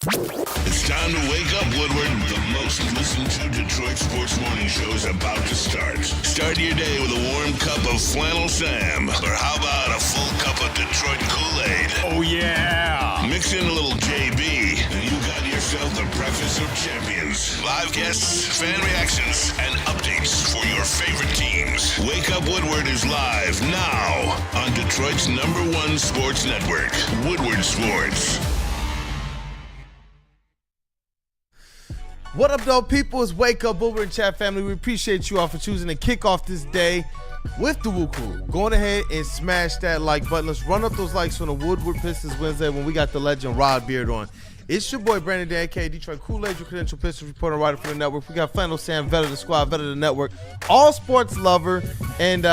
It's time to wake up, Woodward. The most listened to Detroit sports morning show is about to start. Start your day with a warm cup of Flannel Sam. Or how about a full cup of Detroit Kool-Aid? Oh, yeah. Mix in a little JB, and you got yourself the breakfast of champions. Live guests, fan reactions, and updates for your favorite teams. Wake Up Woodward is live now on Detroit's #1 sports network, Woodward Sports. What up, though, people? It's Wake Up Woodward Chat family. We appreciate you all for choosing to kick off this day with the WUW Crew. Going ahead and smash that like button. Let's run up those likes on the Woodward Pistons Wednesday when we got the legend Rod Beard on. It's your boy Brandon Dan, aka Detroit Kool-Aid, your credential Pistons reporter, writer for the network. We got Flannel Sam, vet of the squad, vet of the network, all sports lover, and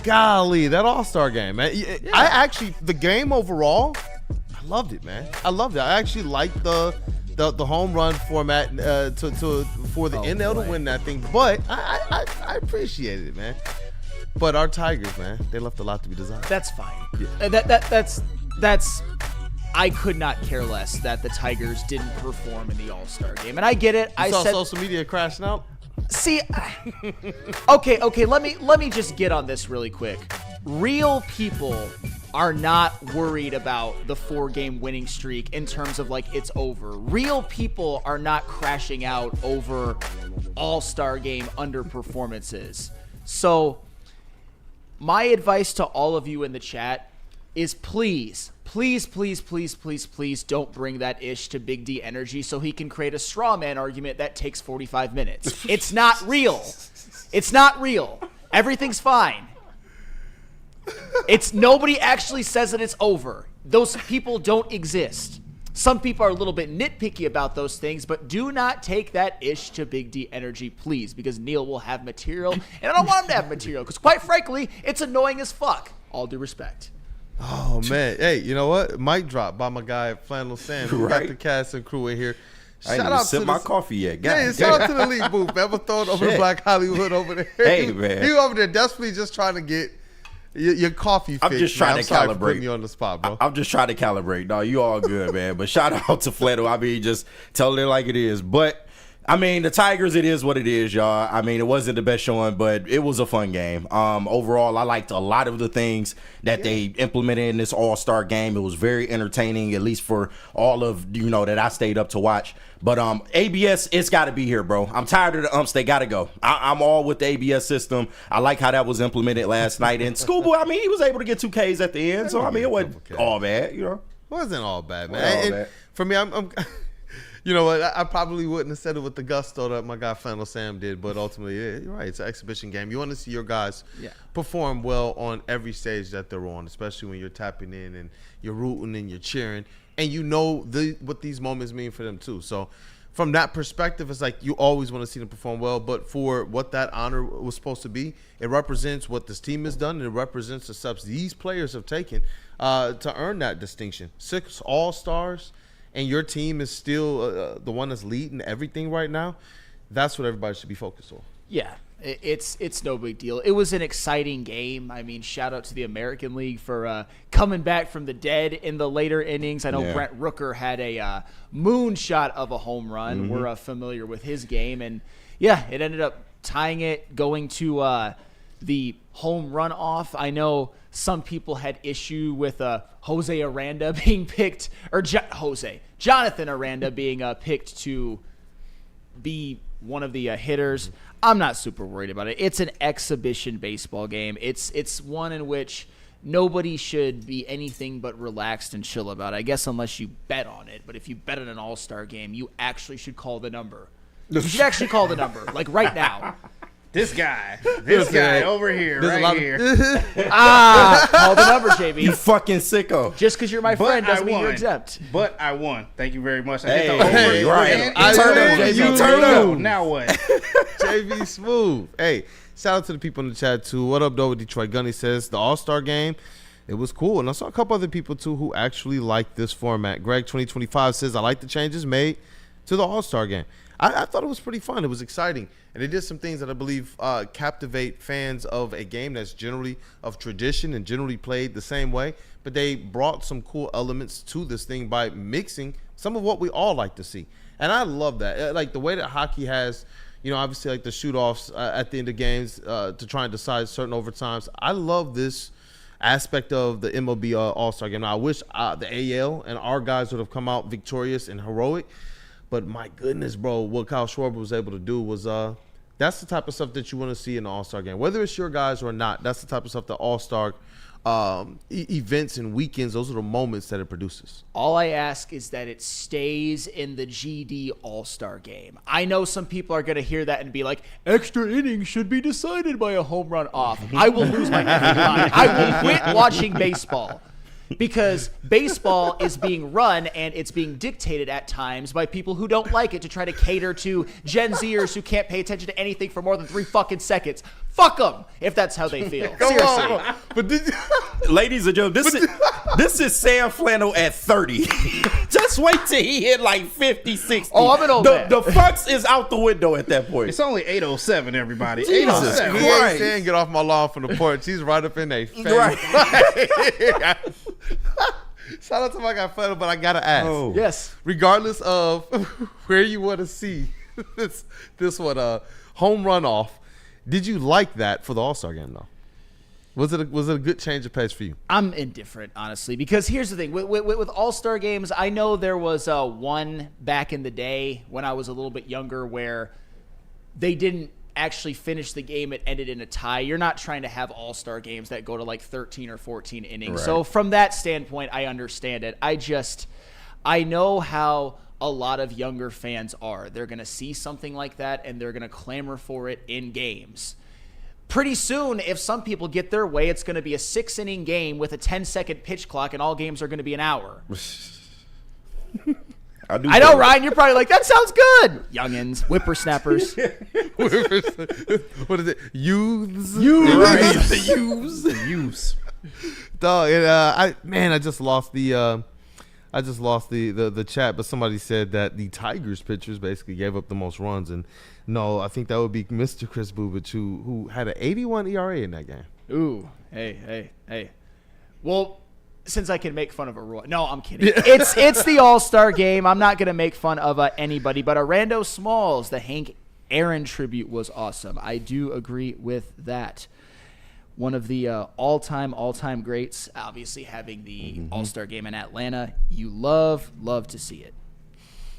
golly, that All-Star game, man. I actually, the game overall, I loved it, man. I loved it. I actually liked the home run format for the NL to win that thing, but I appreciated it, man. But our Tigers, man, they left a lot to be desired. That's fine. Yeah. That's. I could not care less that the Tigers didn't perform in the All-Star game, and I get it. I saw social media crashing out. See, okay. Let me just get on this really quick. Real people are not worried about the 4-game winning streak in terms of like it's over. Real people are not crashing out over All-Star game underperformances. So my advice to all of you in the chat is please don't bring that ish to Big D Energy so he can create a straw man argument that takes 45 minutes. It's not real. It's not real. Everything's fine. It's nobody actually says that it's over. Those people don't exist. Some people are a little bit nitpicky about those things, but do not take that ish to Big D Energy, please, because Neil will have material, and I don't want him to have material, because quite frankly, it's annoying as fuck. All due respect. Oh, man. Hey, you know what? Mic drop by my guy, Flannel Sam. We got the cast and crew in here. I ain't even sip my coffee yet. Shout out to the league booth, man. We'll throw it over to Black Hollywood over there. Hey, man. He over there desperately just trying to get your coffee fixed. I'm just trying to calibrate. Putting you on the spot, bro. I'm just trying to calibrate. No, you all good, man. But shout out to Flannel. I mean, just tell it like it is. But I mean, the Tigers, it is what it is, y'all. I mean, it wasn't the best showing, but it was a fun game. Overall, I liked a lot of the things that they implemented in this All-Star game. It was very entertaining, at least for all of, that I stayed up to watch. But ABS, it's got to be here, bro. I'm tired of the umps. They got to go. I'm all with the ABS system. I like how that was implemented last night. And Skubal, I mean, he was able to get 2 Ks at the end. So, I mean, it wasn't all bad, It wasn't all bad, man. For me, I'm you know what? I probably wouldn't have said it with the gusto that my guy Flannel Sam did, but ultimately, you're right. It's an exhibition game. You want to see your guys perform well on every stage that they're on, especially when you're tapping in and you're rooting and you're cheering, and you know what these moments mean for them too. So from that perspective, it's like you always want to see them perform well, but for what that honor was supposed to be, it represents what this team has done, and it represents the steps these players have taken to earn that distinction. 6 All-Stars. And your team is still the one that's leading everything right now, that's what everybody should be focused on. Yeah, it's no big deal. It was an exciting game. I mean, shout out to the American League for coming back from the dead in the later innings. I know Brent Rooker had a moonshot of a home run. Mm-hmm. We're familiar with his game. And, yeah, it ended up tying it, going to the home run off. I know some people had issue with Jose Aranda being picked, or Jonathan Aranda being picked to be one of the hitters. I'm not super worried about it. It's an exhibition baseball game. It's one in which nobody should be anything but relaxed and chill about it, I guess, unless you bet on it. But if you bet on an All-Star game, you actually should call the number. You should actually call the number, like right now. This guy over here, right here. Call the number, JB. You fucking sicko. Just because you're my friend doesn't mean you're exempt. But I won. Thank you very much. Hey, right. Turn up. Now what? JV Smooth. Hey, shout out to the people in the chat, too. What up, though, with Detroit Gunny says, the All-Star game, it was cool. And I saw a couple other people, too, who actually liked this format. Greg 2025 says, I like the changes made to the All-Star game. I thought it was pretty fun. It was exciting. And they did some things that I believe captivate fans of a game that's generally of tradition and generally played the same way. But they brought some cool elements to this thing by mixing some of what we all like to see. And I love that. Like the way that hockey has, obviously like the shoot-offs at the end of games to try and decide certain overtimes. I love this aspect of the MLB All-Star Game. Now, I wish the AL and our guys would have come out victorious and heroic. But my goodness, bro, what Kyle Schwarber was able to do was that's the type of stuff that you want to see in the All-Star Game. Whether it's your guys or not, that's the type of stuff the All-Star events and weekends, those are the moments that it produces. All I ask is that it stays in the GD All-Star Game. I know some people are going to hear that and be like, extra innings should be decided by a home run off. I will lose my fucking mind. I will quit watching baseball. Because baseball is being run and it's being dictated at times by people who don't like it to try to cater to Gen Zers who can't pay attention to anything for more than 3 fucking seconds. Fuck them if that's how they feel. Seriously. But ladies and gentlemen, this is Sam Flannel at 30. Just wait till he hit like 50, 60. Oh, I'm an old man. The fucks is out the window at that point. It's only 8:07, everybody. Jesus 8:07. he ain't saying get off my lawn from the porch. He's right up in there. Right. Shout out to my guy Flannel, but I gotta ask. Oh. Yes. Regardless of where you want to see this one, home run off, did you like that for the All-Star Game though? Was it a good change of pace for you? I'm indifferent, honestly, because here's the thing. With All-Star games, I know there was one back in the day when I was a little bit younger where they didn't actually finish the game. It ended in a tie. You're not trying to have All-Star games that go to like 13 or 14 innings. Right. So from that standpoint, I understand it. I know how a lot of younger fans are. They're going to see something like that, and they're going to clamor for it in games. Pretty soon, if some people get their way, it's going to be a 6-inning game with a 10-second pitch clock, and all games are going to be an hour. I know, Ryan, you're probably like, that sounds good. Youngins, whippersnappers. What is it? Youths? Right. The youths. Dog, I just lost the chat, but somebody said that the Tigers pitchers basically gave up the most runs, and no, I think that would be Mr. Chris Bubich, who had an 81 ERA in that game. Ooh, hey. Well, since I can make fun of a Roy. No, I'm kidding. It's the All-Star Game. I'm not going to make fun of anybody, but Arando Smalls, the Hank Aaron tribute was awesome. I do agree with that. One of the all-time greats, obviously having the All-Star Game in Atlanta. You love to see it.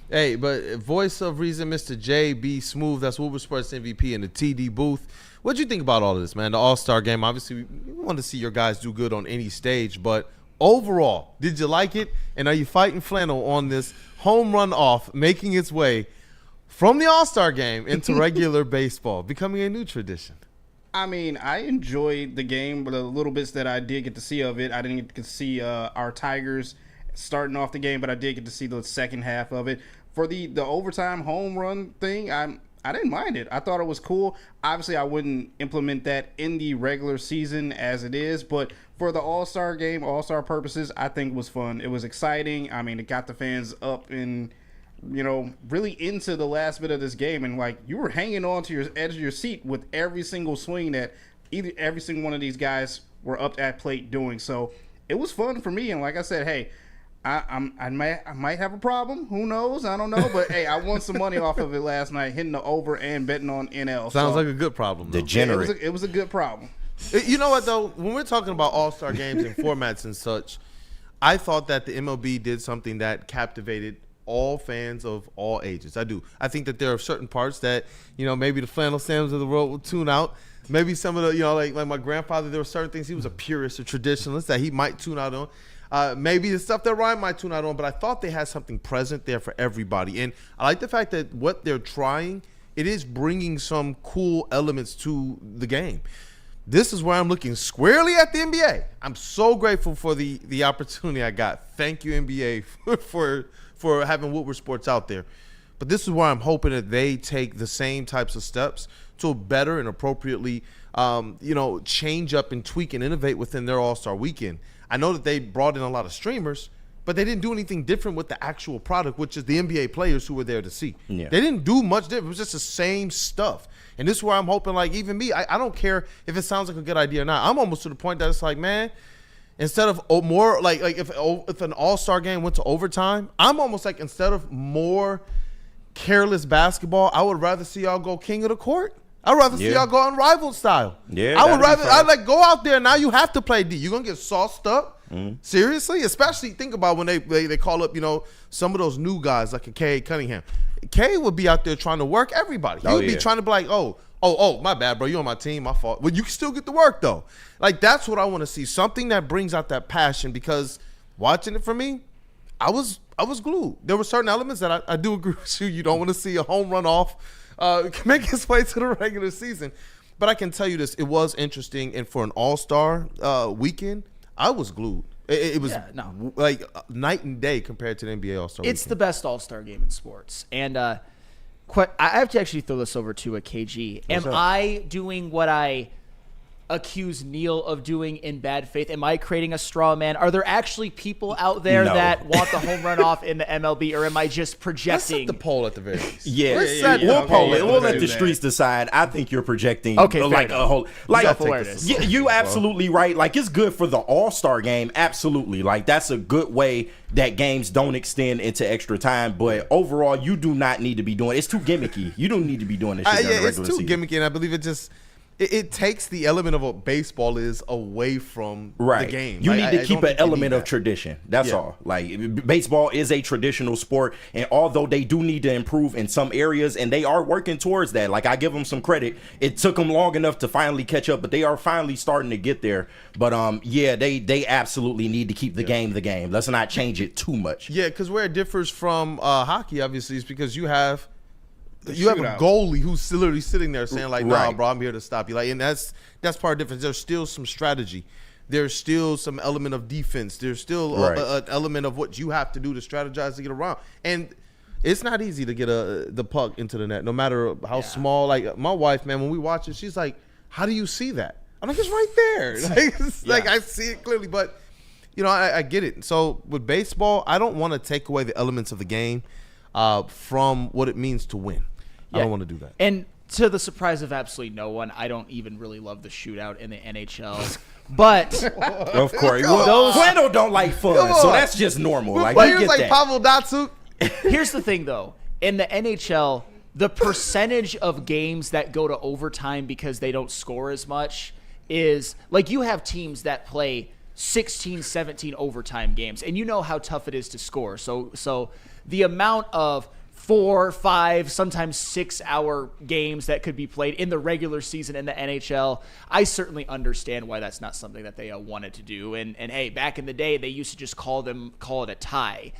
Hey, but voice of reason, Mr. J.B. Smooth, that's WUW Sports MVP in the TD booth. What'd you think about all of this, man? The All-Star Game, obviously, we want to see your guys do good on any stage, but overall, did you like it? And are you fighting Flannel on this home run off, making its way from the All-Star Game into regular baseball, becoming a new tradition? I mean, I enjoyed the game, but the little bits that I did get to see of it, I didn't get to see our Tigers starting off the game, but I did get to see the second half of it. For the overtime home run thing, I didn't mind it. I thought it was cool. Obviously, I wouldn't implement that in the regular season as it is, but for the All-Star Game, All-Star purposes, I think it was fun. It was exciting. I mean, it got the fans up and, really into the last bit of this game, and like you were hanging on to your edge of your seat with every single swing that every single one of these guys were up at plate doing. So it was fun for me, and like I said, hey, I might have a problem. Who knows? I don't know. But, hey, I won some money off of it last night, hitting the over and betting on NL. Sounds like a good problem, though. Degenerate. It was a good problem. You know what, though? When we're talking about all-star games and formats and such, I thought that the MLB did something that captivated all fans of all ages. I do. I think that there are certain parts that, maybe the Flannel Sams of the world will tune out. Maybe some of the, like my grandfather, there were certain things, he was a purist, a traditionalist, that he might tune out on. Maybe the stuff that Ryan might tune out on, but I thought they had something present there for everybody. And I like the fact that what they're trying, it is bringing some cool elements to the game. This is where I'm looking squarely at the NBA. I'm so grateful for the opportunity I got. Thank you, NBA, for having Woodward Sports out there. But this is where I'm hoping that they take the same types of steps to better and appropriately, change up and tweak and innovate within their All-Star Weekend. I know that they brought in a lot of streamers, but they didn't do anything different with the actual product, which is the NBA players who were there to see. Yeah. They didn't do much different. It was just the same stuff. And this is where I'm hoping, like, even me, I don't care if it sounds like a good idea or not. I'm almost to the point that it's like, man, instead of more like if an all-star game went to overtime, I'm almost like instead of more careless basketball, I would rather see y'all go king of the court. I'd rather see y'all go unrivaled style. Yeah, I would rather I'd like go out there. Now you have to play D. You're gonna get sauced up. Seriously, especially think about when they call up, some of those new guys like a K. Cunningham. K would be out there trying to work everybody. He would be trying to be like, oh, my bad, bro. You on my team, my fault. Well, you can still get the work though. Like that's what I want to see. Something that brings out that passion. Because watching it for me, I was glued. There were certain elements that I do agree with you. You don't want to see a home run off make its way to the regular season. But I can tell you this: it was interesting, and for an all-star weekend, I was glued. It was like night and day compared to the NBA All-Star It's weekend. the best All-Star game in sports. And I have to actually throw this over to a KG. Am I doing what I accuse Neil of doing in bad faith? Am I creating a straw man? Are there actually people out there that want the home run off in the MLB, or am I just projecting? Let's set the poll at the very least. We'll poll it. We'll let the streets decide. I think you're projecting like a whole self-awareness. You absolutely right. Like it's good for the All-Star game. Absolutely. Like that's a good way that games don't extend into extra time. But overall, you do not need to be doing. It's too gimmicky. You don't need to be doing this shit during the regular season. It's too gimmicky, and I believe it takes the element of what baseball is away from the game. You need to keep an element of tradition. That's all. Like baseball is a traditional sport, and although they do need to improve in some areas, and they are working towards that. Like I give them some credit. It took them long enough to finally catch up, but they are finally starting to get there. But they absolutely need to keep the game the game. Let's not change it too much. Yeah, because where it differs from hockey, obviously, is because you have a goalie who's literally sitting there saying like, "Nah, bro, I'm here to stop you." Like, and that's part of the difference. There's still some strategy. There's still some element of defense. There's still an element of what you have to do to strategize to get around. And it's not easy to get the puck into the net, no matter how small. Like my wife, man, when we watch it, she's like, "How do you see that?" I'm like, "It's right there." Like I see it clearly, but I get it. So with baseball, I don't want to take away the elements of the game from what it means to win. I don't want to do that. And to the surprise of absolutely no one, I don't even really love the shootout in the NHL. But of course, Flannel don't like fun, so that's just normal. Like you get that. Pavel Datsyuk. Here's the thing, though. In the NHL, the percentage of games that go to overtime because they don't score as much is like you have teams that play 16, 17 overtime games, and you know how tough it is to score. So the amount of 4, 5, sometimes 6-hour games that could be played in the regular season in the NHL, I certainly understand why that's not something that they wanted to do. And hey, back in the day, they used to just call it a tie.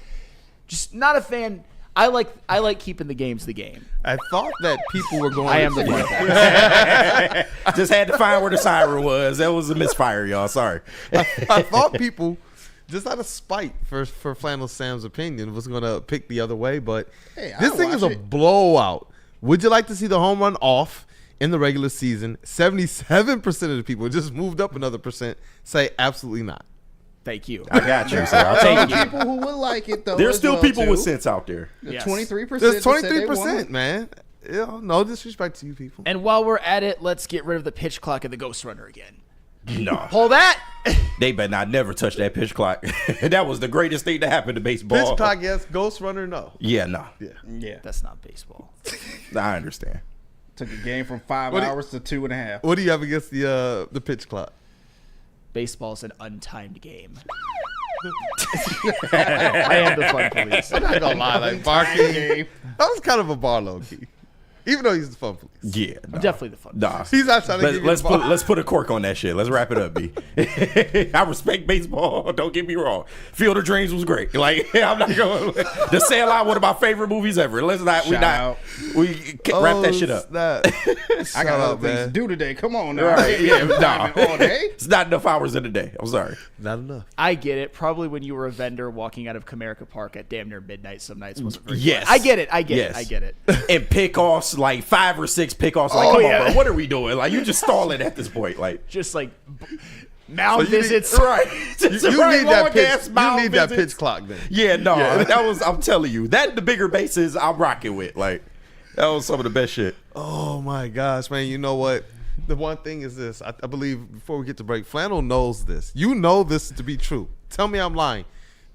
Just not a fan. I like keeping the games the game. I thought that people were going. I am the one. Just had to find where the siren was. That was a misfire, y'all. Sorry. I thought people, just out of spite for Flannel Sam's opinion, was going to pick the other way, but this thing is a blowout. Would you like to see the home run off in the regular season? 77% of the people just moved up another percent say absolutely not. Thank you. I got you, sir. I'll take you. People who would like it though. There's still people with sense out there. 23%. There's 23%, man. No disrespect to you people. And while we're at it, let's get rid of the pitch clock and the Ghost Runner again. No. Pull that. They better not never touch that pitch clock. That was the greatest thing to happen to baseball. Pitch clock, yes. Ghost Runner, no. Yeah, no. Yeah. That's not baseball. I understand. Took a game from 5 hours to 2.5. What do you have against the pitch clock? Baseball's an untimed game. I am the fun police. I'm not gonna lie, like barking. That was kind of a bar low key. Even though he's the fun police. Yeah, I'm definitely the fun police. Nah. He's not trying to give you let's put a cork on that shit. Let's wrap it up, B. I respect baseball. Don't get me wrong. Field of Dreams was great. Like I'm not going. The Sandlot, one of my favorite movies ever. Let's not. Wrap that shit up. I got other things to do today. Come on, now. Right? Yeah, nah. All day. It's not enough hours in the day. I'm sorry. Not enough. I get it. Probably when you were a vendor walking out of Comerica Park at damn near midnight some nights wasn't very yes. fun. I get it. I get it. And pickoffs, like 5 or 6 pickoffs. Like, come on, bro. What are we doing? Like, you just stalling at this point. Like, just like mound visits. Right. You need that pitch. You need that pitch clock then. Yeah, no. That was. I'm telling you, that the bigger bases I'm rocking with. Like, that was some of the best shit. Oh my gosh, man! You know what? the one thing is this. I believe before we get to break, Flannel knows this. You know this to be true. Tell me I'm lying.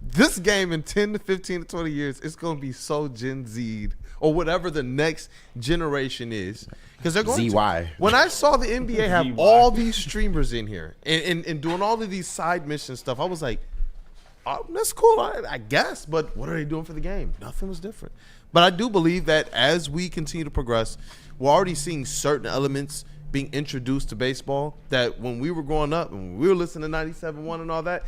This game in 10 to 15 to 20 years, it's going to be so Gen Z'd or whatever the next generation is. Because they're going ZY. When I saw the NBA have all these streamers in here and doing all of these side mission stuff, I was like, oh, that's cool, I guess. But what are they doing for the game? Nothing was different. But I do believe that as we continue to progress, we're already seeing certain elements being introduced to baseball that when we were growing up and we were listening to 97.1 and all that,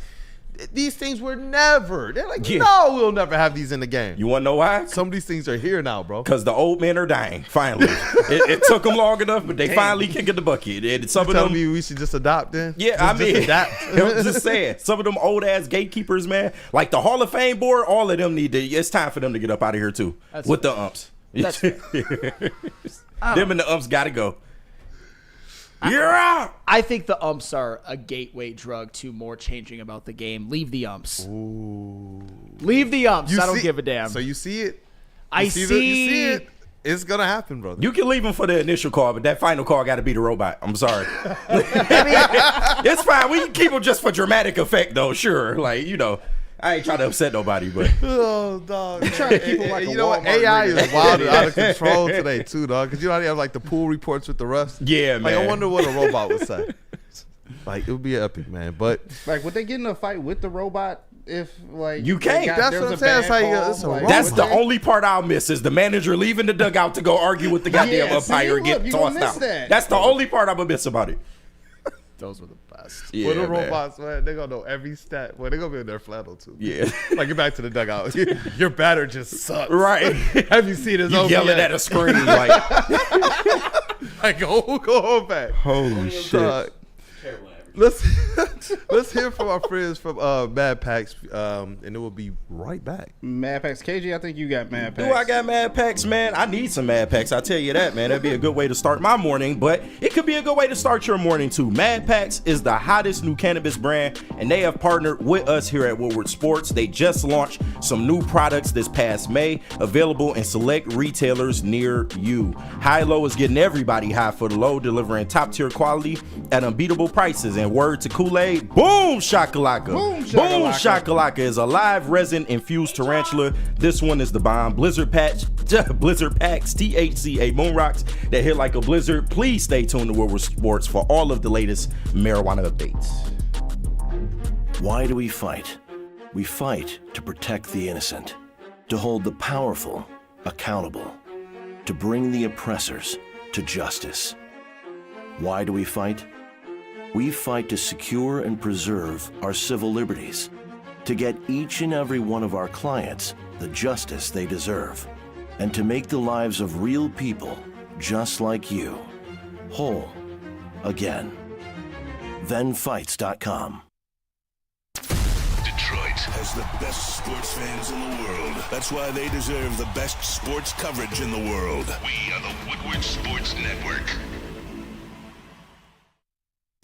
these things were never. They're like, no, we'll never have these in the game. You want to know why? Some of these things are here now, bro. Because the old men are dying, finally. it took them long enough, but they finally kicked the bucket. And some of them, me we should just adopt then? Yeah, I mean, adapt. I'm just saying. Some of them old-ass gatekeepers, man, like the Hall of Fame board, all of them it's time for them to get up out of here, too, with the umps. That's them and the umps got to go. You're out. I think the umps are a gateway drug to more changing about the game. Leave the umps. Ooh. Leave the umps. I don't give a damn. So you see it? You see it. It's going to happen, brother. You can leave them for the initial call, but that final call got to be the robot. I'm sorry. It's fine. We can keep them just for dramatic effect, though. Sure. Like, you know. I ain't trying to upset nobody, but oh, dog. I'm trying to keep it like you know what? AI is wild and out of control today, too, dog. Because you know how they have like the pool reports with the rust? Yeah, man. Like, I wonder what a robot would say. Like, it would be epic, man. But like, would they get in a fight with the robot if like you can't? That's what I'm saying. It's like, it's a like, that's the only part I'll miss is the manager leaving the dugout to go argue with the goddamn umpire and get tossed out. That's the only part I'm gonna miss about it. Those were the best. Yeah, well, the robots, man, they're going to know every stat. Well, they're going to be in their flannel, too. Yeah. Like, get back to the dugout. Your batter just sucks. Right. Have you seen his You yelling at a screen like, like go home back. Holy shit. Let's hear from our friends from Mad Packs, and then we'll be right back. Mad Packs. KG, I think you got Mad Packs. Do I got Mad Packs, man? I need some Mad Packs. I tell you that, man. That'd be a good way to start my morning, but it could be a good way to start your morning, too. Mad Packs is the hottest new cannabis brand, and they have partnered with us here at Woodward Sports. They just launched some new products this past May, available in select retailers near you. High-Low is getting everybody high for the low, delivering top-tier quality at unbeatable prices. And word to Kool-Aid, boom shakalaka. Boom shakalaka is a live resin-infused tarantula. This one is the bomb. Blizzard Packs, THC Amon-Ra that hit like a blizzard. Please stay tuned to Woodward Sports for all of the latest marijuana updates. Why do we fight? We fight to protect the innocent, to hold the powerful accountable, to bring the oppressors to justice. Why do we fight? We fight to secure and preserve our civil liberties, to get each and every one of our clients the justice they deserve, and to make the lives of real people just like you whole again. ThenFights.com. Detroit has the best sports fans in the world. That's why they deserve the best sports coverage in the world. We are the Woodward Sports Network.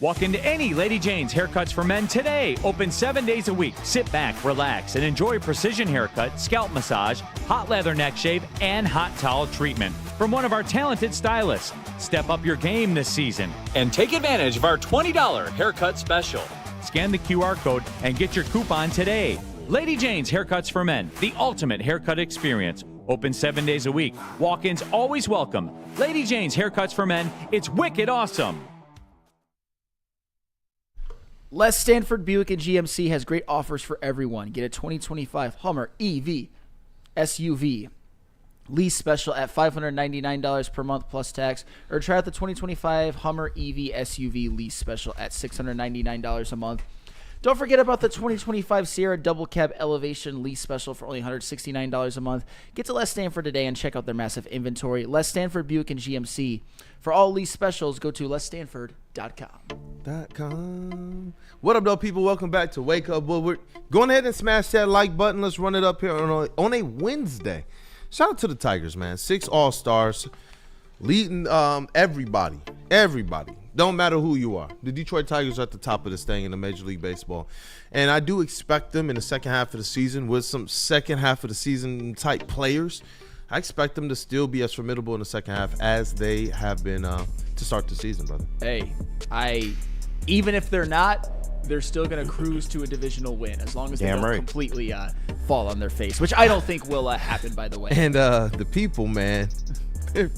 Walk into any Lady Jane's Haircuts for Men today. Open 7 days a week. Sit back, relax, and enjoy precision haircut, scalp massage, hot leather neck shave, and hot towel treatment from one of our talented stylists. Step up your game this season and take advantage of our $20 haircut special. Scan the QR code and get your coupon today. Lady Jane's Haircuts for Men, the ultimate haircut experience. Open 7 days a week. Walk-ins always welcome. Lady Jane's Haircuts for Men. It's wicked awesome. Les Stanford Buick and GMC has great offers for everyone. Get a 2025 Hummer EV SUV lease special at $599 per month plus tax, or try out the 2025 Hummer EV SUV lease special at $699 a month. Don't forget about the 2025 Sierra Double Cab Elevation lease special for only $169 a month. Get to Les Stanford today and check out their massive inventory. Les Stanford Buick and GMC. For all lease specials, go to lesstanford.com. What up, though, people? Welcome back to Wake Up Woodward. Go ahead and smash that like button. Let's run it up here on a Wednesday. Shout out to the Tigers, man. 6 All-Stars leading everybody. Don't matter who you are. The Detroit Tigers are at the top of this thing in the Major League Baseball. And I do expect them in the second half of the season with some second half of the season type players. I expect them to still be as formidable in the second half as they have been to to start the season, brother. Hey, even if they're not, they're still going to cruise to a divisional win as long as they don't completely fall on their face, which I don't think will happen, by the way. And the people, man,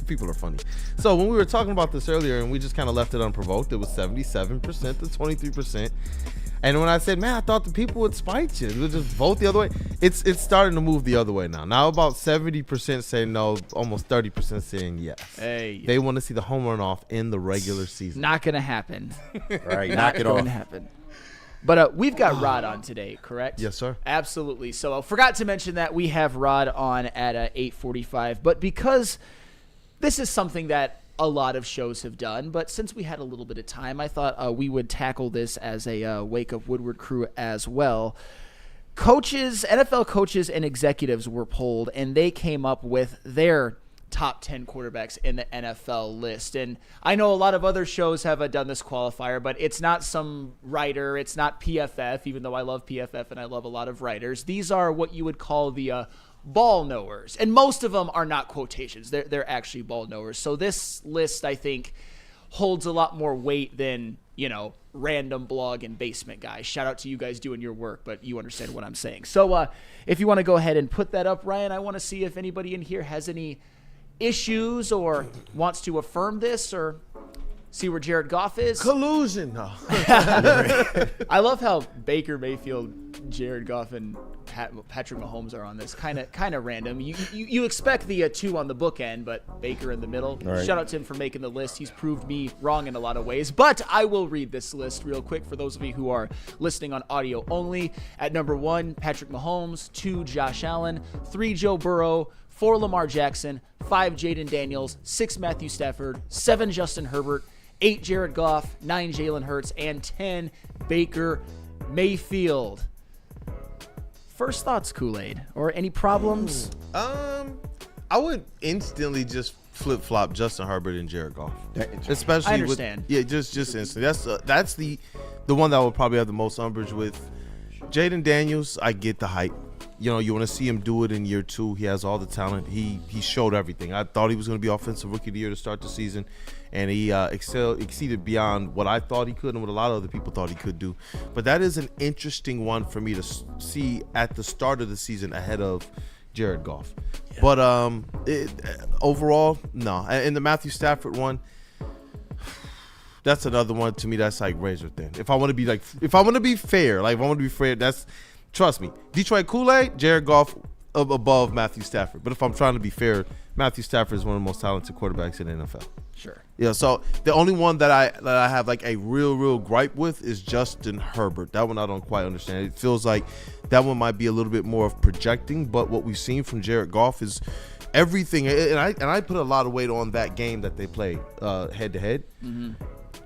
people are funny. So when we were talking about this earlier and we just kind of left it unprovoked, it was 77% to 23%. And when I said, man, I thought the people would spite you, they would just vote the other way. It's starting to move the other way now. Now about 70% saying no, almost 30% saying yes. Hey, they want to see the home run off in the regular season. Not going to happen. Right, knock it off. Not going to happen. But we've got Rod on today, correct? Yes, sir. Absolutely. So I forgot to mention that we have Rod on at 8:45. But because this is something that a lot of shows have done, but since we had a little bit of time, I thought we would tackle this as a Wake Up Woodward crew as well. Coaches, NFL coaches and executives were polled, and they came up with their top 10 quarterbacks in the NFL list. And I know a lot of other shows have done this qualifier, but it's not some writer. It's not PFF, even though I love PFF and I love a lot of writers. These are what you would call the ball knowers. And most of them are not quotations. They're actually ball knowers. So this list, I think, holds a lot more weight than, random blog and basement guys. Shout out to you guys doing your work, but you understand what I'm saying. So if you want to go ahead and put that up, Ryan, I want to see if anybody in here has any issues or wants to affirm this or see where Jared Goff is. Collusion. No. I love how Baker Mayfield, Jared Goff, and Patrick Mahomes are on this. Kind of random. You expect the two on the bookend, but Baker in the middle. Right. Shout out to him for making the list. He's proved me wrong in a lot of ways. But I will read this list real quick for those of you who are listening on audio only. At number 1, Patrick Mahomes. 2, Josh Allen. 3, Joe Burrow. 4, Lamar Jackson. 5, Jaden Daniels. 6, Matthew Stafford. 7, Justin Herbert. 8, Jared Goff. 9, Jalen Hurts. And 10, Baker Mayfield. First thoughts, Kool-Aid, or any problems? I would instantly just flip-flop Justin Herbert and Jared Goff. Especially I understand. Just instantly. That's the one that I would probably have the most umbrage with. Jaden Daniels, I get the hype. You want to see him do it in year 2. He has all the talent. He showed everything. I thought he was going to be Offensive Rookie of the Year to start the season, and he exceeded beyond what I thought he could and what a lot of other people thought he could do. But that is an interesting one for me to see at the start of the season ahead of Jared Goff. Yeah. But overall, no. And the Matthew Stafford one, that's another one to me that's like razor thin. If I want to be fair, that's, trust me, Detroit Kool-Aid, Jared Goff above Matthew Stafford. But if I'm trying to be fair, Matthew Stafford is one of the most talented quarterbacks in the NFL. Sure. Yeah, so the only one that I have like a real gripe with is Justin Herbert. That one I don't quite understand. It feels like that one might be a little bit more of projecting, but what we've seen from Jared Goff is everything. And I put a lot of weight on that game that they played head to head. Mm-hmm.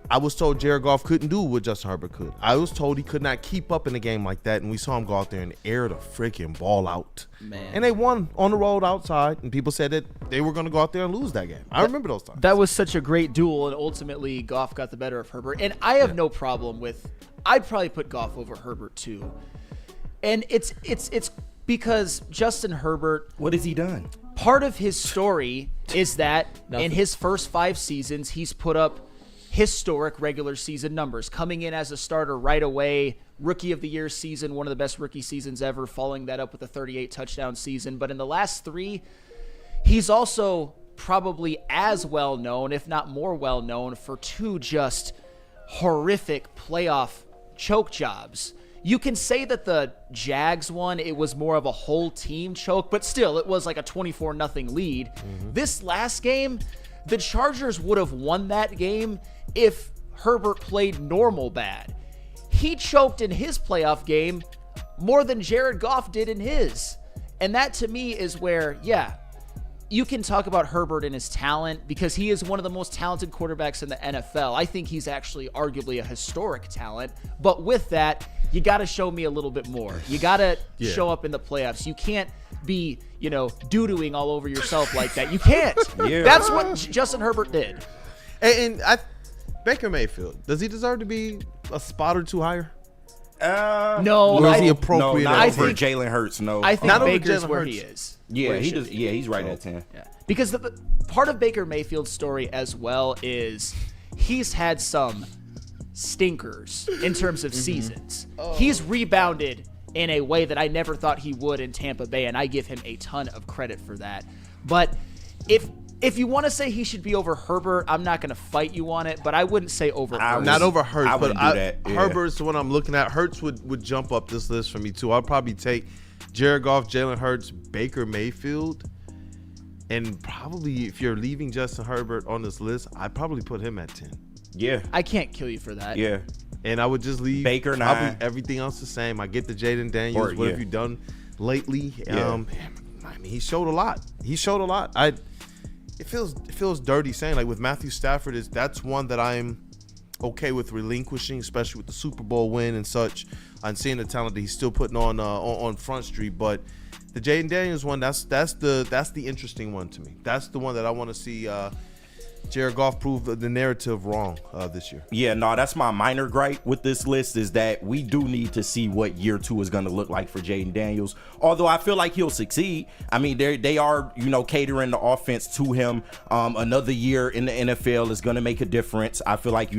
I was told Jared Goff couldn't do what Justin Herbert could. I was told he could not keep up in a game like that, and we saw him go out there and air the freaking ball out. Man. And they won on the road outside, and people said that they were going to go out there and lose that game. I remember those times. That was such a great duel, and ultimately Goff got the better of Herbert. And I have no problem with – I'd probably put Goff over Herbert too. And it's because Justin Herbert – what has he done? Part of his story is that in his first 5 seasons, he's put up – historic regular season numbers, coming in as a starter right away, Rookie of the Year season, one of the best rookie seasons ever, following that up with a 38 touchdown season. But in the last 3, he's also probably as well known, if not more well known, for 2 just horrific playoff choke jobs. You can say that the Jags one, it was more of a whole team choke, but still, it was like a 24-0 lead. Mm-hmm. This last game, the Chargers would have won that game if Herbert played normal bad. He choked in his playoff game more than Jared Goff did in his. And that to me is where, you can talk about Herbert and his talent because he is one of the most talented quarterbacks in the NFL. I think he's actually arguably a historic talent. But with that, you got to show me a little bit more. You got to show up in the playoffs. You can't be, doo-dooing all over yourself like that. You can't. Yeah. That's what Justin Herbert did. And Baker Mayfield, does he deserve to be a spot or 2 higher? No, Was he I, appropriate? No, not I over think- Jalen Hurts. No, I think Not over Baker's Jalen where Hurts. he is. yeah, where he should does. be. Yeah, he's right at 10. Yeah. Because the part of Baker Mayfield's story as well is he's had some stinkers in terms of seasons. He's rebounded in a way that I never thought he would in Tampa Bay, and I give him a ton of credit for that. But if you want to say he should be over Herbert, I'm not going to fight you on it, but I wouldn't say over Hurts. Not over Hurts, I but wouldn't do that, yeah. Herbert's the one I'm looking at. Hurts would jump up this list for me too. I'd probably take Jared Goff, Jalen Hurts, Baker Mayfield, and probably if you're leaving Justin Herbert on this list, I'd probably put him at 10. Yeah, I can't kill you for that. yeah. And I would just leave Baker, probably 9. everything else the same. I get the Jaden Daniels. Or, what yeah. have you done lately? Yeah. I mean, he showed a lot. It feels dirty saying, like, with Matthew Stafford, that's one that I'm okay with relinquishing, especially with the Super Bowl win and such, and seeing the talent that he's still putting on Front Street. But the Jaden Daniels one, that's the interesting one to me. That's the one that I want to see Jared Goff prove the narrative wrong this year. Yeah, no, that's my minor gripe with this list is that we do need to see what year 2 is going to look like for Jaden Daniels. Although I feel like he'll succeed. I mean, they are, catering the offense to him. Another year in the NFL is going to make a difference. I feel like,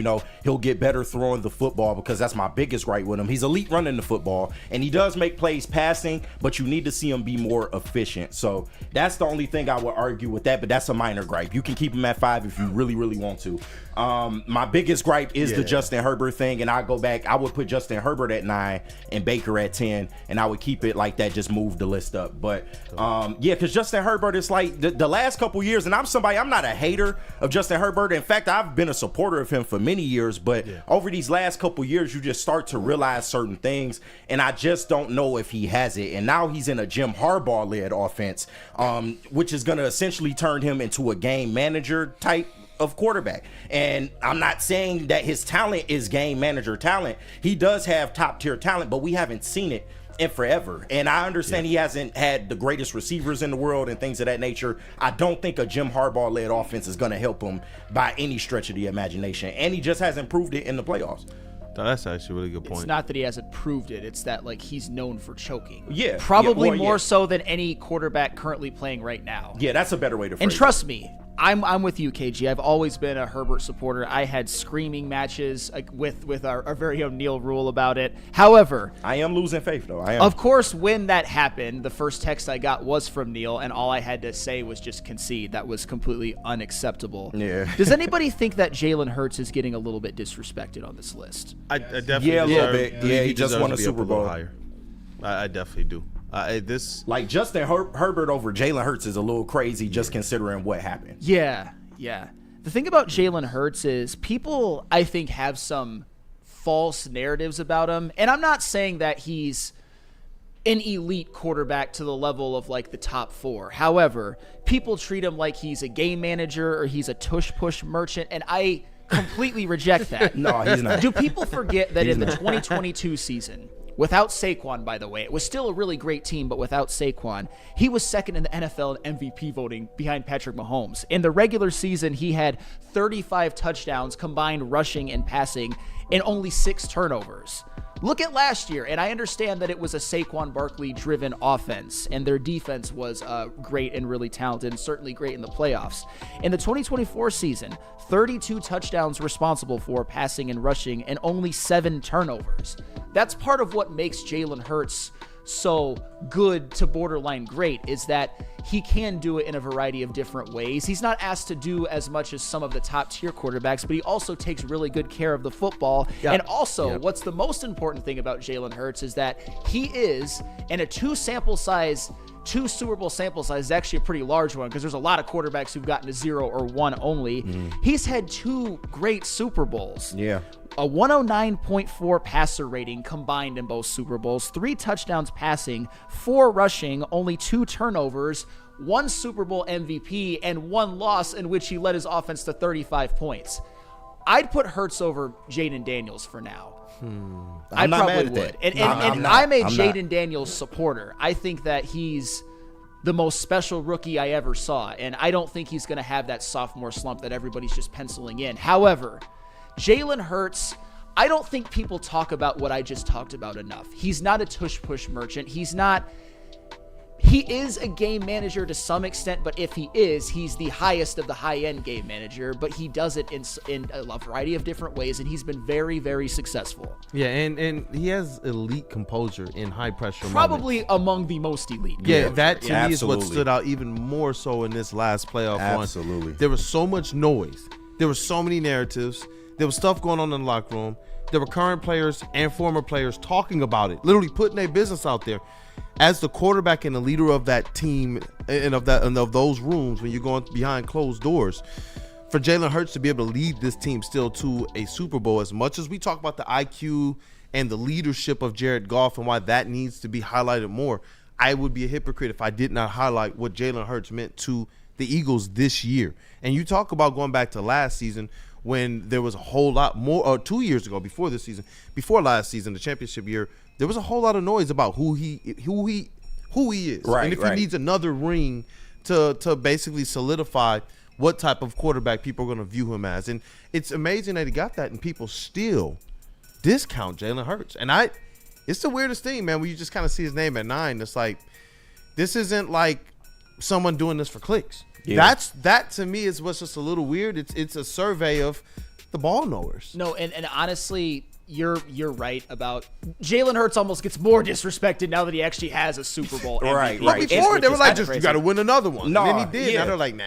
he'll get better throwing the football because that's my biggest gripe with him. He's elite running the football, and he does make plays passing, but you need to see him be more efficient. So that's the only thing I would argue with that, but that's a minor gripe. You can keep him at 5 if you really, really want to. My biggest gripe is the Justin Herbert thing, and I go back. I would put Justin Herbert at 9 and Baker at 10, and I would keep it like that. Just move the list up. But because Justin Herbert is like the last couple years, and I'm not a hater of Justin Herbert. In fact, I've been a supporter of him for many years. But over these last couple years, you just start to realize certain things, and I just don't know if he has it. And now he's in a Jim Harbaugh-led offense, which is going to essentially turn him into a game manager type of quarterback. And I'm not saying that his talent is game manager talent. He does have top tier talent, but we haven't seen it in forever. And I understand he hasn't had the greatest receivers in the world and things of that nature. I don't think a Jim Harbaugh led offense is going to help him by any stretch of the imagination. And he just hasn't proved it in the playoffs. No, that's actually a really good point. It's not that he hasn't proved it. It's that he's known for choking. Yeah. Probably Yeah, more so than any quarterback currently playing right now. Yeah, that's a better way to phrase And it. trust me, I'm with you, KG. I've always been a Herbert supporter. I had screaming matches with our very own Neil Rule about it. However, I am losing faith, though. I am. of course, when that happened, the first text I got was from Neil, and all I had to say was just concede. That was completely unacceptable. Yeah. Does anybody think that Jalen Hurts is getting a little bit disrespected on this list? I definitely Yeah, a little deserve- bit. Yeah, he just deserves won to a be Super up a little Bowl. higher. I definitely do. Like Justin Herbert over Jalen Hurts is a little crazy just considering what happened. Yeah. The thing about Jalen Hurts is people, I think, have some false narratives about him. And I'm not saying that he's an elite quarterback to the level of the top 4. However, people treat him like he's a game manager or he's a tush-push merchant, and I completely reject that. No, he's not. Do people forget that in the 2022 season, without Saquon, by the way, it was still a really great team, but without Saquon, he was second in the NFL in MVP voting behind Patrick Mahomes. In the regular season, he had 35 touchdowns combined rushing and passing and only 6 turnovers. Look at last year, and I understand that it was a Saquon Barkley-driven offense, and their defense was great and really talented, and certainly great in the playoffs. In the 2024 season, 32 touchdowns responsible for passing and rushing, and only 7 turnovers. That's part of what makes Jalen Hurts so good to borderline great, is that he can do it in a variety of different ways. He's not asked to do as much as some of the top tier quarterbacks, but he also takes really good care of the football. Yep. And also, what's the most important thing about Jalen Hurts is that he is in a 2 Super Bowl sample size is actually a pretty large one because there's a lot of quarterbacks who've gotten to 0 or 1 only. He's had 2 great Super Bowls. Yeah. A 109.4 passer rating combined in both Super Bowls, 3 touchdowns passing, 4 rushing, only 2 turnovers, 1 Super Bowl MVP, and 1 loss in which he led his offense to 35 points. I'd put Hurts over Jaden Daniels for now. I I'm not probably mad at would. that. And I'm not. I'm a I'm Jaden not. Daniels supporter. I think that he's the most special rookie I ever saw, and I don't think he's going to have that sophomore slump that everybody's just penciling in. However, Jalen Hurts, I don't think people talk about what I just talked about enough. He's not a tush-push merchant. He is a game manager to some extent, but if he is, he's the highest of the high-end game manager, but he does it in a variety of different ways, and he's been very, very successful. Yeah, and he has elite composure in high-pressure Probably moments. among the most elite. Yeah, that to me is Absolutely. what stood out even more so in this last playoff run. Absolutely. There was so much noise. There were so many narratives. There was stuff going on in the locker room. There were current players and former players talking about it, literally putting their business out there. As the quarterback and the leader of that team and of those rooms, when you're going behind closed doors, for Jalen Hurts to be able to lead this team still to a Super Bowl, as much as we talk about the IQ and the leadership of Jared Goff and why that needs to be highlighted more, I would be a hypocrite if I did not highlight what Jalen Hurts meant to the Eagles this year. And you talk about going back to last season when there was a whole lot more, or 2 years ago before this season, before last season, the championship year, there was a whole lot of noise about who he is, Right, and if right. he needs another ring to basically solidify what type of quarterback people are going to view him as. And it's amazing that he got that, and people still discount Jalen Hurts. And it's the weirdest thing, man, when you just kind of see his name at 9. It's like, this isn't like someone doing this for clicks. Yeah. That to me is what's just a little weird. It's a survey of the ball knowers. No, and honestly, you're right about Jalen Hurts almost gets more disrespected now that he actually has a Super Bowl MVP. Right, But right. before, they were like, It's just you crazy. got to win another one. No, And then he did. yeah. Now they're like, nah.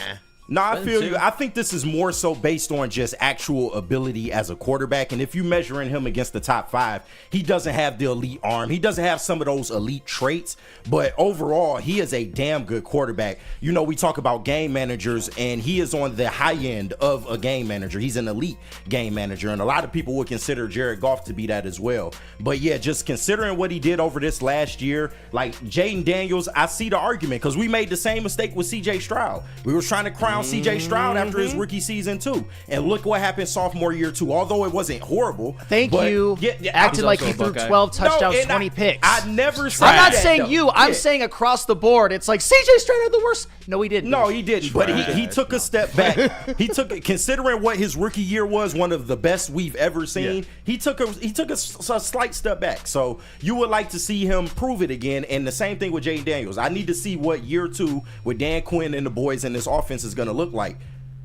No, I feel you. I think this is more so based on just actual ability as a quarterback. And if you're measuring him against the top 5, he doesn't have the elite arm. He doesn't have some of those elite traits. But overall, he is a damn good quarterback. You know, we talk about game managers, and he is on the high end of a game manager. He's an elite game manager. And a lot of people would consider Jared Goff to be that as well. But yeah, just considering what he did over this last year, like Jaden Daniels, I see the argument because we made the same mistake with CJ Stroud. We were trying to crown CJ Stroud after his rookie season too, and look what happened sophomore year too. Although it wasn't horrible, Thank but you. Acted like he threw 12 touchdowns, and 20 picks. I never said I'm not that, saying though. you. I'm Yeah. saying across the board. It's like CJ Stroud had the worst. No, he didn't. No, he didn't. But he took a step back. He took, considering what his rookie year was, one of the best we've ever seen. He took a slight step back. So you would like to see him prove it again. And the same thing with Jaden Daniels. I need to see what year 2 with Dan Quinn and the boys in this offense is going to look like.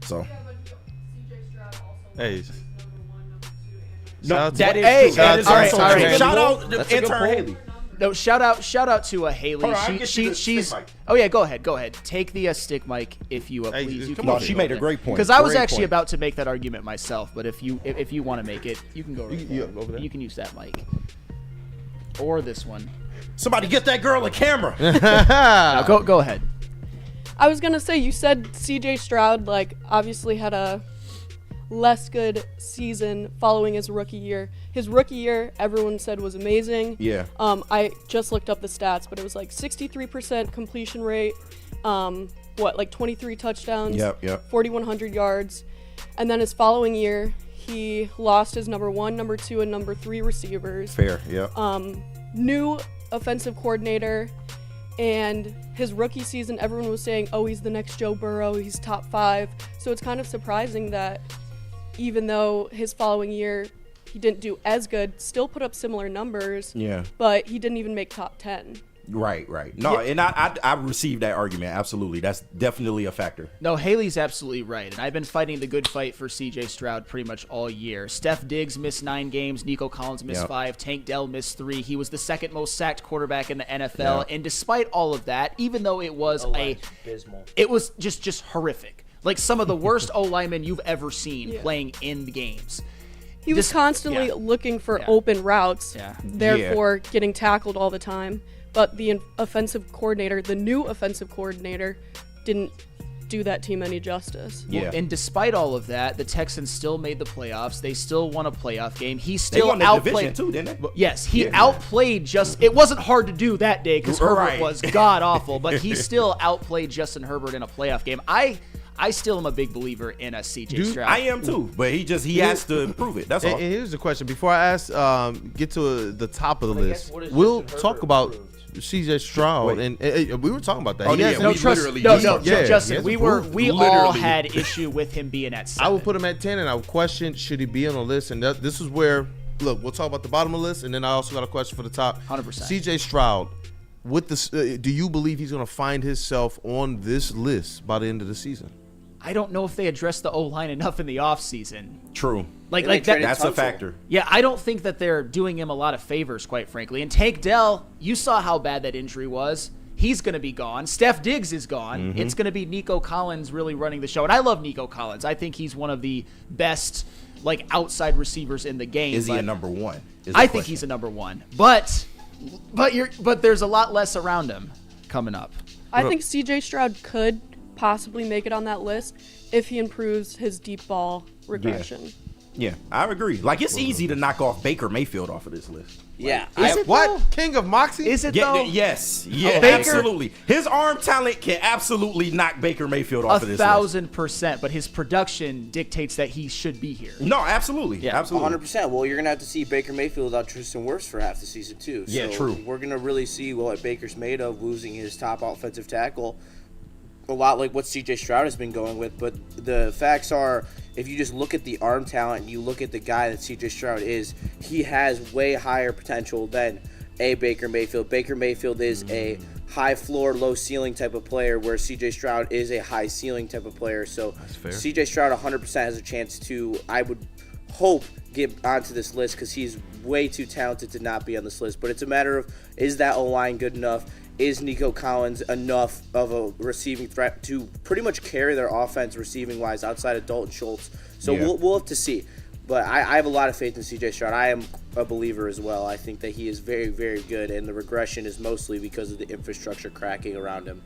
So. Hey. No, Shout that out is to- true. That is all right, also all true. right. Shout out That's to a good intern point. Haley. No, shout out to a Haley. Hold on, I'll get you the She's. stick mic. Oh yeah, go ahead. Take the stick mic if you Hey, please. You come can on. go She ahead. made a great point. Because I was Great actually point. about to make that argument myself, but if you want to make it, you can go right Yeah, ahead. over there. You can use that mic or this one. Somebody get that girl a camera. No, go ahead. I was gonna say, you said CJ Stroud obviously had a less good season following his rookie year. His rookie year, everyone said was amazing. Yeah. I just looked up the stats, but it was 63% completion rate. 23 touchdowns. Yep. 4,100 yards, and then his following year, he lost his number 1, number 2, and number 3 receivers. Fair, yeah. New offensive coordinator, and his rookie season, everyone was saying, oh, he's the next Joe Burrow, he's top 5. So it's kind of surprising that even though his following year he didn't do as good, still put up similar numbers, Yeah. but he didn't even make top 10. Right. No, and I received that argument. Absolutely. That's definitely a factor. No, Haley's absolutely right, and I've been fighting the good fight for C.J. Stroud pretty much all year. Steph Diggs missed 9 games, Nico Collins missed 5, Tank Dell missed 3. He was the second most sacked quarterback in the NFL, and despite all of that, even though it was it was just horrific, like some of the worst O linemen you've ever seen playing in the games. He was constantly looking for open routes, therefore getting tackled all the time. But the offensive coordinator, the new offensive coordinator, didn't do that team any justice. Yeah. And despite all of that, the Texans still made the playoffs. They still won a playoff game. He They still won the outplayed. division too, didn't they? Yes, he outplayed it wasn't hard to do that day because Herbert Right. was god awful, but he still outplayed Justin Herbert in a playoff game. I still am a big believer in a CJ Stroud. I am too, but he has to prove it. That's all. And here's the question: before I ask, get to the top of the list, we'll talk about CJ Stroud, and we were talking about that. Oh, He yeah, has- we No, trust, literally no, just- no, yeah, Justin. he has We all Literally. had issue with him being at 7. I would put him at 10, and I would question should he be on the list. And this is where look, we'll talk about the bottom of the list, and then I also got a question for the top. 100%. C.J. Stroud, with the, do you believe he's going to find himself on this list by the end of the season? I don't know if they addressed the O-line enough in the offseason. True. Like they that. traded That's a Tunsil. factor. Yeah, I don't think that they're doing him a lot of favors, quite frankly. And Tank Dell, you saw how bad that injury was. He's going to be gone. Steph Diggs is gone. Mm-hmm. It's going to be Nico Collins really running the show. And I love Nico Collins. I think he's one of the best, like, outside receivers in the game. Is he a number one? I think he's a number one. But there's a lot less around him coming up. I think C.J. Stroud could possibly make it on that list if he improves his deep ball regression. Yeah, I agree. Like, it's easy to knock off Baker Mayfield off of this list. Yeah. Is it What? though? King of Moxie? Is it Yeah, though? yes. Yeah, Baker- absolutely. His arm talent can absolutely knock Baker Mayfield off of this list. 1,000%. But his production dictates that he should be here. No, absolutely. Yeah, absolutely. 100%. Well, you're going to have to see Baker Mayfield without Tristan Wirfs for half the season, too. Yeah, So true. We're going to really see what Baker's made of, losing his top offensive tackle. A lot like what C.J. Stroud has been going with. But the facts are, if you just look at the arm talent and you look at the guy that C.J. Stroud is, he has way higher potential than a Baker Mayfield. Baker Mayfield is a high floor, low ceiling type of player, where C.J. Stroud is a high ceiling type of player. So fair. C.J. Stroud 100% has a chance to, I would hope, get onto this list because he's way too talented to not be on this list. But it's a matter of, is that O-line good enough? Is Nico Collins enough of a receiving threat to pretty much carry their offense receiving-wise outside of Dalton Schultz? So Yeah. we'll have to see. But I have a lot of faith in C.J. Stroud. I am a believer as well. I think that he is very, very good, and the regression is mostly because of the infrastructure cracking around him.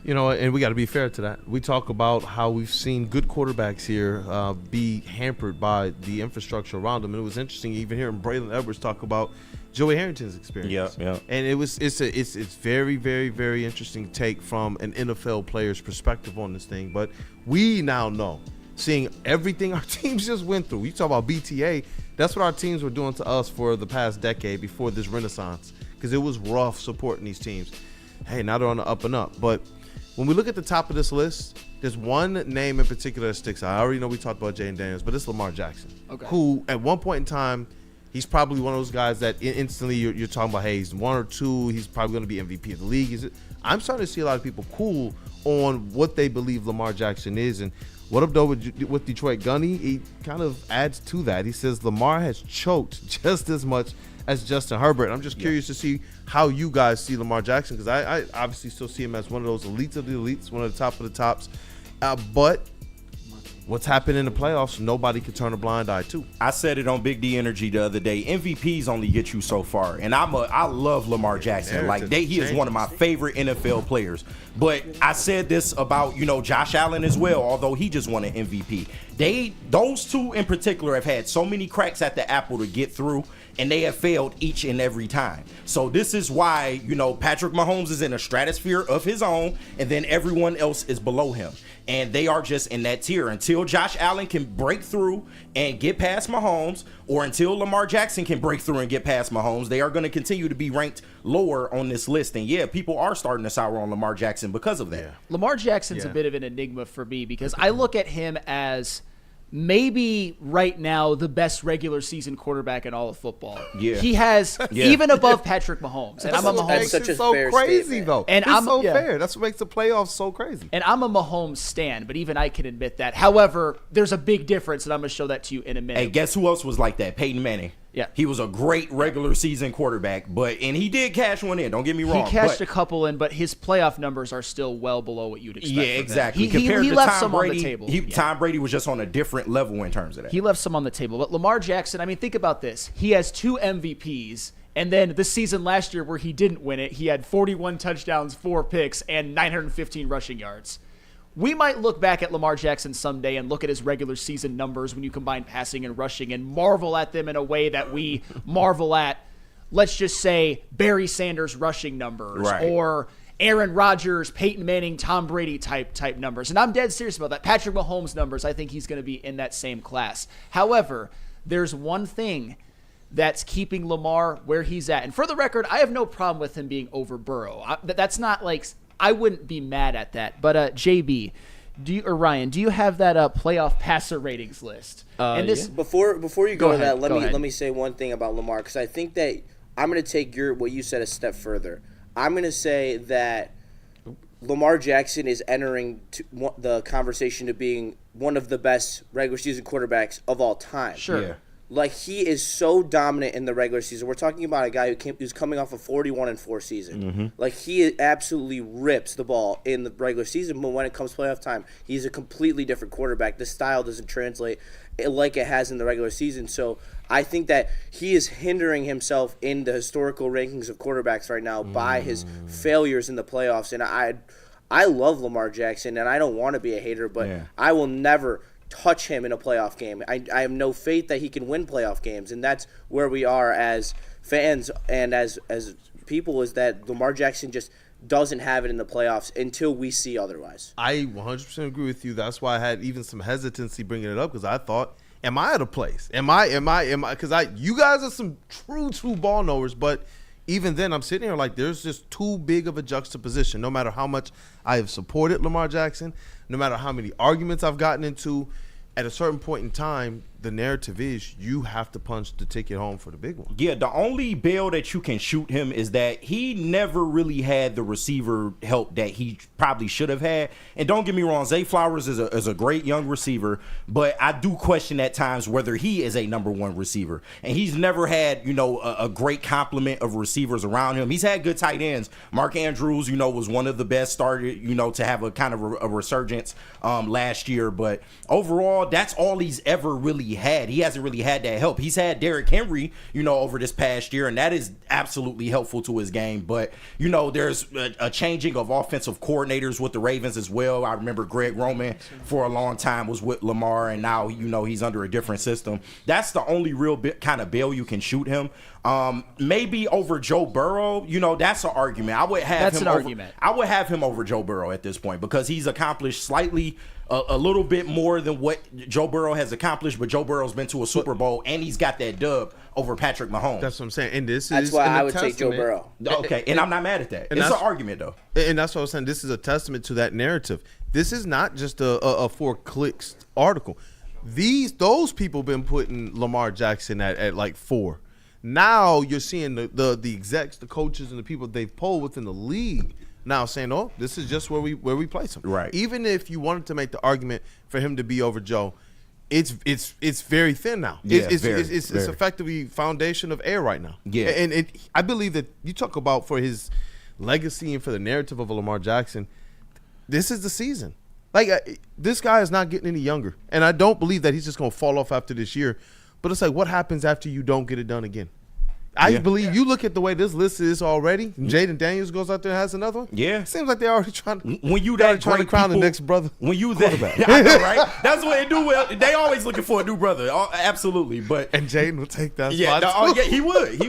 You know, and we got to be fair to that. We talk about how we've seen good quarterbacks here be hampered by the infrastructure around them. And it was interesting even hearing Braylon Edwards talk about Joey Harrington's experience. Yeah. And it's very, very, very interesting take from an NFL player's perspective on this thing. But we now know, seeing everything our teams just went through. You talk about BTA, that's what our teams were doing to us for the past decade before this renaissance, because it was rough supporting these teams. Hey, now they're on the up and up. But when we look at the top of this list, there's one name in particular that sticks out. I already know we talked about Jaden Daniels, but it's Lamar Jackson, who at one point in time, he's probably one of those guys that instantly you're talking about, hey, he's one or two, he's probably going to be MVP of the league. I'm starting to see a lot of people cool on what they believe Lamar Jackson is. And what up, though, with Detroit Gunny, he kind of adds to that. He says Lamar has choked just as much as Justin Herbert. I'm just curious to see how you guys see Lamar Jackson, because I obviously still see him as one of those elites of the elites, one of the top of the tops. But what's happened in the playoffs, nobody could turn a blind eye to. I said it on Big D Energy the other day. MVPs only get you so far, and I love Lamar Jackson. Like he is one of my favorite NFL players. But I said this about Josh Allen as well, although he just won an MVP. Those two in particular have had so many cracks at the apple to get through, and they have failed each and every time. So this is why Patrick Mahomes is in a stratosphere of his own, and then everyone else is below him. And they are just in that tier until Josh Allen can break through and get past Mahomes, or until Lamar Jackson can break through and get past Mahomes. They are going to continue to be ranked lower on this list. And yeah, people are starting to sour on Lamar Jackson because of that. Yeah. Lamar Jackson's a bit of an enigma for me because I look at him as maybe right now the best regular season quarterback in all of football. Yeah. He has even above Patrick Mahomes. And I'm a That's what Mahomes makes such it a so fair crazy, statement. though. And It's I'm- so yeah. fair. That's what makes the playoffs so crazy. And I'm a Mahomes stan, but even I can admit that. However, there's a big difference, and I'm going to show that to you in a minute. Hey, guess who else was like that? Peyton Manning. Yeah. He was a great regular season quarterback, and he did cash one in. Don't get me wrong. He cashed but- a couple in, but his playoff numbers are still well below what you'd expect. Yeah, from him. exactly. He Compared to left Tom some Brady, on the table. Tom Brady was just on a different level in terms of that. He left some on the table. But Lamar Jackson, I mean, think about this. He has 2 MVPs, and then the season last year where he didn't win it, he had 41 touchdowns, 4 picks, and 915 rushing yards. We might look back at Lamar Jackson someday and look at his regular season numbers when you combine passing and rushing and marvel at them in a way that we marvel at, let's just say, Barry Sanders rushing numbers, Right. or Aaron Rodgers, Peyton Manning, Tom Brady type numbers. And I'm dead serious about that. Patrick Mahomes numbers, I think he's going to be in that same class. However, there's one thing that's keeping Lamar where he's at. And for the record, I have no problem with him being over Burrow. That's not like, I wouldn't be mad at that. But JB, Ryan, do you have that playoff passer ratings list? And this Before you go to ahead, that, go ahead. let me say one thing about Lamar, because I think that I'm going to take what you said a step further. I'm going to say that Lamar Jackson is entering the conversation to being one of the best regular season quarterbacks of all time. Sure. Yeah. Like, he is so dominant in the regular season. We're talking about a guy who's coming off a 41-4 season. Mm-hmm. Like, he absolutely rips the ball in the regular season, but when it comes playoff time, he's a completely different quarterback. The style doesn't translate like it has in the regular season. So I think that he is hindering himself in the historical rankings of quarterbacks right now by his failures in the playoffs. And I love Lamar Jackson, and I don't want to be a hater, but I will never touch him in a playoff game. I have no faith that he can win playoff games, and that's where we are as fans and as people, is that Lamar Jackson just doesn't have it in the playoffs until we see otherwise. I 100% agree with you. That's why I had even some hesitancy bringing it up, because I thought, am I at a place? Am I? Because you guys are some true ball knowers, but even then, I'm sitting here like there's just too big of a juxtaposition. No matter how much I have supported Lamar Jackson, no matter how many arguments I've gotten into, at a certain point in time, the narrative is you have to punch the ticket home for the big one. Yeah, the only bail that you can shoot him is that he never really had the receiver help that he probably should have had. And don't get me wrong, Zay Flowers is a great young receiver, but I do question at times whether he is a number one receiver. And he's never had, a great complement of receivers around him. He's had good tight ends. Mark Andrews, was one of the best, started, to have a kind of a resurgence last year. But overall, that's all he's ever really had. He hasn't really had that help. He's had Derrick Henry, over this past year, and that is absolutely helpful to his game. But, there's a changing of offensive coordinators with the Ravens as well. I remember Greg Roman for a long time was with Lamar, and now, he's under a different system. That's the only real kind of bail you can shoot him. Maybe over Joe Burrow, that's an argument. I would have him over Joe Burrow at this point, because he's accomplished slightly a little bit more than what Joe Burrow has accomplished, but Joe Burrow's been to a Super Bowl and he's got that dub over Patrick Mahomes. That's what I'm saying. And that's why I would take Joe Burrow. Okay, and I'm not mad at that. It's an argument, though. And that's what I was saying. This is a testament to that narrative. This is not just a 4 clicks article. Those people been putting Lamar Jackson at like 4. Now you're seeing the execs, the coaches, and the people they've polled within the league now saying, "Oh, this is just where we place him." Right. Even if you wanted to make the argument for him to be over Joe, it's very thin now. Yeah, it's very. effectively foundation of air right now. Yeah. And I believe that you talk about for his legacy and for the narrative of a Lamar Jackson, this is the season. Like this guy is not getting any younger, and I don't believe that he's just going to fall off after this year. But it's like, what happens after you don't get it done again? I believe you look at the way this list is already. Jaden Daniels goes out there and has another one. Yeah, seems like they're already trying to. When you trying to crown the next brother. When you that, I know, right? That's what they do. Well, they always looking for a new brother. Absolutely, but and Jaden will take that. Yeah, spot yeah, he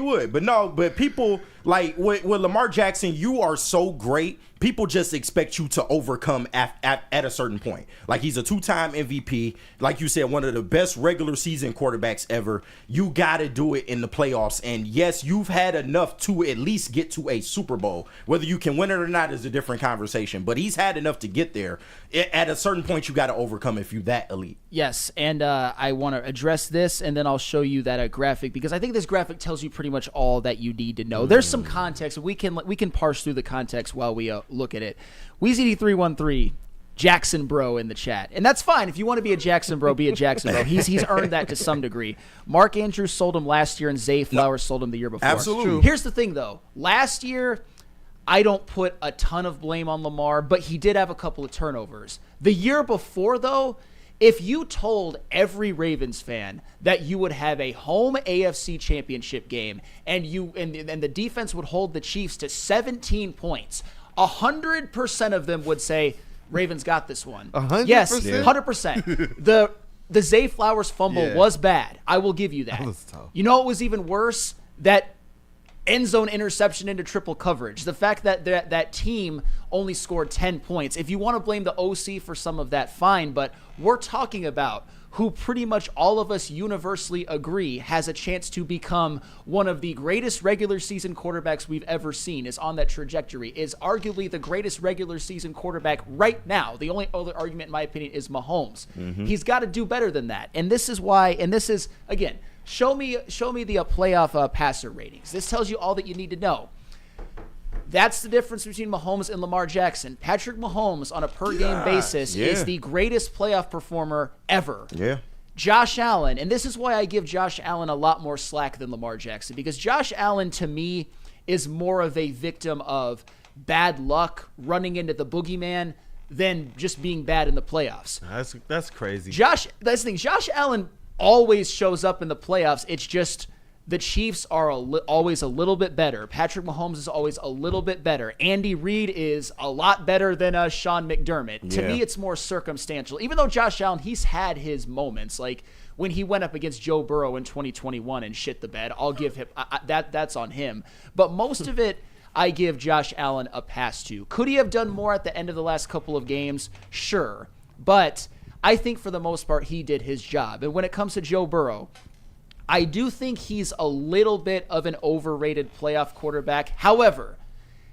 would. But people like with Lamar Jackson, you are so great. People just expect you to overcome at a certain point. Like, he's a 2-time MVP. Like you said, one of the best regular season quarterbacks ever. You got to do it in the playoffs. And yes, you've had enough to at least get to a Super Bowl. Whether you can win it or not is a different conversation. But he's had enough to get there. At a certain point, you got to overcome if you're that elite. Yes, and I want to address this, and then I'll show you that graphic, because I think this graphic tells you pretty much all that you need to know. There's some context. We can parse through the context while we look at it. WeezyD313, Jackson Bro in the chat, and that's fine. If you want to be a Jackson Bro, be a Jackson Bro. He's earned that to some degree. Mark Andrews sold him last year, and Zay Flowers sold him the year before. Absolutely. Here's the thing, though. Last year, I don't put a ton of blame on Lamar, but he did have a couple of turnovers. The year before, though, if you told every Ravens fan that you would have a home AFC championship game and the defense would hold the Chiefs to 17 points, 100% of them would say, Ravens got this one. 100%? Yes, 100%. The Zay Flowers fumble was bad. I will give you that. That was tough. You know what was even worse? That end zone interception into triple coverage. The fact that that team only scored 10 points. If you want to blame the OC for some of that, fine, but we're talking about who pretty much all of us universally agree has a chance to become one of the greatest regular season quarterbacks we've ever seen, is on that trajectory, is arguably the greatest regular season quarterback right now. The only other argument, in my opinion, is Mahomes. He's got to do better than that. And this is why, and this is, again, show me the playoff passer ratings. This tells you all that you need to know. That's the difference between Mahomes and Lamar Jackson. Patrick Mahomes, on a per-game basis, is the greatest playoff performer ever. Yeah. Josh Allen, and this is why I give Josh Allen a lot more slack than Lamar Jackson, because Josh Allen, to me, is more of a victim of bad luck running into the boogeyman than just being bad in the playoffs. That's crazy. That's the thing. Josh Allen always shows up in the playoffs. It's just the Chiefs are always a little bit better. Patrick Mahomes is always a little bit better. Andy Reid is a lot better than Sean McDermott. To me, it's more circumstantial. Even though Josh Allen, he's had his moments. Like when he went up against Joe Burrow in 2021 and shit the bed, I'll give him that's on him. But most of it, I give Josh Allen a pass to. Could he have done more at the end of the last couple of games? Sure. But I think for the most part, he did his job. And when it comes to Joe Burrow, I do think he's a little bit of an overrated playoff quarterback. However,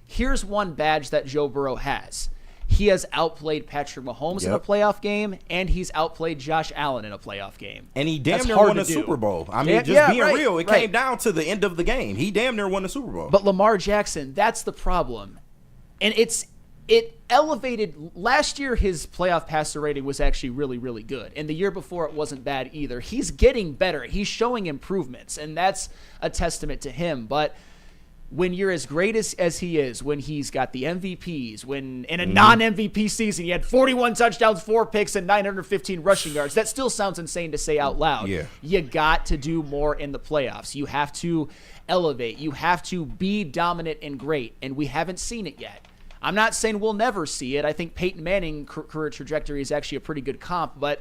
here's one badge that Joe Burrow has. He has outplayed Patrick Mahomes in a playoff game, and he's outplayed Josh Allen in a playoff game. And he damn near won a Super Bowl. I mean, being real, it came down to the end of the game. He damn near won the Super Bowl. But Lamar Jackson, that's the problem. And it elevated. Last year, his playoff passer rating was actually really, really good. And the year before, it wasn't bad either. He's getting better. He's showing improvements, and that's a testament to him. But when you're as great as he is, when he's got the MVPs, when in a non-MVP season, he had 41 touchdowns, 4 picks, and 915 rushing yards. That still sounds insane to say out loud. Yeah. You got to do more in the playoffs. You have to elevate. You have to be dominant and great, and we haven't seen it yet. I'm not saying we'll never see it. I think Peyton Manning's career trajectory is actually a pretty good comp, but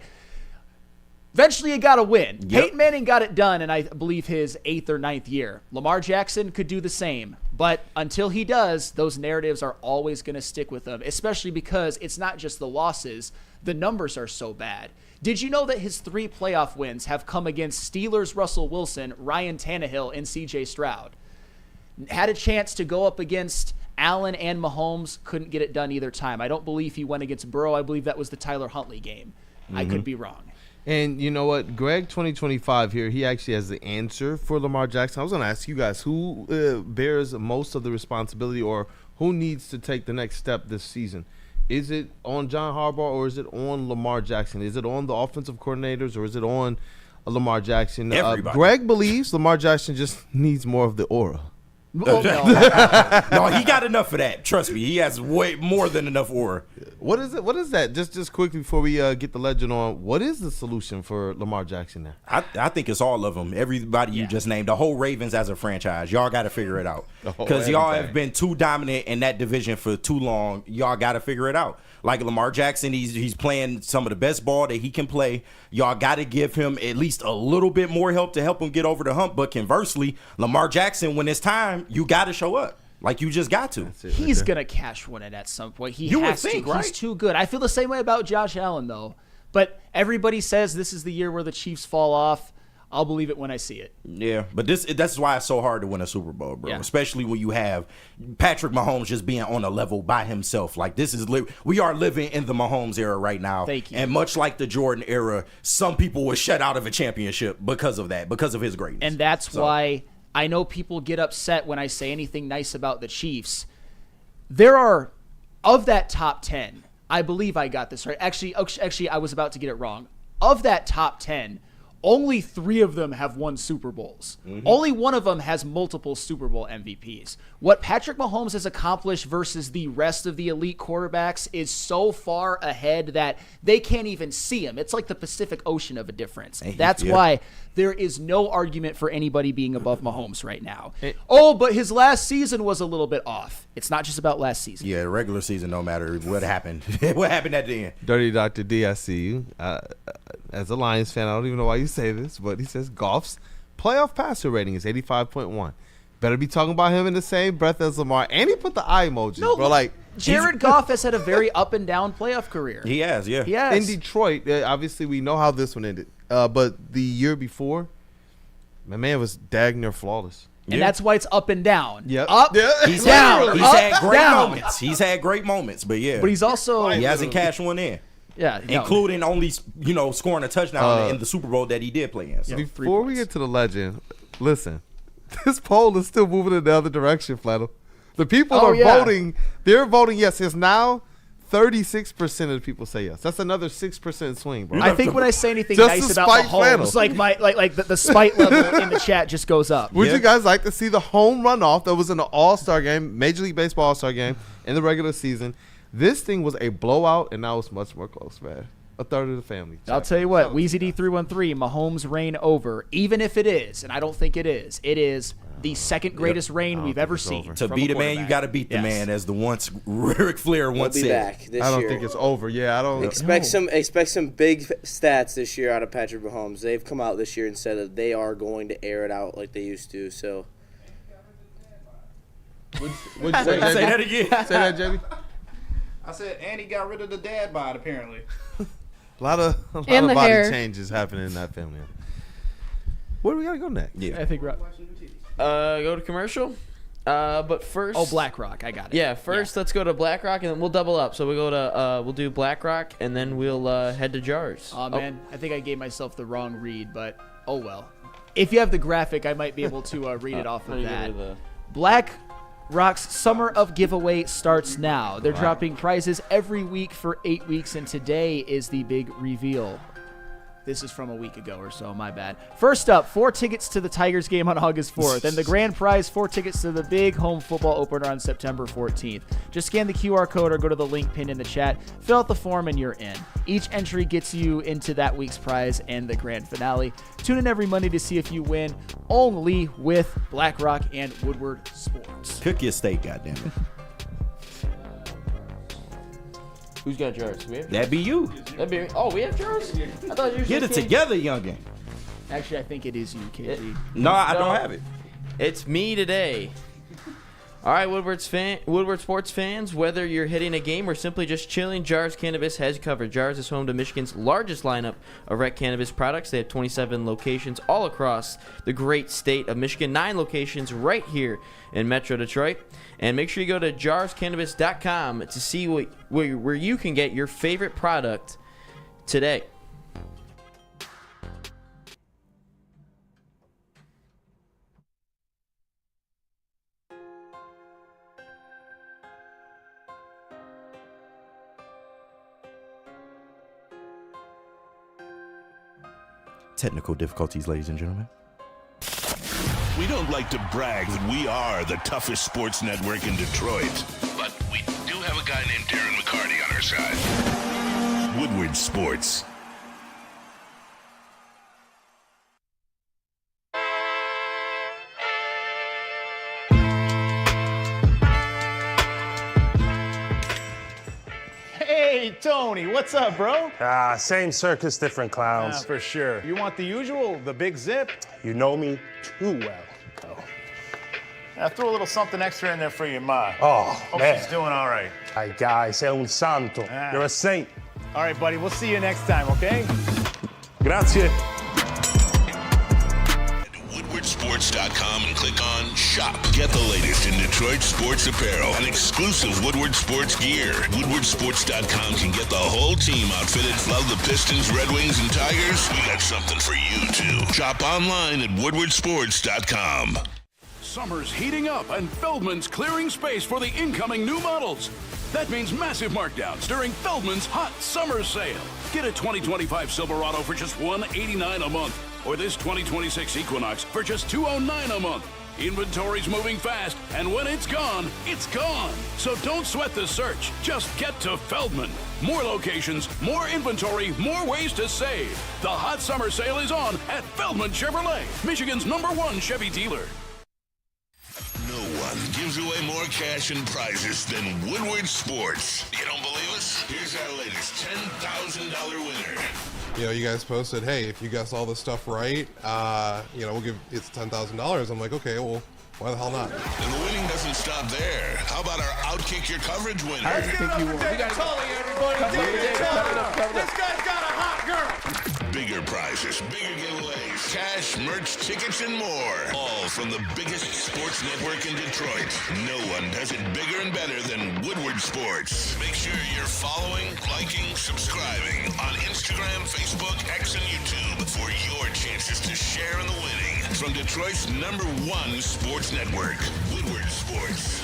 eventually you got to win. Yep. Peyton Manning got it done in, I believe, his 8th or 9th year. Lamar Jackson could do the same, but until he does, those narratives are always going to stick with him, especially because it's not just the losses. The numbers are so bad. Did you know that his 3 playoff wins have come against Steelers Russell Wilson, Ryan Tannehill, and C.J. Stroud? Had a chance to go up against Allen and Mahomes, couldn't get it done either time. I don't believe he went against Burrow. I believe that was the Tyler Huntley game. I could be wrong. And you know what? Greg 2025 here, he actually has the answer for Lamar Jackson. I was going to ask you guys, who bears most of the responsibility or who needs to take the next step this season? Is it on John Harbaugh or is it on Lamar Jackson? Is it on the offensive coordinators or is it on Lamar Jackson? Greg believes Lamar Jackson just needs more of the aura. Oh, no, he got enough of that. Trust me, he has way more than enough aura. What is it? What is that? Just quickly before we get the legend on, what is the solution for Lamar Jackson now? I think it's all of them. Everybody you just named, the whole Ravens as a franchise. Y'all got to figure it out because y'all have been too dominant in that division for too long. Y'all got to figure it out. Like Lamar Jackson, he's playing some of the best ball that he can play. Y'all got to give him at least a little bit more help to help him get over the hump. But conversely, Lamar Jackson, when it's time, you got to show up. Like, you just got to. He's going to cash one at some point. He has to. Right? He's too good. I feel the same way about Josh Allen, though. But everybody says this is the year where the Chiefs fall off. I'll believe it when I see it. Yeah, but that's why it's so hard to win a Super Bowl, bro. Yeah. Especially when you have Patrick Mahomes just being on a level by himself. Like, we are living in the Mahomes era right now. Thank you. And much like the Jordan era, some people were shut out of a championship because of that, because of his greatness. And that's why I know people get upset when I say anything nice about the Chiefs. There are, of that top 10, I believe I got this right. Actually, I was about to get it wrong. Of that top 10, only 3 of them have won Super Bowls. Only one of them has multiple Super Bowl MVPs. What Patrick Mahomes has accomplished versus the rest of the elite quarterbacks is so far ahead that they can't even see him. It's like the Pacific Ocean of a difference. That's why there is no argument for anybody being above Mahomes right now. But his last season was a little bit off. It's not just about last season. Yeah, the regular season, no matter what happened. What happened at the end? Dirty Dr. D, I see you. As a Lions fan, I don't even know why you say this, but he says Goff's playoff passer rating is 85.1. Better be talking about him in the same breath as Lamar. And he put the eye emojis, bro. Like, Jared Goff has had a very up and down playoff career. He has, yeah. He has. In Detroit, obviously we know how this one ended. But the year before, my man was dang near flawless. And that's why it's up and down. Yep. Up, He's down. had great down. moments. He's had great moments, but yeah. But he's also he hasn't cashed one in. Yeah, no. Including only, scoring a touchdown in the Super Bowl that he did play in. So. Before we get to the legend, listen, this poll is still moving in the other direction, Flannel. The people are voting. They're voting yes. It's now 36% of the people say yes. That's another 6% swing, bro. I think when I say anything Just nice to about spite Mahomes, Flannel. like the spite level in the chat just goes up. Would you guys like to see the home runoff that was in the All-Star game, Major League Baseball All-Star game in the regular season? This thing was a blowout, and now it's much more close, man. A third of the family. I'll tell you what, WeezyD313, Mahomes reign over, even if it is, and I don't think it is the second greatest reign we've ever seen. To beat a man, you got to beat the man, as the once Ric Flair once He'll be said. back this I don't year. think it's over. Yeah, I don't Expect some big stats this year out of Patrick Mahomes. They've come out this year and said that they are going to air it out like they used to. So, What'd you say, JB? Say that again. Say that, JB. I said, and he got rid of the dad bod, apparently. A lot of And the body hair. changes happening in that family. Where do we gotta go next? Yeah. I think Go to commercial. But first. BlackRock, I got it. Yeah, first let's go to BlackRock and then we'll double up. So we go to we'll do BlackRock and then we'll head to Jars. Oh man, I think I gave myself the wrong read, but oh well. If you have the graphic, I might be able to read it off of that. BlackRock's Summer of Giveaway starts now. They're dropping prizes every week for 8 weeks, and today is the big reveal. This is from a week ago or so, my bad. First up, 4 tickets to the Tigers game on August 4th. And the grand prize, 4 tickets to the big home football opener on September 14th. Just scan the QR code or go to the link pinned in the chat. Fill out the form and you're in. Each entry gets you into that week's prize and the grand finale. Tune in every Monday to see if you win, only with BlackRock and Woodward Sports. Cook your steak, goddammit. Who's got Jars? We have That be you. we have Jars? I thought you Get it together, youngin. Actually, I think it is you, KG. No, I don't have it. It's me today. All right, Woodward Sports fans, whether you're hitting a game or simply just chilling, Jars Cannabis has you covered. Jars is home to Michigan's largest lineup of rec cannabis products. They have 27 locations all across the great state of Michigan, 9 locations right here in Metro Detroit. And make sure you go to jarscannabis.com to see where you can get your favorite product today. Technical difficulties, ladies and gentlemen. We don't like to brag that we are the toughest sports network in Detroit, but we do have a guy named Darren McCarty on our side. Woodward Sports. Hey, Tony, what's up, bro? Same circus, different clowns. For sure. You want the usual, the big zip? You know me too well. Oh, I threw a little something extra in there for your ma. oh Hope man. she's doing all right. Ay, guy, sei un santo. Ah. You're a saint. All right, buddy, we'll see you next time, okay? Grazie. WoodwardSports.com and click on Shop. Get the latest in Detroit sports apparel and exclusive Woodward Sports gear. WoodwardSports.com can get the whole team outfitted. Love the Pistons, Red Wings, and Tigers? We got something for you, too. Shop online at WoodwardSports.com. Summer's heating up and Feldman's clearing space for the incoming new models. That means massive markdowns during Feldman's hot summer sale. Get a 2025 Silverado for just $189 a month, or this 2026 Equinox for just $209 a month. Inventory's moving fast, and when it's gone, it's gone. So don't sweat the search. Just get to Feldman. More locations, more inventory, more ways to save. The hot summer sale is on at Feldman Chevrolet, Michigan's #1 Chevy dealer. No one gives away more cash and prizes than Woodward Sports. You don't believe us? Here's our latest $10,000 winner. You know, you guys posted, hey, if you guess all this stuff right, we'll give it's $10,000. I'm like, okay, well, Why the hell not? And the winning doesn't stop there. How about our Outkick Your Coverage winner? This guy's got a hot girl. Bigger prizes, bigger giveaways, cash, merch, tickets, and more. All from the biggest sports network in Detroit. No one does it bigger and better than Woodward Sports. Make sure you're following, liking, subscribing on Instagram, Facebook, X, and YouTube for your chances to share in the winning. From Detroit's #1 sports network, Woodward Sports.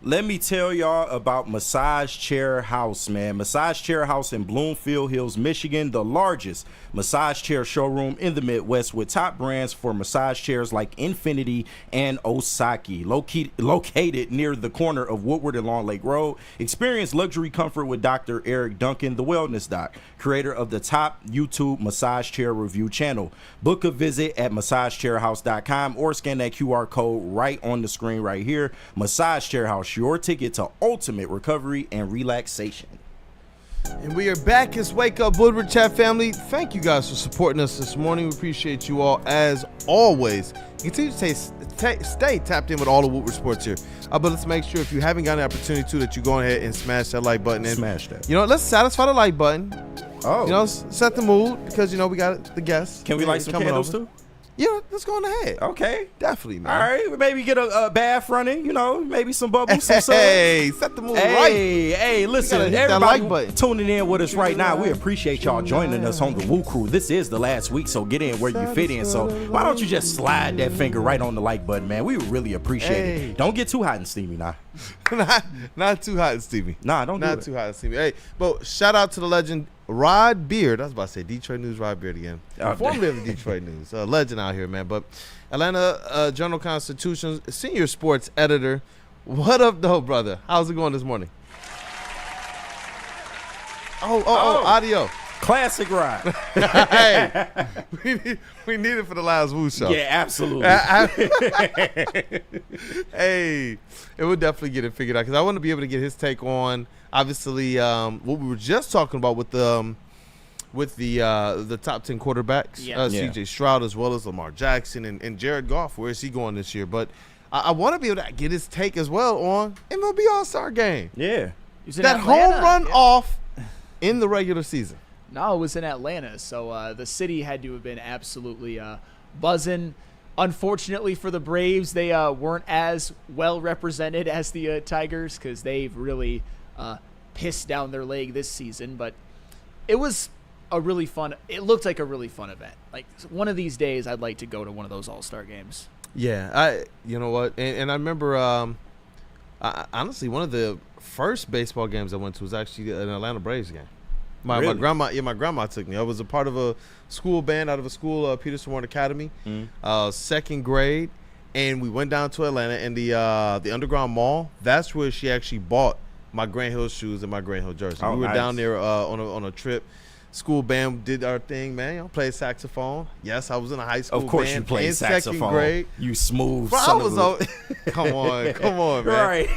Let me tell y'all about Massage Chair House, man. Massage Chair House in Bloomfield Hills, Michigan, the largest massage chair showroom in the Midwest with top brands for massage chairs like Infinity and Osaki. Located near the corner of Woodward and Long Lake Road. Experience luxury comfort with Dr. Eric Duncan, the Wellness Doc, creator of the top YouTube massage chair review channel. Book a visit at massagechairhouse.com or scan that QR code right on the screen right here. Massage Chair House, your ticket to ultimate recovery and relaxation. And we are back. It's Wake Up Woodward Chat family. Thank you guys for supporting us this morning. We appreciate you all as always. Continue to stay tapped in with all the Woodward sports here. But let's make sure if you haven't got an opportunity to, that you go ahead and smash that like button. And, Smash that. You know, let's satisfy the like button. Oh. You know, set the mood because, you know, we got the guests. Can we light some coming candles over. too? Yeah, let's go on ahead. Okay. Definitely, man. All right. Maybe get a bath running, you know, maybe some bubbles, some sun. Hey, set the mood right. Hey, listen, hit that everybody like button. tuning in with us right now, we appreciate y'all joining us on the WUW Crew. This is the last week, so get in where you fit in. So why don't you just slide that finger right on the like button, man? We would really appreciate it. Don't get too hot and steamy now. not too hot and steamy. Nah, don't do Not it. too hot and steamy. Hey, but shout out to the legend Rod Beard. I was about to say Detroit News Rod Beard again. Formerly of the Detroit News. Legend out here, man. But Atlanta Journal-Constitution's senior sports editor. What up, though, brother? How's it going this morning? Oh, audio. Classic Rod. Hey, we need it for the last Woo show. Yeah, absolutely. Hey, it would definitely get it figured out because I want to be able to get his take on obviously what we were just talking about with the top 10 quarterbacks, C.J. Stroud as well as Lamar Jackson and Jared Goff. Where is he going this year? But I want to be able to get his take as well on MLB All-Star Game. Yeah, that home run off in the regular season. No, it was in Atlanta, so the city had to have been absolutely buzzing. Unfortunately for the Braves, they weren't as well represented as the Tigers because they've really pissed down their leg this season. But it was a really fun – it looked like a really fun event. Like, one of these days, I'd like to go to one of those All-Star games. Yeah, you know what? And I remember, honestly, one of the first baseball games I went to was actually an Atlanta Braves game. My grandma took me. I was a part of a school band out of a school, Peterson Warren Academy, second grade, and we went down to Atlanta and the Underground Mall. That's where she actually bought my Grant Hill shoes and my Grant Hill jersey. We were down there on a trip. School band did our thing, man. You know, played saxophone. Yes, I was in a high school band. Of course you played saxophone. Second grade. You smooth Bro, son I was of a... come on, man. Right.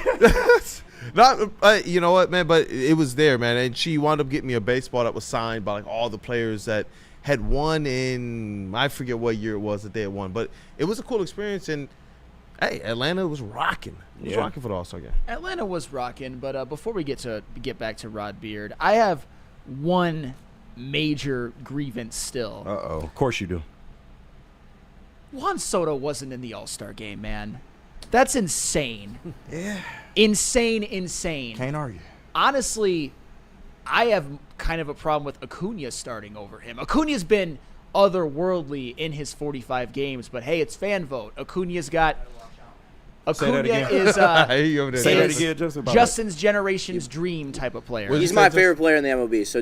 Not, you know what, man? But it was there, man. And she wound up getting me a baseball that was signed by like all the players that had won in, I forget what year it was that they had won. But it was a cool experience. And hey, Atlanta was rocking. It was rocking for the All-Star game. Atlanta was rocking. But before we get back to Rod Beard, I have one major grievance still. Uh-oh. Of course you do. Juan Soto wasn't in the All-Star game, man. That's insane. Yeah. Insane. Can't argue. Honestly, I have kind of a problem with Acuna starting over him. Acuna's been otherworldly in his 45 games, but hey, it's fan vote. Acuna's got... Acuna is Justin's generation's dream type of player. He's my favorite player in the MLB, so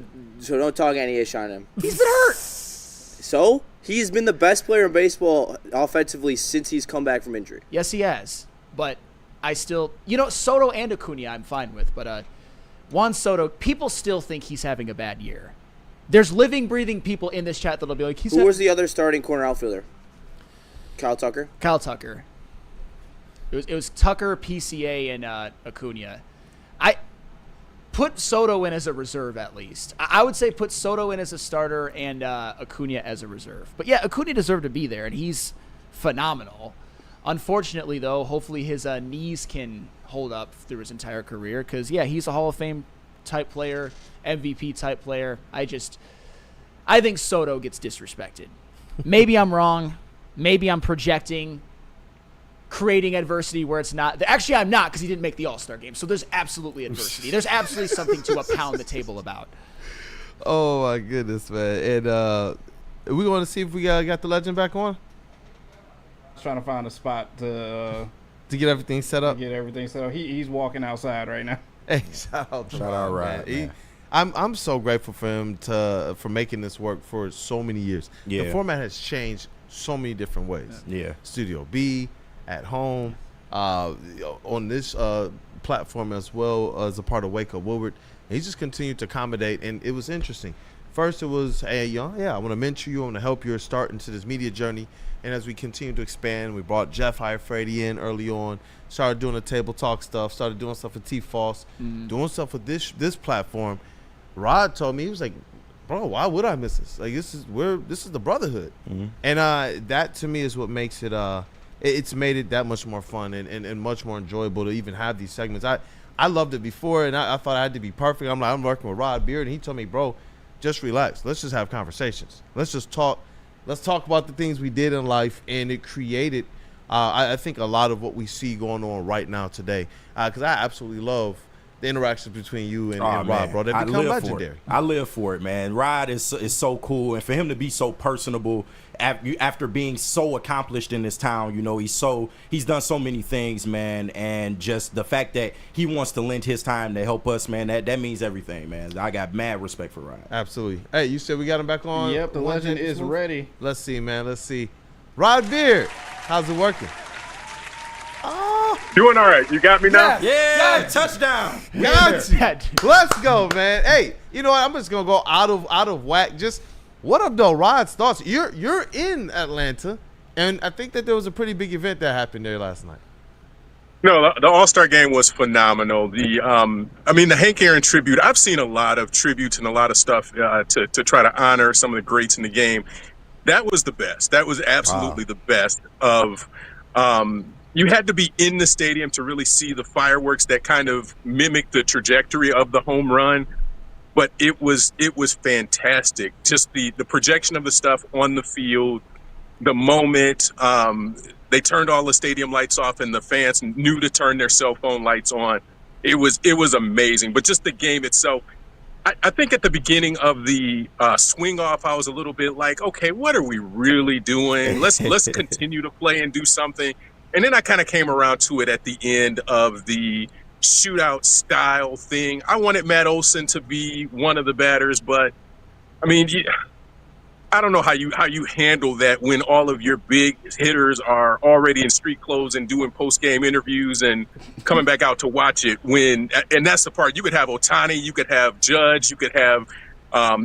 don't talk any ish on him. He's been hurt. So? He's been the best player in baseball offensively since he's come back from injury. Yes, he has. But I still... You know, Soto and Acuna I'm fine with, but Juan Soto, people still think he's having a bad year. There's living, breathing people in this chat that'll be like, Who was the other starting corner outfielder? Kyle Tucker? Kyle Tucker. It was Tucker, PCA, and Acuna. I put Soto in as a reserve at least. I would say put Soto in as a starter and Acuna as a reserve. But yeah, Acuna deserved to be there, and he's phenomenal. Unfortunately, though, hopefully his knees can hold up through his entire career because, yeah, he's a Hall of Fame type player, MVP type player. I think Soto gets disrespected. Maybe I'm wrong. Maybe I'm projecting, creating adversity where it's not. Actually, I'm not because he didn't make the All-Star game. So there's absolutely adversity. There's absolutely something to pound the table about. Oh, my goodness, man. And we want to see if we got the legend back on? Trying to find a spot to get everything set up. He's walking outside right now. Hey, shout out Rod, man. I'm so grateful for him for making this work for so many years. Yeah. The format has changed so many different ways. Yeah. Studio B, at home, on this platform as well as a part of Wake Up Woodward. He just continued to accommodate, and it was interesting. First, it was, hey, I want to mentor you. I want to help you start into this media journey. And as we continue to expand, we brought Jeff Hirefrady in early on, started doing the table talk stuff, started doing stuff with T. Foss, doing stuff with this platform. Rod told me, he was like, bro, why would I miss this? Like, this is the brotherhood. And that to me is what makes it it's made it that much more fun and much more enjoyable to even have these segments. I loved it before, and I thought I had to be perfect. I'm working with Rod Beard, and he told me, bro, just relax. Let's just have conversations. Let's just talk. Let's talk about the things we did in life, and it created, I think, a lot of what we see going on right now today. Because I absolutely love the interactions between you and Rod, bro. They become legendary. I live for it, man. Rod is so cool, and for him to be so personable after being so accomplished in this town, he's done so many things, man, and just the fact that he wants to lend his time to help us, man, that means everything, man. I got mad respect for Rod. Absolutely. Hey, you said we got him back on? Yep, the legend is ready. Let's see, man. Let's see. Rod Beard, how's it working? Doing all right. You got me now? Yeah, touchdown. Got you. Let's go, man. Hey, you know what? I'm just gonna go out of whack. Just what up, though? Rod's thoughts. You're in Atlanta, and I think that there was a pretty big event that happened there last night. No, the All-Star game was phenomenal. The Hank Aaron tribute. I've seen a lot of tributes and a lot of stuff to try to honor some of the greats in the game. That was the best. That was absolutely the best of. You had to be in the stadium to really see the fireworks that kind of mimic the trajectory of the home run. But it was fantastic. Just the projection of the stuff on the field, the moment. They turned all the stadium lights off and the fans knew to turn their cell phone lights on. It was amazing. But just the game itself, I think at the beginning of the swing off, I was a little bit like, okay, what are we really doing? Let's continue to play and do something. And then I kind of came around to it at the end of the shootout style thing. I wanted Matt Olson to be one of the batters, but I mean, I don't know how you handle that when all of your big hitters are already in street clothes and doing post-game interviews and coming back out to watch it. And that's the part. You could have Ohtani, you could have Judge, you could have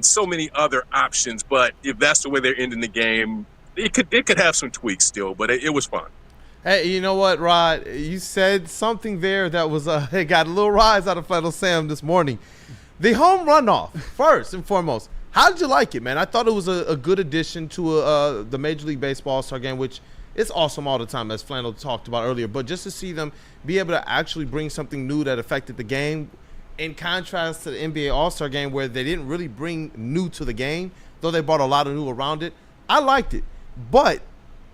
so many other options. But if that's the way they're ending the game, it could have some tweaks still, but it was fun. Hey, you know what, Rod? You said something there that was it got a little rise out of Flannel Sam this morning. The home runoff, first and foremost. How did you like it, man? I thought it was a good addition to the Major League Baseball All-Star Game, which is awesome all the time, as Flannel talked about earlier. But just to see them be able to actually bring something new that affected the game, in contrast to the NBA All-Star Game, where they didn't really bring new to the game, though they brought a lot of new around it. I liked it, but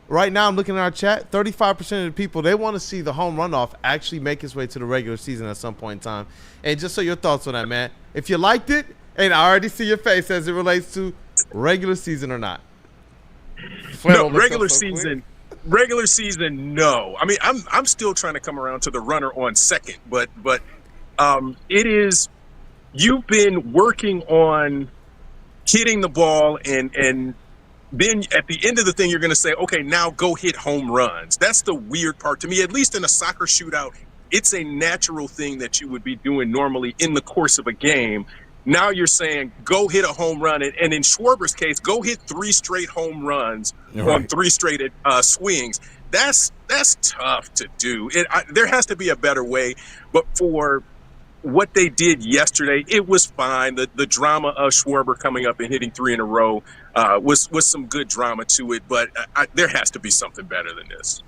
right now, I'm looking at our chat, 35% of the people, they want to see the home runoff actually make its way to the regular season at some point in time. And just so your thoughts on that, man. If you liked it, and I already see your face as it relates to regular season or not. No, regular season, no. I mean, I'm still trying to come around to the runner on second, but it is, you've been working on hitting the ball and then at the end of the thing, you're going to say, okay, now go hit home runs. That's the weird part to me. At least in a soccer shootout, it's a natural thing that you would be doing normally in the course of a game. Now you're saying, go hit a home run. And in Schwarber's case, go hit 3 straight home runs on 3 straight swings. That's tough to do. There has to be a better way. But for what they did yesterday, it was fine. The drama of Schwarber coming up and hitting 3 in a row was some good drama to it, but there has to be something better than this.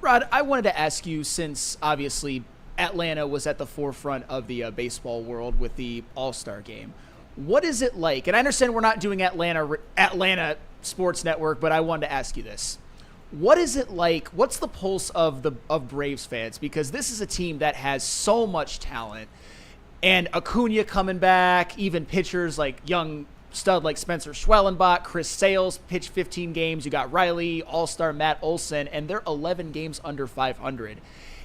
Rod, I wanted to ask you, since obviously Atlanta was at the forefront of the baseball world with the All-Star game. What is it like? And I understand we're not doing Atlanta Sports Network, but I wanted to ask you this. What is it like? What's the pulse of Braves fans? Because this is a team that has so much talent, and Acuna coming back, even pitchers like young stud like Spencer Schwellenbach, Chris Sales pitched 15 games. You got Riley, All-Star Matt Olson, and they're 11 games under 500.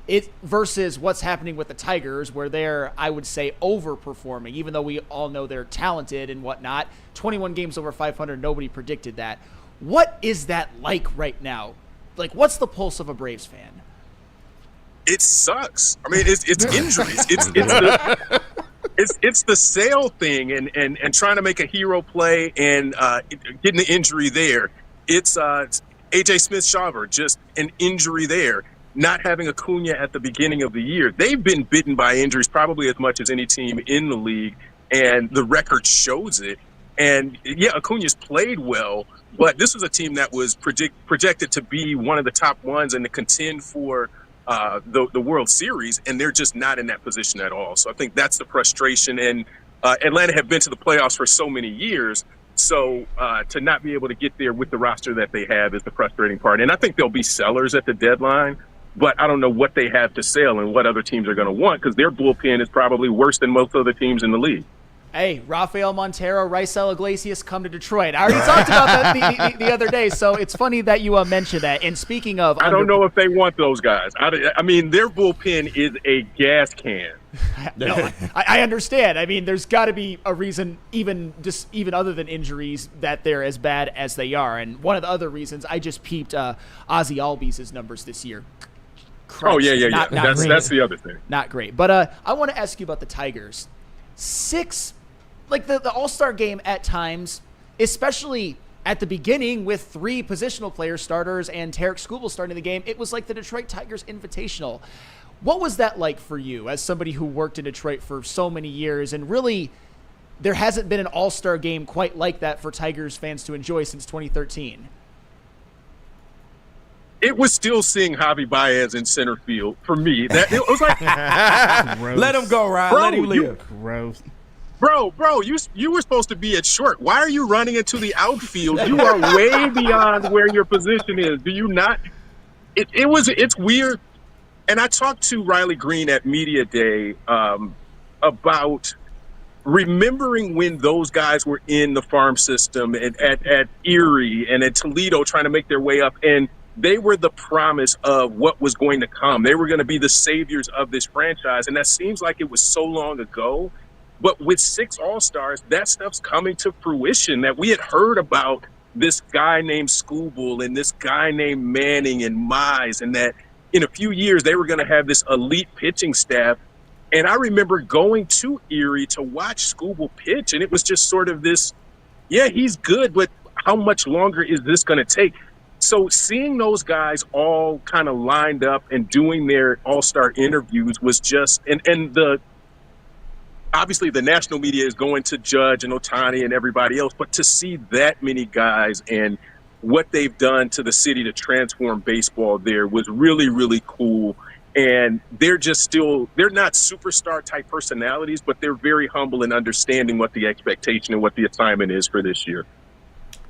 It versus what's happening with the Tigers, where they're, I would say, overperforming, even though we all know they're talented and whatnot. 21 games over 500, nobody predicted that. What is that like right now? Like, what's the pulse of a Braves fan? It sucks. I mean, it's injuries. It's the Sale thing and trying to make a hero play and getting the injury there. It's A.J. Smith-Shawver, just an injury there. Not having Acuna at the beginning of the year. They've been bitten by injuries probably as much as any team in the league, and the record shows it. And, yeah, Acuna's played well, but this was a team that was projected to be one of the top ones and to contend for the World Series, and they're just not in that position at all. So I think that's the frustration. And Atlanta have been to the playoffs for so many years, so to not be able to get there with the roster that they have is the frustrating part. And I think they'll be sellers at the deadline, but I don't know what they have to sell and what other teams are going to want, because their bullpen is probably worse than most other teams in the league. Hey, Rafael Montero, Raisel Iglesias come to Detroit. I already talked about that the other day, so it's funny that you mentioned that. And speaking of... I don't know if they want those guys. I mean, their bullpen is a gas can. No, I understand. I mean, there's got to be a reason, even other than injuries, that they're as bad as they are. And one of the other reasons, I just peeped Ozzy Albies' numbers this year. Christ, oh, yeah. That's the other thing. Not great. But I want to ask you about the Tigers. 6... Like the All-Star game at times, especially at the beginning with 3 positional players, starters, and Tarik Skubal starting the game, it was like the Detroit Tigers Invitational. What was that like for you as somebody who worked in Detroit for so many years? And really, there hasn't been an All-Star game quite like that for Tigers fans to enjoy since 2013. It was still seeing Javi Baez in center field for me. That it was like, let him go, Ryan. Let him live. Gross. Bro, you were supposed to be at short. Why are you running into the outfield? You are way beyond where your position is. Do you not? It's weird. And I talked to Riley Green at Media Day about remembering when those guys were in the farm system at Erie and at Toledo trying to make their way up, and they were the promise of what was going to come. They were going to be the saviors of this franchise, and that seems like it was so long ago. But with 6 All-Stars, that stuff's coming to fruition, that we had heard about this guy named Skubal and this guy named Manning and Mize, and that in a few years they were going to have this elite pitching staff. And I remember going to Erie to watch Skubal pitch, and it was just sort of this, yeah, he's good, but how much longer is this going to take? So seeing those guys all kind of lined up and doing their All-Star interviews was just, and obviously the national media is going to Judge and Ohtani and everybody else, but to see that many guys and what they've done to the city to transform baseball there was really, really cool. And they're not superstar type personalities, but they're very humble in understanding what the expectation and what the assignment is for this year.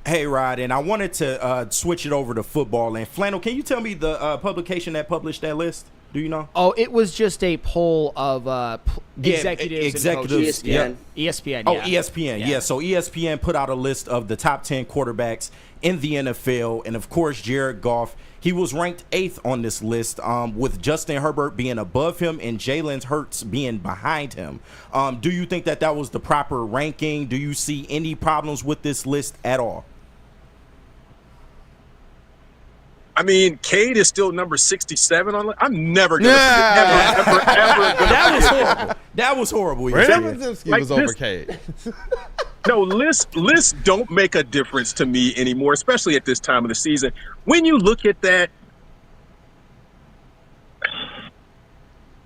Hey, Rod, and I wanted to switch it over to football. And Flannel, can you tell me the publication that published that list? Do you know? Oh, it was just a poll of executives and coaches. ESPN. Yeah. ESPN, Oh, yeah. ESPN, yeah. So ESPN put out a list of the top 10 quarterbacks in the NFL. And, of course, Jared Goff, he was ranked 8th on this list, with Justin Herbert being above him and Jalen Hurts being behind him. Do you think that was the proper ranking? Do you see any problems with this list at all? I mean, Cade is still number 67 on. I'm never gonna forget, ever. That was horrible. That was horrible. Brandon was over Cade. No, lists don't make a difference to me anymore, especially at this time of the season. When you look at that,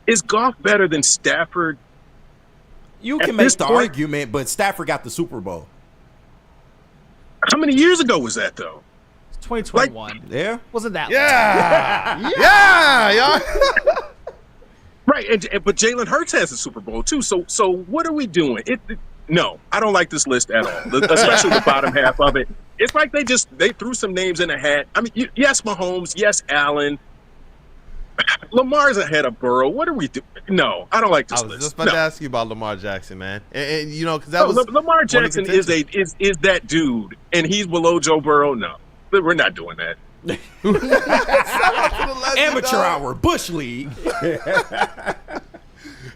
Is Goff better than Stafford? You At can make this the point- argument, but Stafford got the Super Bowl. How many years ago was that, though? 2021. Yeah. Wasn't that Yeah. Yeah, y'all. Right, but Jalen Hurts has a Super Bowl too. So what are we doing? No, I don't like this list at all, especially the bottom half of it. It's like they threw some names in a hat. I mean, yes, Mahomes, yes, Allen. Lamar's ahead of Burrow. What are we doing? No, I don't like this I was list. just about to ask you about Lamar Jackson, man. And you know, because that No, was Lamar Jackson is that dude, and he's below Joe Burrow. No, we're not doing that. Amateur hour, Bush League.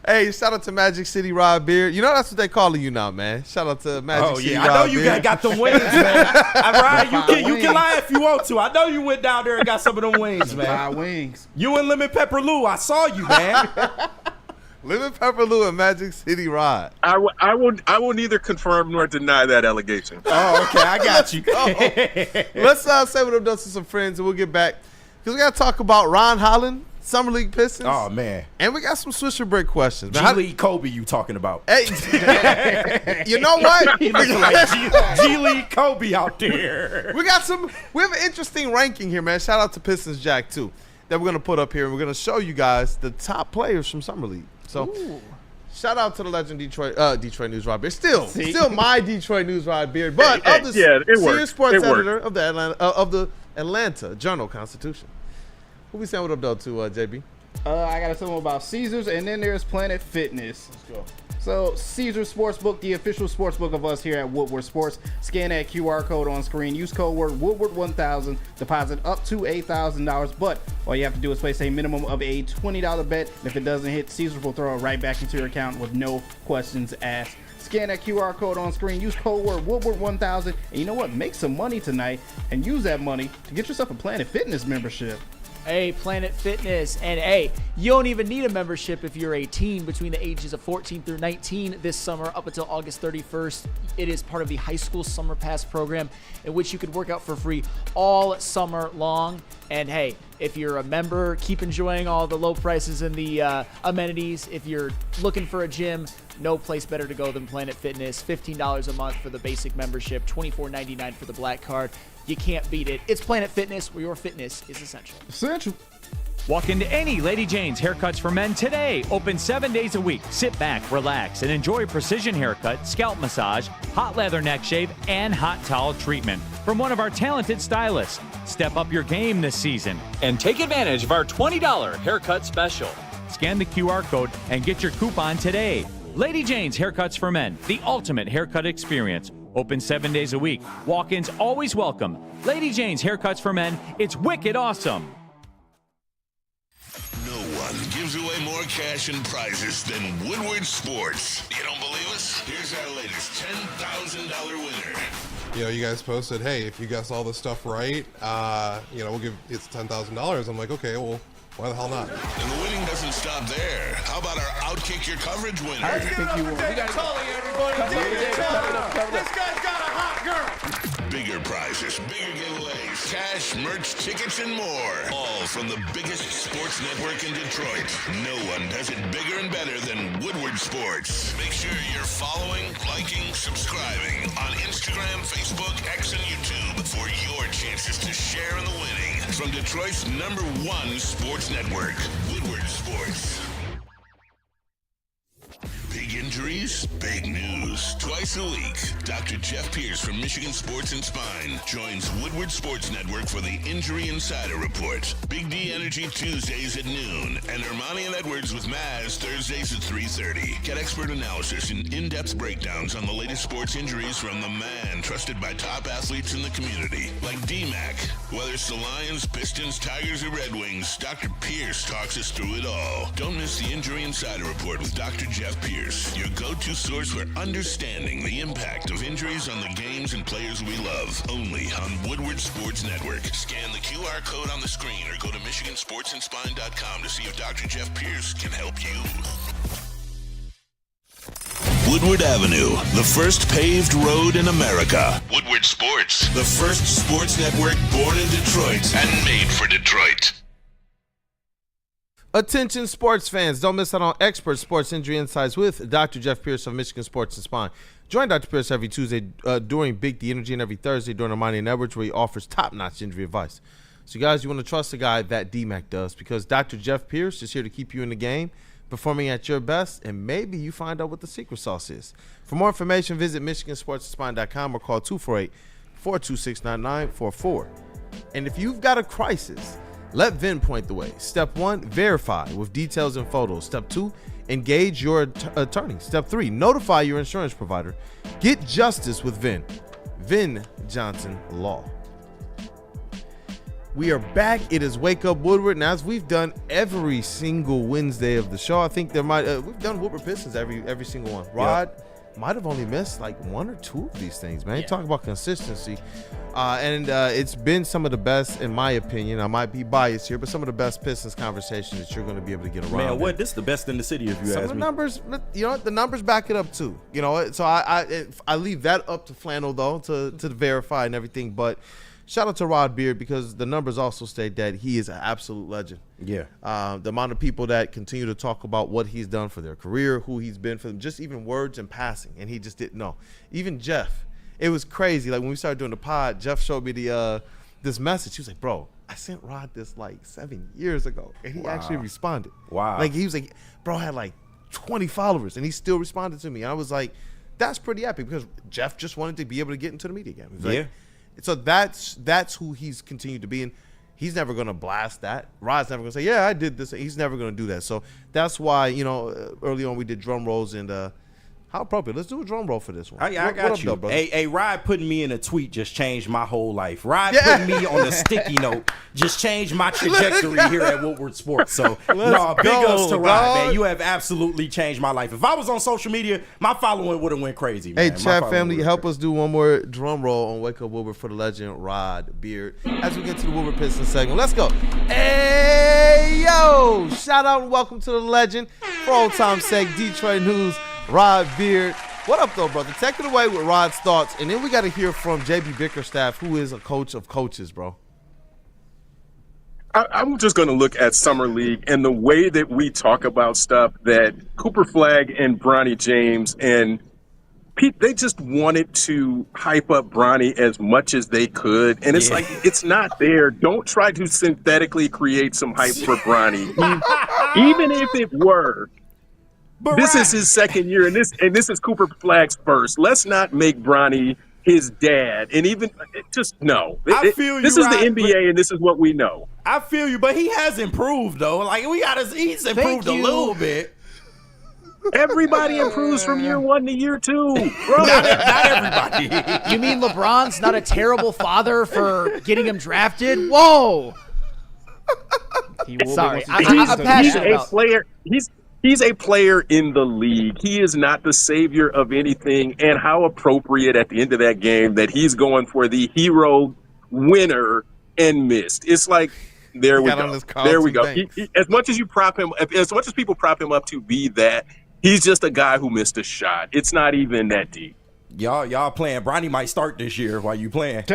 Hey, shout out to Magic City Rod Beard. You know that's what they calling you now, man. Shout out to Magic City Rod Beard. I know you got them wings, man. Ryan, you can lie if you want to. I know you went down there and got some of them wings, man. 5 wings. You and Lemon Pepper Lou, I saw you, man. Lemon Pepper Lou and Magic City Rod. I will neither confirm nor deny that allegation. Oh, okay, I got you. Let's say what I've done to some friends and we'll get back. Because we got to talk about Ron Holland, Summer League Pistons. Oh, man. And we got some Swisher Break questions. G-League Kobe you talking about. Hey, you know what? G-League Kobe out there. We have an interesting ranking here, man. Shout out to Pistons Jack, too, that we're going to put up here. And we're going to show you guys the top players from Summer League. So, shout out to the legend Detroit News Rod Beard. Still my Detroit News Rod Beard, but of the senior sports editor of the Atlanta Journal-Constitution. Who we saying what up though to JB? I got to tell them about Caesars, and then there's Planet Fitness. Let's go. So Caesars Sportsbook, the official sportsbook of us here at Woodward Sports. Scan that QR code on screen. Use code word Woodward 1000. Deposit up to $8,000. But all you have to do is place a minimum of a $20 bet. If it doesn't hit, Caesars will throw it right back into your account with no questions asked. Scan that QR code on screen. Use code word Woodward 1000. And you know what? Make some money tonight and use that money to get yourself a Planet Fitness membership. Hey, Planet Fitness. And hey, you don't even need a membership if you're a teen between the ages of 14 through 19 this summer up until August 31st. It is part of the High School Summer Pass program in which you could work out for free all summer long. And hey, if you're a member, keep enjoying all the low prices and the amenities. If you're looking for a gym, no place better to go than Planet Fitness. $15 a month for the basic membership, $24.99 for the black card. You can't beat it. It's Planet Fitness, where your fitness is essential. Essential. Walk into any Lady Jane's Haircuts for Men today. Open 7 days a week. Sit back, relax, and enjoy precision haircut, scalp massage, hot leather neck shave, and hot towel treatment from one of our talented stylists. Step up your game this season and take advantage of our $20 haircut special. Scan the QR code and get your coupon today. Lady Jane's Haircuts for Men, the ultimate haircut experience. Open 7 days a week. Walk-ins always welcome. Lady Jane's Haircuts for Men. It's wicked awesome. No one gives away more cash and prizes than Woodward Sports. You don't believe us? Here's our latest $10,000 winner. You know, you guys posted, hey, if you guess all this stuff right, we'll give it's $10,000. I'm like, okay, well, why the hell not? And the winning doesn't stop there. How about our Outkick Your Coverage winner? I think you won. We got This guy's got a hot girl. Bigger prizes, bigger giveaways, cash, merch, tickets, and more. All from the biggest sports network in Detroit. No one does it bigger and better than Woodward Sports. Make sure you're following, liking, subscribing on Instagram, Facebook, X, and YouTube for your chances to share in the winning. From Detroit's #1 sports network, Woodward Sports. Big injuries, big news. Twice a week, Dr. Jeff Pierce from Michigan Sports and Spine joins Woodward Sports Network for the Injury Insider Report. Big D Energy Tuesdays at noon, and Ermanni and Edwards with Maz Thursdays at 3:30. Get expert analysis and in-depth breakdowns on the latest sports injuries from the man trusted by top athletes in the community, like D-Mac. Whether it's the Lions, Pistons, Tigers, or Red Wings, Dr. Pierce talks us through it all. Don't miss the Injury Insider Report with Dr. Jeff Pierce, your go-to source for understanding the impact of injuries on the games and players we love. Only on Woodward Sports Network. Scan the QR code on the screen or go to MichiganSportsandSpine.com to see if Dr. Jeff Pierce can help you. Woodward Avenue, the first paved road in America. Woodward Sports, the first sports network born in Detroit and made for Detroit. Attention sports fans, don't miss out on expert sports injury insights with Dr. Jeff Pierce of Michigan Sports and Spine. Join Dr. Pierce every Tuesday during Big D Energy and every Thursday during Ermanni and Edwards, where he offers top-notch injury advice. So, guys, you want to trust the guy that DMAC does, because Dr. Jeff Pierce is here to keep you in the game, performing at your best, and maybe you find out what the secret sauce is. For more information, visit MichiganSportsandSpine.com or call 248-426-9944. And if you've got a crisis, let Vin point the way. Step 1, verify with details and photos. Step 2, engage your attorney. Step 3, notify your insurance provider. Get justice with Vin. Vin Johnson Law. We are back. It is Wake Up Woodward. Now, as we've done every single Wednesday of the show, I think there might we've done Woodward Pistons every single one. Rod might have only missed like one or two of these things, man. You talk about consistency. And it's been some of the best, in my opinion. I might be biased here, but some of the best Pistons conversations that you're going to be able to get around. Man, what? This is the best in the city, if you ask me. Some numbers, you know, the numbers back it up too. You know, so I leave that up to Flannel though to verify and everything. But shout out to Rod Beard, because the numbers also state that he is an absolute legend. Yeah. The amount of people that continue to talk about what he's done for their career, who he's been for them, just even words and passing, and he just didn't know. Even Jeff. It was crazy. Like when we started doing the pod, Jeff showed me this message. He was like, "Bro, I sent Rod this like 7 years ago," and he actually responded. Wow. Like he was like, "Bro, I had like 20 followers," and he still responded to me. And I was like, "That's pretty epic," because Jeff just wanted to be able to get into the media game. Like, so that's who he's continued to be, and he's never gonna blast that. Rod's never gonna say, "Yeah, I did this." He's never gonna do that. So that's why, you know, early on we did drum rolls, and how appropriate. Let's do a drum roll for this one. I got you. Though, hey, Rod putting me in a tweet just changed my whole life. Rod putting me on a sticky note just changed my trajectory here at Woodward Sports. So, big ups to Rod, man. You have absolutely changed my life. If I was on social media, my following would have went crazy, man. Hey, chat family, help us do one more drum roll on Wake Up Woodward for the legend Rod Beard as we get to the Woodward Pistons segment. Let's go. Hey, yo. Shout out and welcome to the legend, for old time's sake, Detroit News, Rod Beard. What up, though, brother? Take it away with Rod's thoughts, and then we got to hear from JB Bickerstaff, who is a coach of coaches, bro. I'm just going to look at Summer League and the way that we talk about stuff that Cooper Flagg and Bronny James and Pete, they just wanted to hype up Bronny as much as they could. And it's like, it's not there. Don't try to synthetically create some hype for Bronny. Even if it were. But this is his second year, and this is Cooper Flagg's first. Let's not make Bronny his dad, and even just no. I feel you. This is the NBA, and this is what we know. I feel you, but he has improved though. Like he's improved a little bit. Everybody improves from year 1 to year 2. Bro. Not everybody. You mean LeBron's not a terrible father for getting him drafted? Whoa. Sorry, I'm passionate he's about a player. He's a player in the league. He is not the savior of anything. And how appropriate at the end of that game that he's going for the hero winner and missed. It's like, there we go. There we go. As much as people prop him up to be that, he's just a guy who missed a shot. It's not even that deep. Y'all playing. Bronny might start this year while you playing. he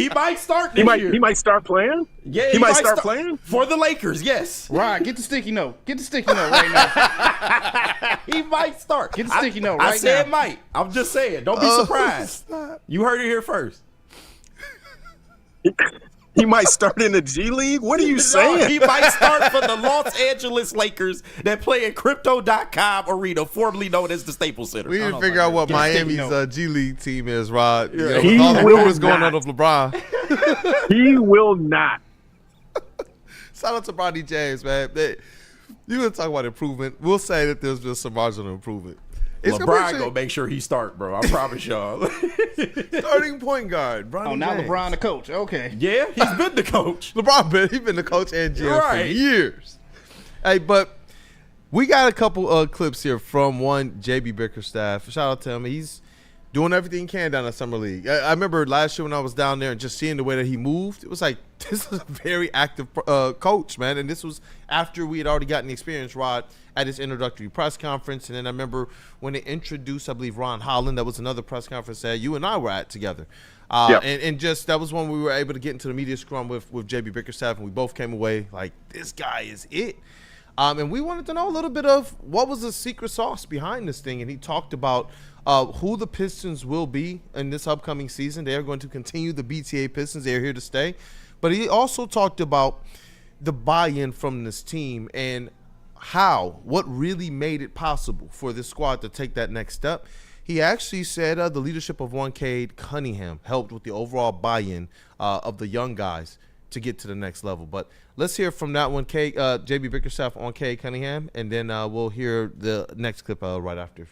might start this year. He might start playing? Yeah, he might start playing? For the Lakers, yes. Right, get the sticky note. Get the sticky note right now. He might start. Get the sticky note right now. I said might. I'm just saying. Don't be surprised. You heard it here first. He might start in the G League? What are you saying? He might start for the Los Angeles Lakers that play in Crypto.com Arena, formerly known as the Staples Center. We need to figure out what Miami's G League team is, Rod. Yeah. You know, all the rumors going on of LeBron. He will not. Shout out to Bronny James, man. You want to talk about improvement. We'll say that there's just some marginal improvement. LeBron gonna make sure he start, bro. I promise y'all. Starting point guard. Bronny now James. LeBron the coach. Okay. Yeah, he's been the coach. He's been the coach and GM for years. Hey, but we got a couple clips here from one JB Bickerstaff. Shout out to him. He's doing everything he can down at Summer League. I remember last year when I was down there and just seeing the way that he moved, it was like, this is a very active coach, man. And this was after we had already gotten the experience, Rod, at his introductory press conference. And then I remember when they introduced, I believe, Ron Holland, that was another press conference that you and I were at together. And just that was when we were able to get into the media scrum with JB Bickerstaff, and we both came away like, this guy is it. And we wanted to know a little bit of what was the secret sauce behind this thing. And he talked about who the Pistons will be in this upcoming season. They are going to continue the BTA Pistons. They are here to stay. But he also talked about the buy-in from this team and what really made it possible for this squad to take that next step. He actually said the leadership of one Cade Cunningham helped with the overall buy-in of the young guys to get to the next level. But let's hear from that one, JB Bickerstaff on Cade Cunningham, and then we'll hear the next clip right after.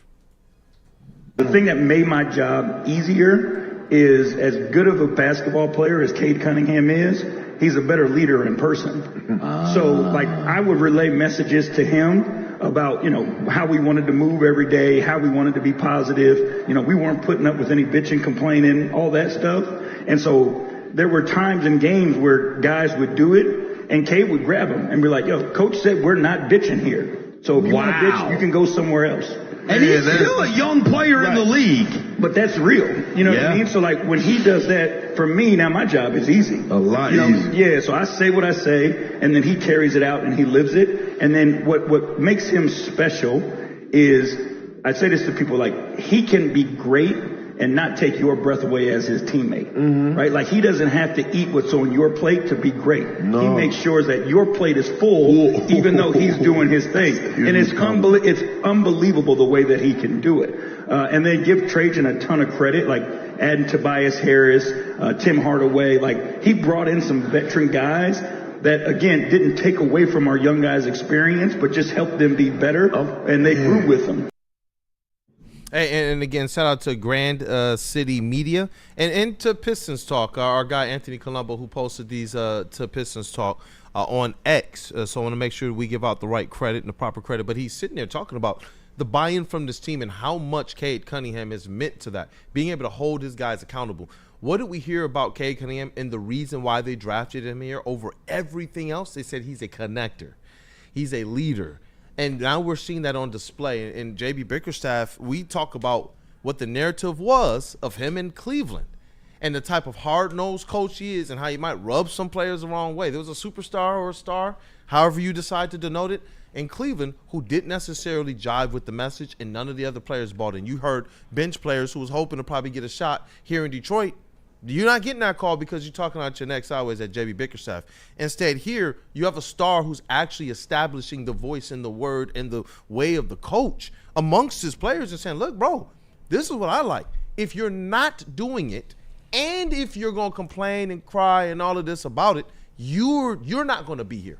The thing that made my job easier is, as good of a basketball player as Cade Cunningham is, he's a better leader in person. So, like, I would relay messages to him about, how we wanted to move every day, how we wanted to be positive. We weren't putting up with any bitching, complaining, all that stuff. And so there were times in games where guys would do it, and Cade would grab him and be like, yo, coach said we're not bitching here. So if you want to bitch, you can go somewhere else. And he's still a young player in the league. But that's real. You know what I mean? So, like, when he does that, for me, now my job is easy. A lot easier. Yeah, so I say what I say, and then he carries it out and he lives it. And then what makes him special is, I say this to people, like, he can be great and not take your breath away as his teammate, right? Like, he doesn't have to eat what's on your plate to be great. No. He makes sure that your plate is full, even though he's doing his thing. And it's unbelievable the way that he can do it. And then give Trajan a ton of credit, like adding Tobias Harris, Tim Hardaway. Like, he brought in some veteran guys that, again, didn't take away from our young guys' experience, but just helped them be better, and they grew with them. Hey, and again, shout out to Grand City Media and to Pistons Talk, our guy Anthony Colombo, who posted these to Pistons Talk on X. So I want to make sure we give out the right credit and the proper credit. But he's sitting there talking about the buy-in from this team and how much Cade Cunningham has meant to that, being able to hold his guys accountable. What did we hear about Cade Cunningham and the reason why they drafted him here over everything else? They said he's a connector. He's a leader. And now we're seeing that on display. And JB Bickerstaff, we talk about what the narrative was of him in Cleveland and the type of hard-nosed coach he is and how he might rub some players the wrong way. There was a superstar or a star, however you decide to denote it, in Cleveland who didn't necessarily jive with the message, and none of the other players bought in. You heard bench players who was hoping to probably get a shot here in Detroit. You're not getting that call because you're talking out your neck sideways at JB Bickerstaff. Instead, here, you have a star who's actually establishing the voice and the word and the way of the coach amongst his players and saying, look, bro, this is what I like. If you're not doing it, and if you're going to complain and cry and all of this about it, you're not going to be here.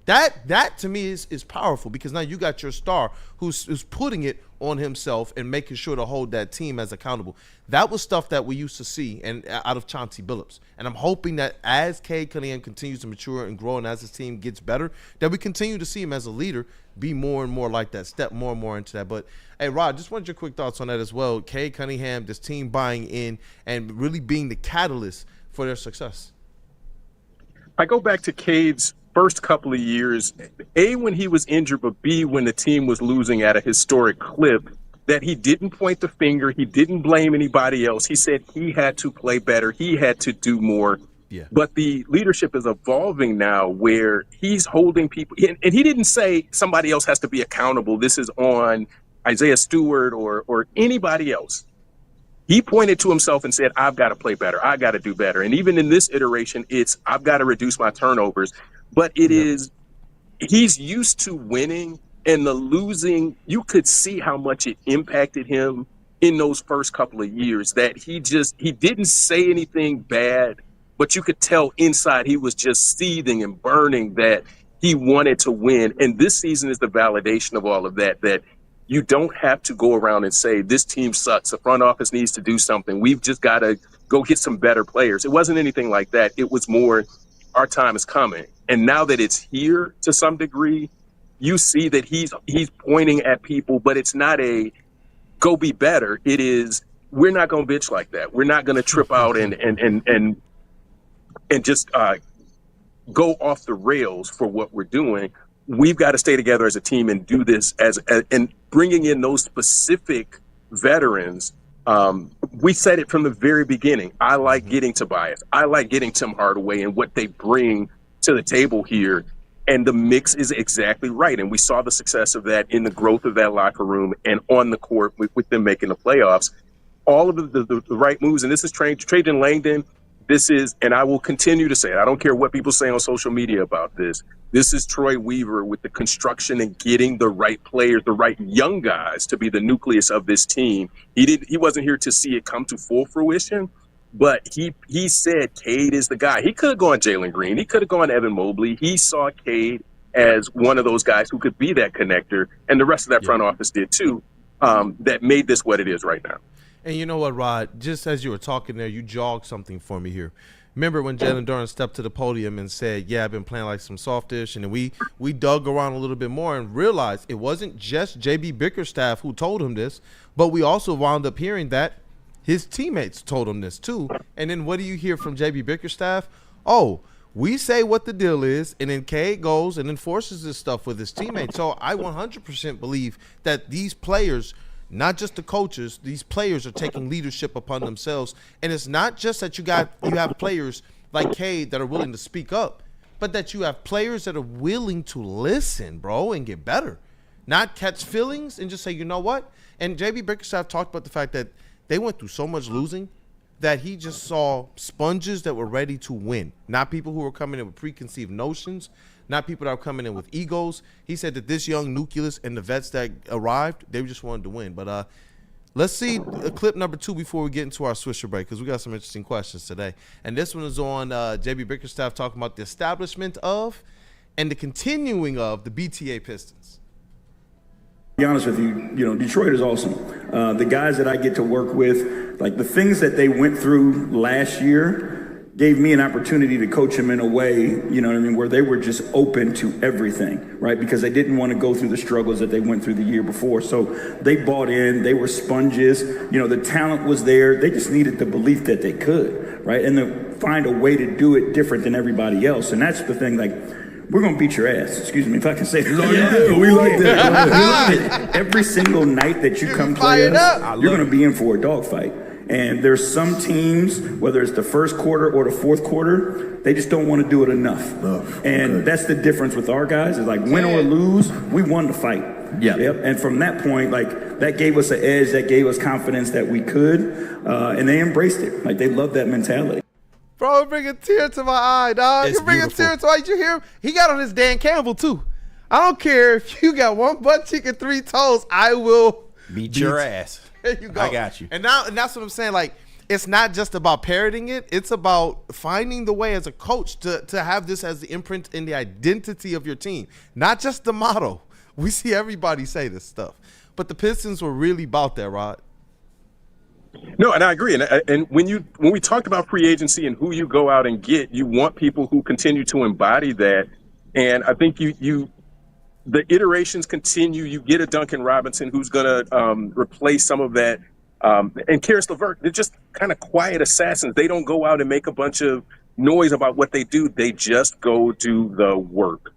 That to me is powerful, because now you got your star who's putting it on himself and making sure to hold that team as accountable. That was stuff that we used to see and out of Chauncey Billups. And I'm hoping that as Cade Cunningham continues to mature and grow and as his team gets better, that we continue to see him as a leader be more and more like that, step more and more into that. But, hey, Rod, just wanted your quick thoughts on that as well. Cade Cunningham, this team buying in and really being the catalyst for their success. I go back to Cade's first couple of years, A, when he was injured, but B, when the team was losing at a historic clip, that he didn't point the finger. He didn't blame anybody else. He said he had to play better. He had to do more. Yeah. But the leadership is evolving now where he's holding people. And he didn't say somebody else has to be accountable. This is on Isaiah Stewart or anybody else. He pointed to himself and said, I've got to play better. I got to do better. And even in this iteration, it's I've got to reduce my turnovers. But it is, he's used to winning, and the losing, you could see how much it impacted him in those first couple of years, that he didn't say anything bad, but you could tell inside he was just seething and burning that he wanted to win. And this season is the validation of all of that, that you don't have to go around and say, this team sucks. The front office needs to do something. We've just got to go get some better players. It wasn't anything like that. It was more, our time is coming. And now that it's here to some degree, you see that he's pointing at people, but it's not a go be better. It is, we're not going to bitch like that. We're not going to trip out and just go off the rails for what we're doing. we've got to stay together as a team and do this and bringing in those specific veterans. We said it from the very beginning. I like getting Tobias. I like getting Tim Hardaway and what they bring to the table here. And the mix is exactly right. And we saw the success of that in the growth of that locker room and on the court with them making the playoffs. All of the right moves. And this is Trajan Langdon. This is, and I will continue to say it, I don't care what people say on social media about this. This is Troy Weaver with the construction and getting the right players, the right young guys to be the nucleus of this team. He wasn't here to see it come to full fruition, but he said Cade is the guy. He could have gone Jalen Green. He could have gone Evan Mobley. He saw Cade as one of those guys who could be that connector, and the rest of that front office did too, that made this what it is right now. And you know what, Rod? Just as you were talking there, you jogged something for me here. Remember when Jalen Duren stepped to the podium and said, yeah, I've been playing like some softish, and then we dug around a little bit more and realized it wasn't just J.B. Bickerstaff who told him this, but we also wound up hearing that his teammates told him this too. And then what do you hear from J.B. Bickerstaff? Oh, we say what the deal is, and then Cade goes and enforces this stuff with his teammates. So I 100% believe that these players – not just the coaches, these players are taking leadership upon themselves. And it's not just that you have players like Cade that are willing to speak up, but that you have players that are willing to listen, bro, and get better. Not catch feelings and just say, you know what? And J.B. Bickerstaff talked about the fact that they went through so much losing that he just saw sponges that were ready to win, not people who were coming in with preconceived notions, not people that are coming in with egos. He said that this young nucleus and the vets that arrived, they just wanted to win. But let's see clip number 2 before we get into our Swisher break, because we got some interesting questions today. And this one is on J.B. Bickerstaff talking about the establishment of and the continuing of the BTA Pistons. To be honest with you, Detroit is awesome. The guys that I get to work with, like the things that they went through last year gave me an opportunity to coach them in a way, where they were just open to everything, right? Because they didn't want to go through the struggles that they went through the year before. So they bought in, they were sponges, the talent was there. They just needed the belief that they could, right? And to find a way to do it different than everybody else. And that's the thing, like, we're going to beat your ass. Excuse me if I can say that. We like that. We love it. Every single night that you come play us, you're going to be in for a dogfight. And there's some teams, whether it's the first quarter or the fourth quarter, they just don't want to do it enough. And that's the difference with our guys. It's like win or lose, we won the fight. Yep. And from that point, like that gave us an edge, that gave us confidence that we could, and they embraced it. Like they love that mentality. Bro, bring a tear to my eye, dog. You bring a tear to my eye. Did you hear him? He got on his Dan Campbell too. I don't care if you got one butt cheek and 3 toes. I will beat your ass. There you go. I got you. And that's what I'm saying. Like, it's not just about parroting it. It's about finding the way as a coach to have this as the imprint in the identity of your team, not just the motto. We see everybody say this stuff, but the Pistons were really about that, Rod. No, and I agree. And when we talked about free agency and who you go out and get, you want people who continue to embody that. And I think the iterations continue. You get a Duncan Robinson who's going to replace some of that. And Karis LeVert, they're just kind of quiet assassins. They don't go out and make a bunch of noise about what they do. They just go do the work.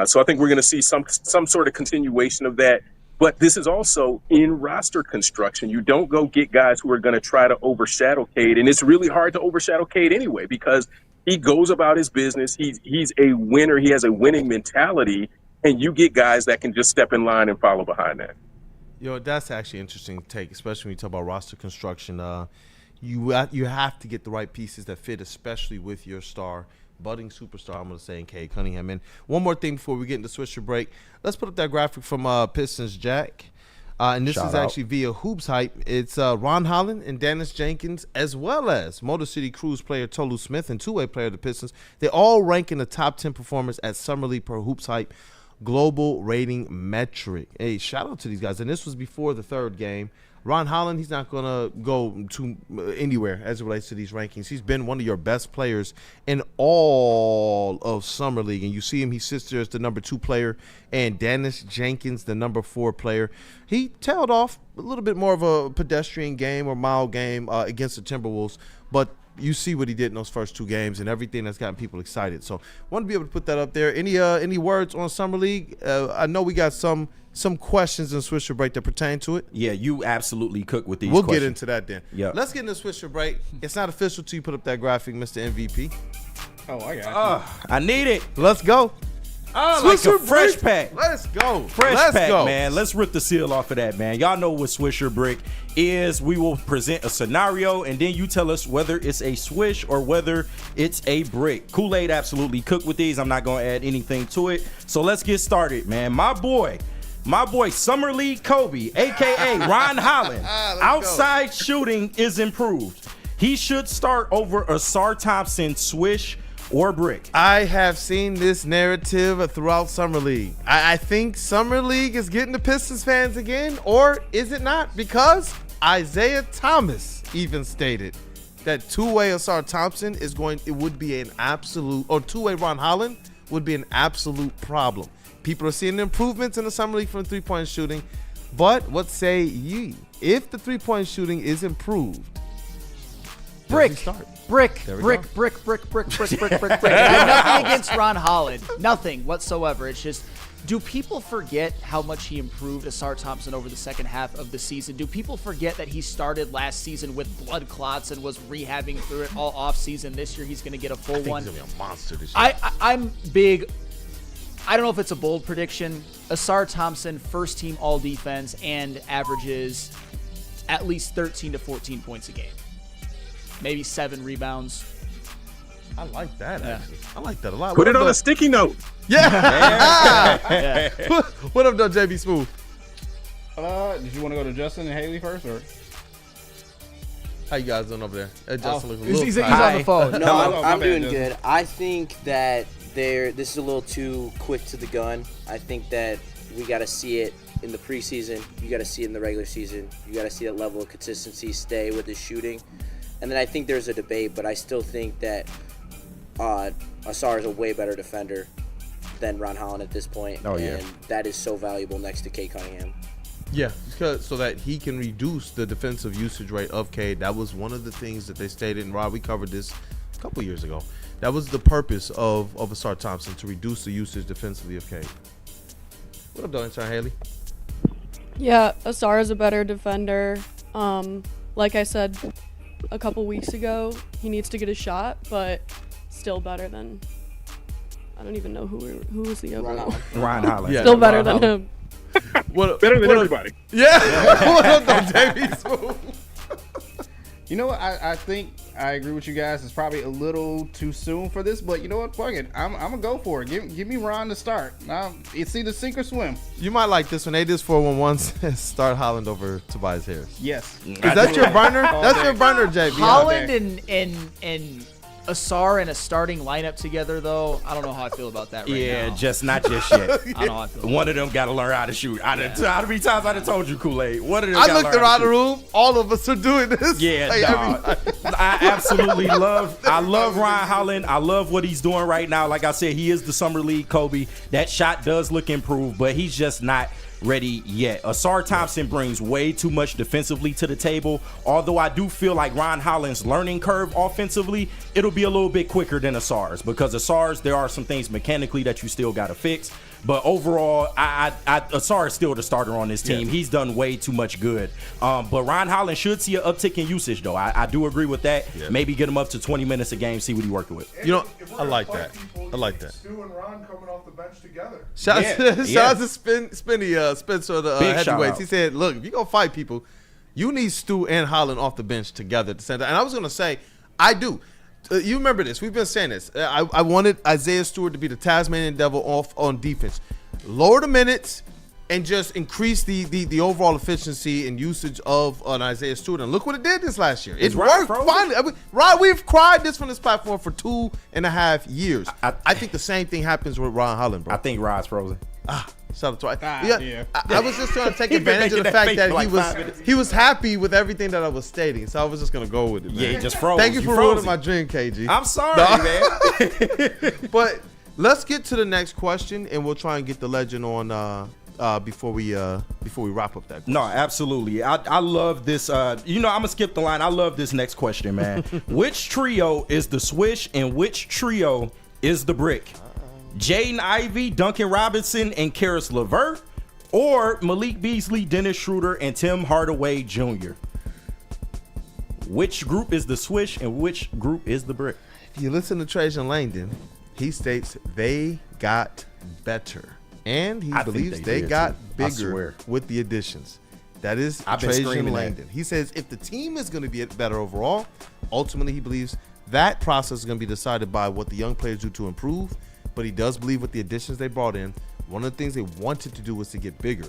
So I think we're going to see some sort of continuation of that. But this is also in roster construction. You don't go get guys who are going to try to overshadow Cade. And it's really hard to overshadow Cade anyway because he goes about his business. He's a winner. He has a winning mentality. And you get guys that can just step in line and follow behind that. That's actually an interesting take, especially when you talk about roster construction. You have to get the right pieces that fit, especially with your budding superstar, I'm going to say, in Cade Cunningham. And one more thing before we get into Swisher break. Let's put up that graphic from Pistons Jack. And this is actually via Hoops Hype. It's Ron Holland and Dennis Jenkins, as well as Motor City Cruise player Tolu Smith and two-way player of the Pistons. They all rank in the top 10 performers at Summer League per Hoops Hype global rating metric. Hey, shout out to these guys. And this was before the third game. Ron Holland, he's not going to go to anywhere as it relates to these rankings. He's been one of your best players in all of Summer League. And you see him, he sits there as the number 2 player. And Dennis Jenkins, the number 4 player. He tailed off a little bit more of a pedestrian game or mild game against the Timberwolves. But you see what he did in those first 2 games and everything that's gotten people excited. So want to be able to put that up there. Any words on Summer League? I know we got some questions in Swisher Break that pertain to it. Yeah, you absolutely cook with these We'll questions. get into that then. Yeah. Let's get into Swisher Break. It's not official till you put up that graphic, Mr. MVP. Oh, I got you. I need it. Let's go. Like a fresh pack. Let's go. Fresh pack, man. Let's rip the seal off of that, man. Y'all know what Swisher Brick is. We will present a scenario, and then you tell us whether it's a swish or whether it's a brick. Kool-Aid absolutely cooked with these. I'm not going to add anything to it. So let's get started, man. My boy, Summer League Kobe, a.k.a. Ron Holland, outside shooting is improved. He should start over Asar Thompson, swish or brick. I have seen this narrative throughout Summer League. I think Summer League is getting the Pistons fans again, or is it not? Because Isaiah Thomas even stated that two-way Asar Thompson would be an absolute, or two-way Ron Holland would be an absolute problem. People are seeing improvements in the Summer League from three-point shooting, but what say ye? If the three-point shooting is improved, Brick. I have nothing against Ron Holland. Nothing whatsoever. It's just, do people forget how much he improved Asar Thompson over the second half of the season? Do people forget that he started last season with blood clots and was rehabbing through it all off season? This year he's going to get a full one. He's going to be a monster this year. I'm big. I don't know if it's a bold prediction. Asar Thompson, first team all defense, and averages at least 13 to 14 points a game. Maybe 7 rebounds. I like that, actually. I like that a lot. Put it on a sticky note. Yeah. What up, though, JB Smooth? Did you want to go to Justin and Haley first, or? How you guys doing over there? Justin looks a he's little on the phone. No, I'm doing good. I think that this is a little too quick to the gun. I think that we got to see it in the preseason. You got to see it in the regular season. You got to see that level of consistency stay with his shooting. And then I think there's a debate, but I still think that Asar is a way better defender than Ron Holland at this point. Oh, yeah. And that is so valuable next to Kay Cunningham. Yeah, so that he can reduce the defensive usage rate of Cade. That was one of the things that they stated, and Rob, we covered this a couple years ago. That was the purpose of Asar Thompson, to reduce the usage defensively of Cade. What up, though, intern Haley? Yeah, Asar is a better defender. Like I said a couple weeks ago, he needs to get a shot, but still better than, I don't even know who was the other one. Ron Holland. Still better than him. Better than everybody. Yeah. What up, though, JB Smooth? You know what? I think I agree with you guys. It's probably a little too soon for this, but you know what? Fuck it. I'm gonna go for it. Give me Ron to start. It's either sink or swim. You might like this one. 8-411 says start Holland over Tobias Harris. Yes. Is that your burner? That's your burner, JB. Holland and Asar in a starting lineup together, though, I don't know how I feel about that right now. Yeah, not just yet. I don't know how I feel. One of them got to learn how to shoot. How many times I done told you, Kool-Aid? One of them I gotta looked learn how around to the shoot. room. All of us are doing this. Yeah, dog. I absolutely love Ron Holland. I love what he's doing right now. Like I said, he is the Summer League Kobe. That shot does look improved, but he's just not ready yet. Asar Thompson brings way too much defensively to the table. Although I do feel like Ron Holland's learning curve offensively, it'll be a little bit quicker than Asar's, because Asar's, there are some things mechanically that you still got to fix. But overall, Asar is still the starter on this team. Yeah. He's done way too much good. But Ron Holland should see an uptick in usage, though. I do agree with that. Yeah. Maybe get him up to 20 minutes a game, see what he's working with. You know, I like that. I like that. Stu and Ron coming off the bench together. Shout out to Spencer, the heavyweights. He said, look, if you're going to fight people, you need Stu and Holland off the bench together at the center. And I was going to say, I do. You remember this. We've been saying this. I wanted Isaiah Stewart to be the Tasmanian Devil off on defense. Lower the minutes and just increase the overall efficiency and usage of an Isaiah Stewart. And look what it did this last year. It worked finally. Rod, we've cried this from this platform for 2.5 years. I think the same thing happens with Ron Holland, bro. I think Rod's frozen. Shout out to I was just trying to take advantage of the fact that he was happy with everything that I was stating, so I was just gonna go with it. Man. Yeah, he just froze. Thank you for ruining my dream, KG. I'm sorry, man. But let's get to the next question, and we'll try and get the legend on before we wrap up that question. No, absolutely. I love this. I'm gonna skip the line. I love this next question, man. Which trio is the Swish and which trio is the Brick? Jaden Ivey, Duncan Robinson, and Karis LeVert, or Malik Beasley, Dennis Schroeder, and Tim Hardaway Jr.? Which group is the Swish and which group is the Brick? If you listen to Trajan Langdon, he states they got better. And he believes they got bigger with the additions. That is Trajan Langdon. He says if the team is going to be better overall, ultimately he believes that process is going to be decided by what the young players do to improve. But he does believe with the additions they brought in, one of the things they wanted to do was to get bigger.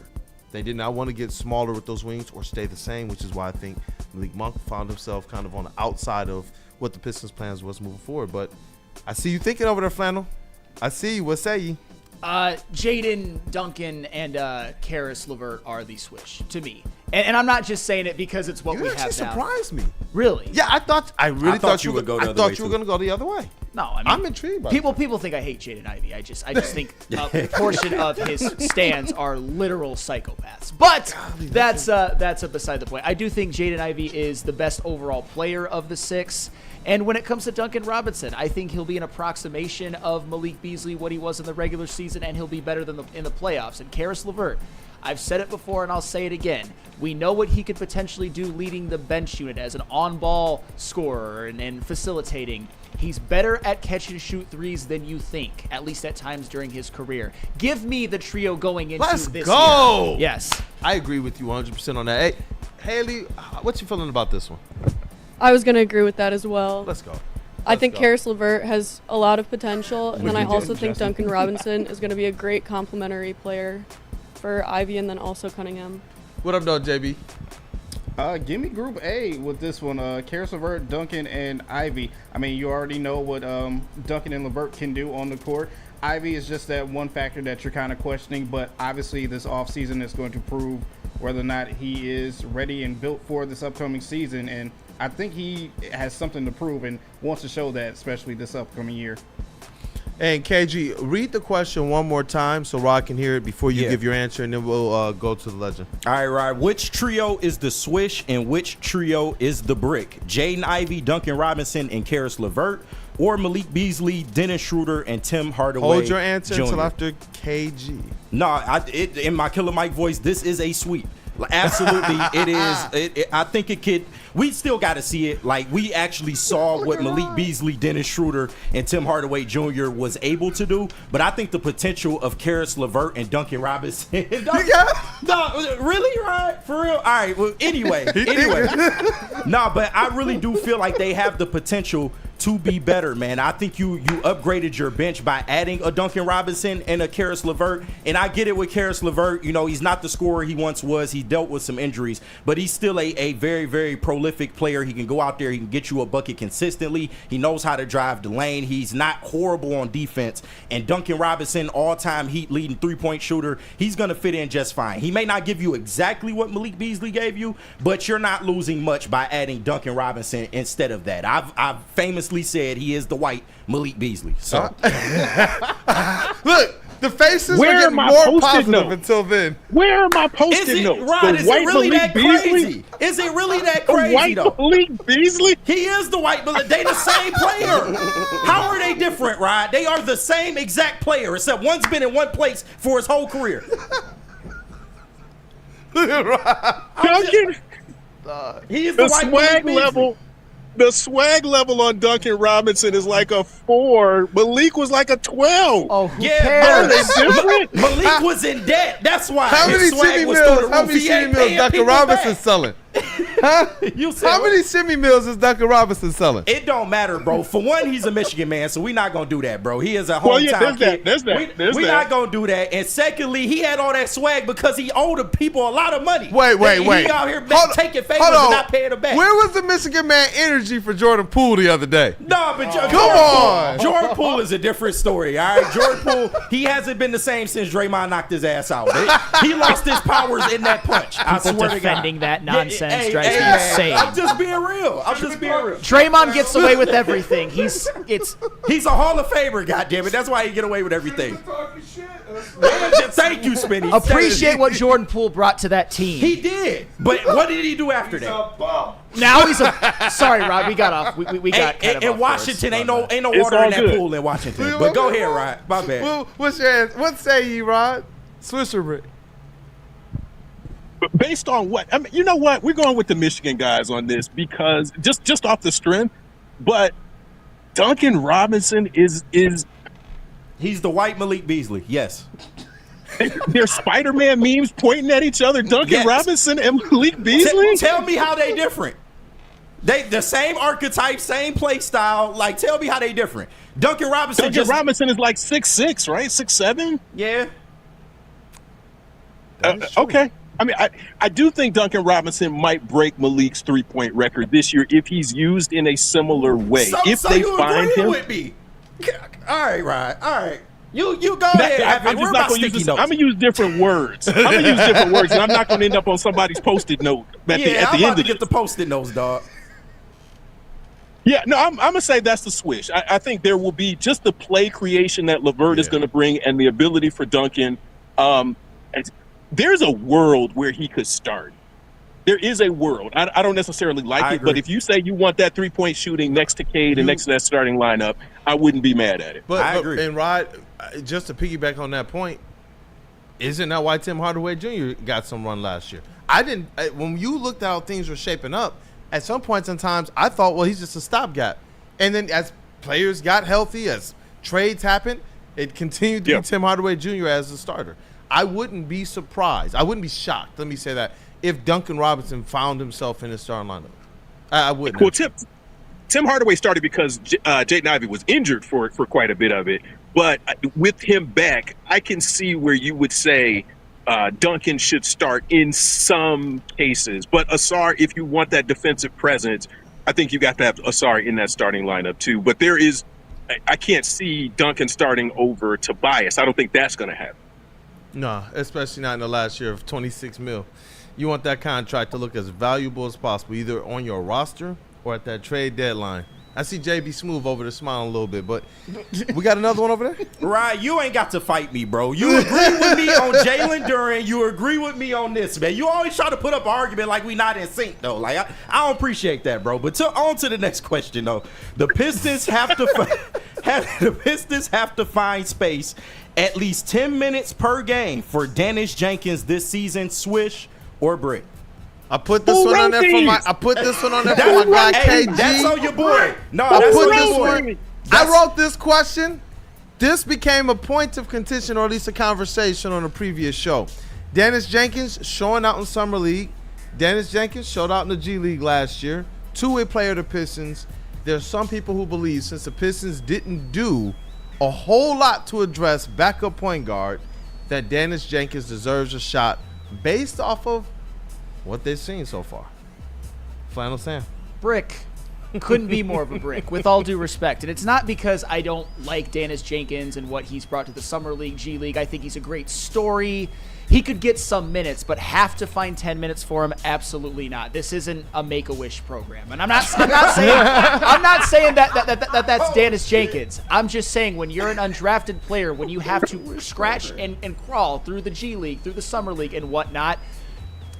They did not want to get smaller with those wings or stay the same, which is why I think Malik Monk found himself kind of on the outside of what the Pistons' plans was moving forward. But I see you thinking over there, Flannel. I see you. What say you? Jaden, Duncan, and Karis LeVert are the Swish to me, and I'm not just saying it because it's what we have now. You actually surprised me. Really? Yeah, I thought you were going to go the other way. No, I mean, I'm intrigued by people think I hate Jaden Ivey. I just think a portion of his stands are literal psychopaths. But that's beside the point. I do think Jaden Ivey is the best overall player of the six. And when it comes to Duncan Robinson, I think he'll be an approximation of Malik Beasley, what he was in the regular season, and he'll be better than in the playoffs. And Karis LeVert, I've said it before and I'll say it again. We know what he could potentially do leading the bench unit as an on-ball scorer and facilitating. He's better at catch and shoot threes than you think, at least at times during his career. Give me the trio going into this year. Let's go! Yes. I agree with you 100% on that. Hey, Haley, what's your feeling about this one? I was going to agree with that as well. Let's go. I think Karis LeVert has a lot of potential, and then I also think Duncan Robinson is going to be a great complementary player for Ivy and then also Cunningham. What up, though, JB? Give me Group A with this one. Karis LeVert, Duncan, and Ivy. I mean, you already know what Duncan and LeVert can do on the court. Ivy is just that one factor that you're kind of questioning, but obviously this offseason is going to prove whether or not he is ready and built for this upcoming season. And I think he has something to prove and wants to show that, especially this upcoming year. And KG, read the question one more time so Rod can hear it before you give your answer, and then we'll go to the legend. All right, Rod. Which trio is the Swish and which trio is the Brick? Jaden Ivey, Duncan Robinson, and Karis LeVert, or Malik Beasley, Dennis Schroeder, and Tim Hardaway Hold your answer Jr. until after KG. No, in my Killer Mike voice, this is a sweep. Absolutely, it is. I think it could. We still got to see it. Like, we actually saw what Malik Beasley, Dennis Schroeder, and Tim Hardaway Jr. was able to do. But I think the potential of Karis LeVert and Duncan Robinson. No, really, right? For real? All right. Well, anyway. No, but I really do feel like they have the potential to be better, man. I think you upgraded your bench by adding a Duncan Robinson and a Karis LeVert. And I get it with Karis LeVert. You know, he's not the scorer he once was. He dealt with some injuries, but he's still a very, very prolific player. He can go out there. He can get you a bucket consistently. He knows how to drive the lane. He's not horrible on defense. And Duncan Robinson, all-time Heat leading three-point shooter, he's going to fit in just fine. He may not give you exactly what Malik Beasley gave you, but you're not losing much by adding Duncan Robinson instead of that. I've famously said he is the white Malik Beasley. So look, the faces were getting more positive until then. Where are my post-it notes? Rod, is it really that crazy? Is it really that crazy, white though? Malik Beasley? He is the white Malik. They the same player. How are they different, Rod? They are the same exact player, except one's been in one place for his whole career. Duncan, he is the white swag Malik level. The swag level on Duncan Robinson is like a 4. Malik was like a 12. Oh, who Yeah, cares? but Malik was in debt. That's why How many his swag shimmy was through the meals? How roof. many He shimmy ain't meals paying Duncan people Robinson back. selling? Huh? You said How what? many shimmy meals is Duncan Robinson selling? It don't matter, bro. For one, he's a Michigan man, so we're not gonna do that, bro. He is a hometown Well, yeah, kid. there's that. We're not gonna do that. And secondly, he had all that swag because he owed the people a lot of money. Wait. He out here taking favors Hold on. and not paying them back. Where was the Michigan man energy for Jordan Poole the other day? No, but on. Jordan Poole is a different story, all right? Jordan Poole, he hasn't been the same since Draymond knocked his ass out. He lost his powers in that punch. I People swear to God. defending that nonsense, Hey, insane. I'm just being real. Draymond gets away with everything. He's a Hall of Famer, goddammit. That's why he get away with everything. Thank you, Spinny. Appreciate what Jordan Poole brought to that team. He did. But what did he do after that? Now he's a. Sorry, Rod. We got off. We got. Kind of in off Washington, ain't no It's water all in that good. pool in Washington. But go ahead, Rod. My bad. What's your answer? What say you, Rod? Swisher Brick. But based on what? I mean, you know what? We're going with the Michigan guys on this because just off the strength. But Duncan Robinson is he's the white Malik Beasley. Yes. There's Spider-Man memes pointing at each other. Duncan Robinson and Malik Beasley. Tell me how they different. They the same archetype, same play style. Like, tell me how they different. Duncan Robinson is like 6'6", right? 6'7". Yeah. Okay. I mean, I do think Duncan Robinson might break Malik's 3-point record this year if he's used in a similar way. If they find him, with me. All right, Rod. All right. You go ahead. I'm gonna use different words. And I'm not gonna end up on somebody's Post-it note at the I'm end about of to it. get the Post-it notes, dog. Yeah, no, I'm gonna say that's the swish. I think there will be just the play creation that LeVert is gonna bring and the ability for Duncan. There's a world where he could start. There is a world. I don't necessarily like it, but if you say you want that 3-point shooting next to Cade and next to that starting lineup, I wouldn't be mad at it. But I agree. And Rod, just to piggyback on that point, isn't that why Tim Hardaway Jr. got some run last year? When you looked at how things were shaping up, at some points in times, I thought, well, he's just a stopgap. And then as players got healthy, as trades happened, it continued to be Tim Hardaway Jr. as the starter. I wouldn't be surprised. I wouldn't be shocked, let me say that, if Duncan Robinson found himself in his starting lineup. I wouldn't. Well, Tim Hardaway started because Jaden Ivey was injured for quite a bit of it. But with him back, I can see where you would say Duncan should start in some cases. But Asar, if you want that defensive presence, I think you got to have Asar in that starting lineup too. But I can't see Duncan starting over Tobias. I don't think that's going to happen. No, especially not in the last year of $26 million. You want that contract to look as valuable as possible, either on your roster or at that trade deadline. I see JB Smooth over there smiling a little bit, but we got another one over there? Right, you ain't got to fight me, bro. You agree with me on Jalen Duren. You agree with me on this, man. You always try to put up an argument like we not in sync, though. Like I don't appreciate that, bro. But on to the next question, though. The Pistons have to find space at least 10 minutes per game for Dennis Jenkins this season. Swish or brick? I put this one on there for my guy KG. That's on your boy. No, I that's put on this your boy. one. I wrote this question. This became a point of contention, or at least a conversation on a previous show. Dennis Jenkins showing out in Summer League. Dennis Jenkins showed out in the G League last year. Two-way player of the Pistons. There's some people who believe since the Pistons didn't do a whole lot to address backup point guard, that Dennis Jenkins deserves a shot based off of what they've seen so far. Flannel Sam. Brick. Couldn't be more of a brick, with all due respect. And it's not because I don't like Dennis Jenkins and what he's brought to the Summer League, G League. I think he's a great story. He could get some minutes, but have to find 10 minutes for him? Absolutely not. This isn't a Make-A-Wish program. And I'm not saying that's Dennis Jenkins. I'm just saying when you're an undrafted player, when you have to scratch and crawl through the G League, through the Summer League and whatnot,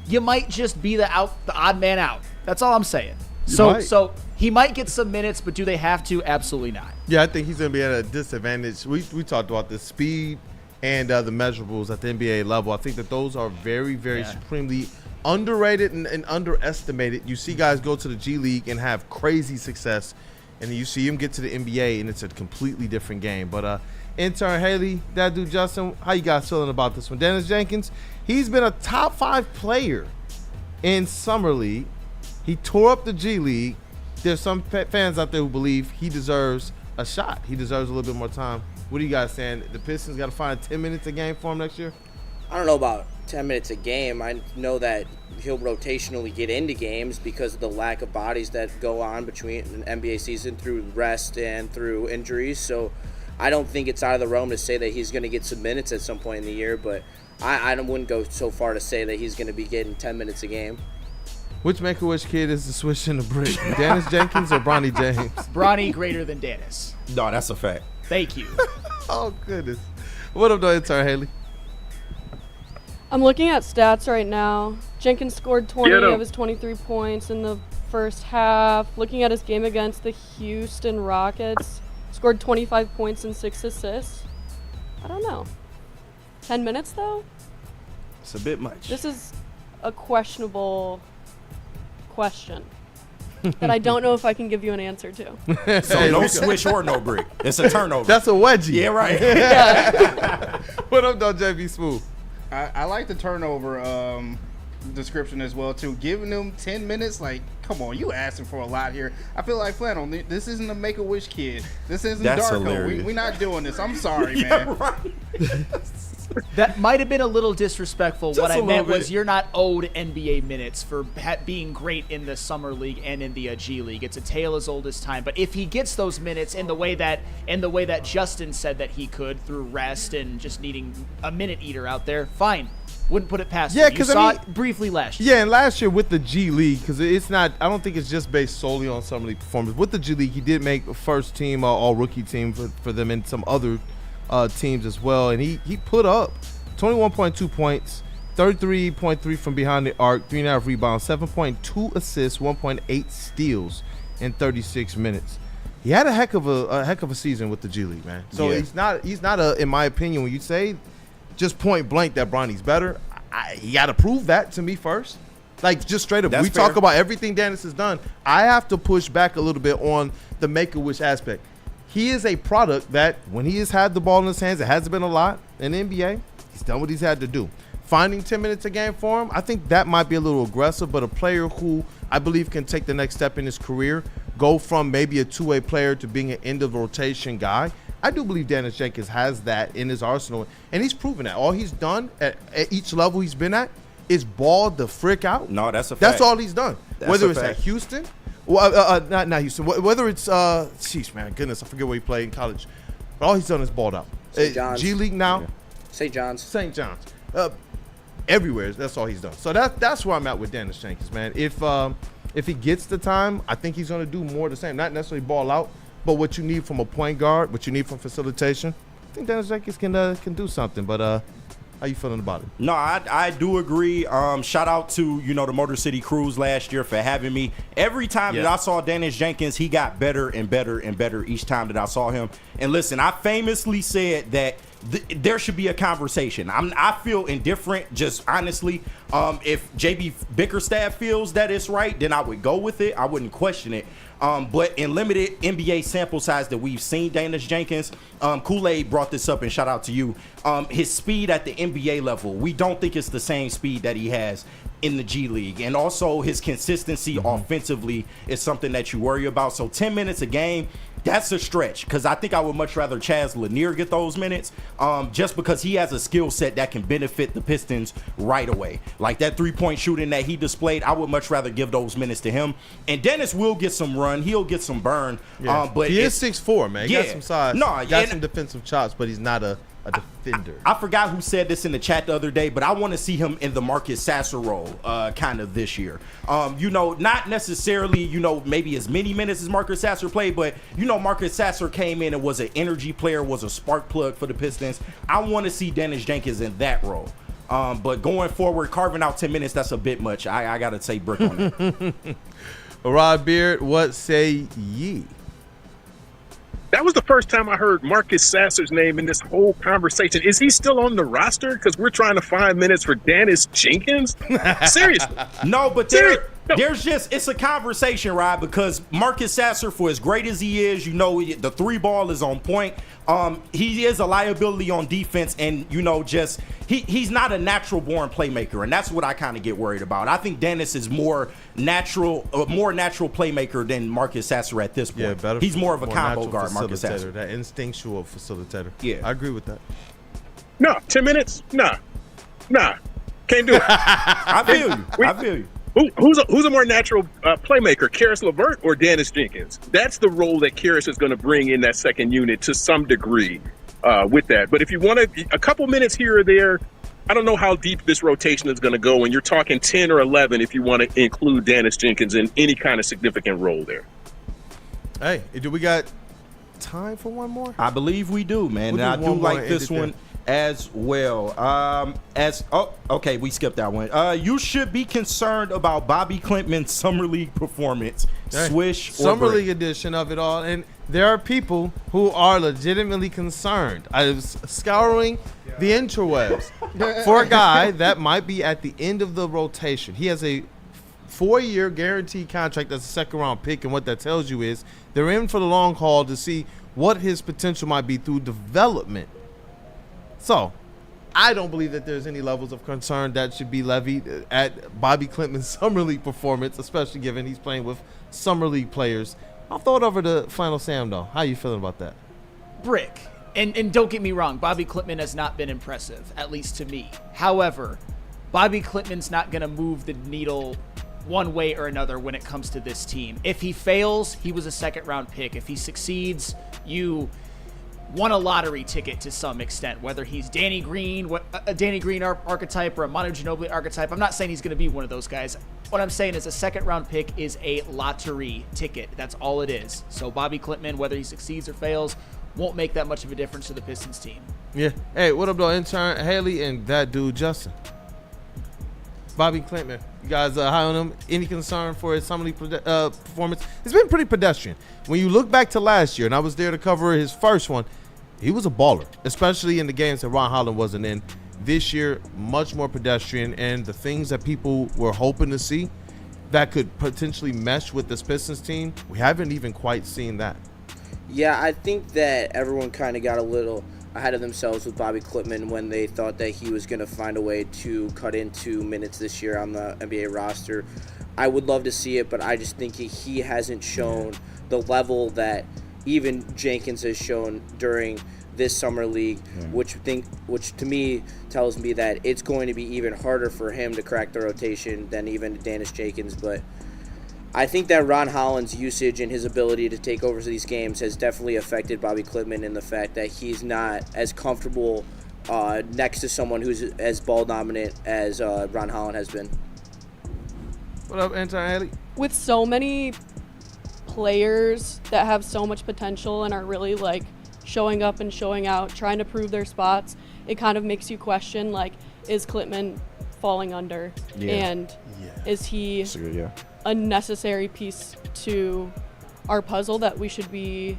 you might just be the odd man out. That's all I'm saying. So he might get some minutes, but do they have to? Absolutely not. Yeah, I think he's going to be at a disadvantage. We talked about the speed and the measurables at the NBA level. I think that those are very, very supremely underrated and underestimated. You see guys go to the G League and have crazy success, and you see him get to the NBA, and it's a completely different game. But intern Haley, that dude Justin, how you guys feeling about this one? Dennis Jenkins, he's been a top 5 player in Summer League. He tore up the G League. There's some fans out there who believe he deserves a shot. He deserves a little bit more time. What are you guys saying? The Pistons got to find 10 minutes a game for him next year? I don't know about 10 minutes a game. I know that he'll rotationally get into games because of the lack of bodies that go on between an NBA season through rest and through injuries. So I don't think it's out of the realm to say that he's going to get some minutes at some point in the year, but I wouldn't go so far to say that he's going to be getting 10 minutes a game. Which Make-A-Wish kid is the switch in the brick? Dennis Jenkins or Bronny James? Bronny greater than Dennis. No, that's a fact. Thank you. Oh, goodness. What up, though, intern Haley? I'm looking at stats right now. Jenkins scored 20 Get 'em. of his 23 points in the first half. Looking at his game against the Houston Rockets, scored 25 points and 6 assists. I don't know. 10 minutes, though? It's a bit much. This is a questionable question that I don't know if I can give you an answer to. So no swish or no brick. It's a turnover. That's a wedgie. Yeah, right. What up, though, JB Smooth? I like the turnover description as well too. Giving them 10 minutes, like, come on, you asking for a lot here. I feel like Flannel, this isn't a Make-A-Wish kid. This isn't That's Darko. hilarious. We're not doing this. I'm sorry, man. Right. That might have been a little disrespectful. Just What I a meant little was bit. you're not owed NBA minutes for being great in the Summer League and in the G League. It's a tale as old as time. But if he gets those minutes in the way that Justin said that he could through rest and just needing a minute eater out there, fine. Wouldn't put it past him. You saw it briefly last year. Yeah, and last year with the G League, because it's not, I don't think it's just based solely on Summer League performance. With the G League, he did make a first team, all-rookie team for them and some other teams as well. And he put up 21.2 points, 33.3 from behind the arc, 3.5 rebounds, 7.2 assists, 1.8 steals in 36 minutes. He had a heck of a season with the G League, man. So Yeah. he's not a, in my opinion, when you say just point blank that Bronny's better, he got to prove that to me first. Like, just straight up. That's We fair. talk about everything Dennis has done. I have to push back a little bit on the Make-A-Wish aspect. He is a product that when he has had the ball in his hands, it hasn't been a lot in the NBA. He's done what he's had to do. Finding 10 minutes a game for him, I think that might be a little aggressive, but a player who I believe can take the next step in his career, go from maybe a two-way player to being an end-of-rotation guy, I do believe Dennis Jenkins has that in his arsenal, and he's proven that. All he's done at each level he's been at is ball the frick out. No, that's a fact. That's all he's done. That's Whether a it's fact. at Houston, well, not Houston. Whether it's, sheesh, man, goodness, I forget where he played in college. But all he's done is balled out. St. John's. G League now. St. John's. St. John's. Everywhere, that's all he's done. So that's where I'm at with Dennis Jenkins, man. If he gets the time, I think he's going to do more of the same. Not necessarily ball out, but what you need from a point guard, what you need from facilitation, I think Dennis Jenkins can do something. But how you feeling about it? No, I do agree. Shout out to, the Motor City Cruise last year for having me. Every time that I saw Dennis Jenkins, he got better and better and better each time that I saw him. And listen, I famously said that there should be a conversation. I feel indifferent, just honestly. If JB Bickerstaff feels that it's right, then I would go with it. I wouldn't question it. But in limited NBA sample size that we've seen Dennis Jenkins, Kool-Aid brought this up, and shout out to you. His speed at the NBA level, we don't think it's the same speed that he has in the G League. And also his consistency offensively is something that you worry about. So 10 minutes a game, that's a stretch, because I think I would much rather Chaz Lanier get those minutes, just because he has a skill set that can benefit the Pistons right away. Like that three-point shooting that he displayed, I would much rather give those minutes to him. And Dennis will get some run. He'll get some burn. Yeah. But he is 6'4", man. He got some size. No, got some defensive chops, but he's not a defender. I forgot who said this in the chat the other day, but I want to see him in the Marcus Sasser role kind of this year. Not necessarily, maybe as many minutes as Marcus Sasser played, but, Marcus Sasser came in and was an energy player, was a spark plug for the Pistons. I want to see Dennis Jenkins in that role. But going forward, carving out 10 minutes, that's a bit much. I got to say brick on it. Rod Beard, what say ye? That was the first time I heard Marcus Sasser's name in this whole conversation. Is he still on the roster? Because we're trying to find minutes for Dennis Jenkins? Seriously. No, but there's just, it's a conversation, Rod, because Marcus Sasser, for as great as he is, the three ball is on point. He is a liability on defense, and, he's not a natural born playmaker, and that's what I kind of get worried about. I think Dennis is more natural playmaker than Marcus Sasser at this point. Yeah, better. He's more of a combo natural guard, Marcus Sasser. That instinctual facilitator. Yeah. I agree with that. No, 10 minutes? Nah. Can't do it. I feel you. Who's a more natural playmaker, Karis LeVert or Dennis Jenkins? That's the role that Karis is going to bring in that second unit to some degree with that. But if you want a couple minutes here or there, I don't know how deep this rotation is going to go, and you're talking 10 or 11 if you want to include Dennis Jenkins in any kind of significant role there. Hey, do we got time for one more? I believe we do, man. We'll And do I do one more like and this end it one as well. Okay, we skipped that one. You should be concerned about Bobby Klintman's Summer League performance. Hey, Swish or Summer brick. League edition of it all, and there are people who are legitimately concerned. I was scouring the interwebs for a guy that might be at the end of the rotation. He has a 4-year guaranteed contract as a second-round pick, and what that tells you is they're in for the long haul to see what his potential might be through development. So, I don't believe that there's any levels of concern that should be levied at Bobby Klintman's Summer League performance, especially given he's playing with Summer League players. I'll throw it over to Flannel Sam, though. How you feeling about that? Brick. And don't get me wrong, Bobby Klintman has not been impressive, at least to me. However, Bobby Klintman's not going to move the needle one way or another when it comes to this team. If he fails, he was a second-round pick. If he succeeds, you won a lottery ticket to some extent, whether he's Danny Green, a Danny Green archetype or a Manu Ginobili archetype. I'm not saying he's going to be one of those guys. What I'm saying is a second-round pick is a lottery ticket. That's all it is. So Bobby Klintman, whether he succeeds or fails, won't make that much of a difference to the Pistons team. Yeah. Hey, what up, though, intern Haley and that dude Justin? Bobby Klintman, you guys high on him? Any concern for his Summer League performance? It's been pretty pedestrian. When you look back to last year, and I was there to cover his first one, he was a baller, especially in the games that Ron Holland wasn't in. This year, much more pedestrian, and the things that people were hoping to see that could potentially mesh with this Pistons team, we haven't even quite seen that. Yeah, I think that everyone kind of got a little ahead of themselves with Bobby Klintman when they thought that he was going to find a way to cut into minutes this year on the NBA roster. I would love to see it, but I just think he hasn't shown the level that even Jenkins has shown during this summer league, which to me tells me that it's going to be even harder for him to crack the rotation than even Dennis Jenkins. But I think that Ron Holland's usage and his ability to take over these games has definitely affected Bobby Klintman in the fact that he's not as comfortable next to someone who's as ball dominant as Ron Holland has been. What up, intern Haley? With so many players that have so much potential and are really like showing up and showing out, trying to prove their spots, it kind of makes you question, like, is Klintman falling under? Yeah. And is he a necessary piece to our puzzle that we should be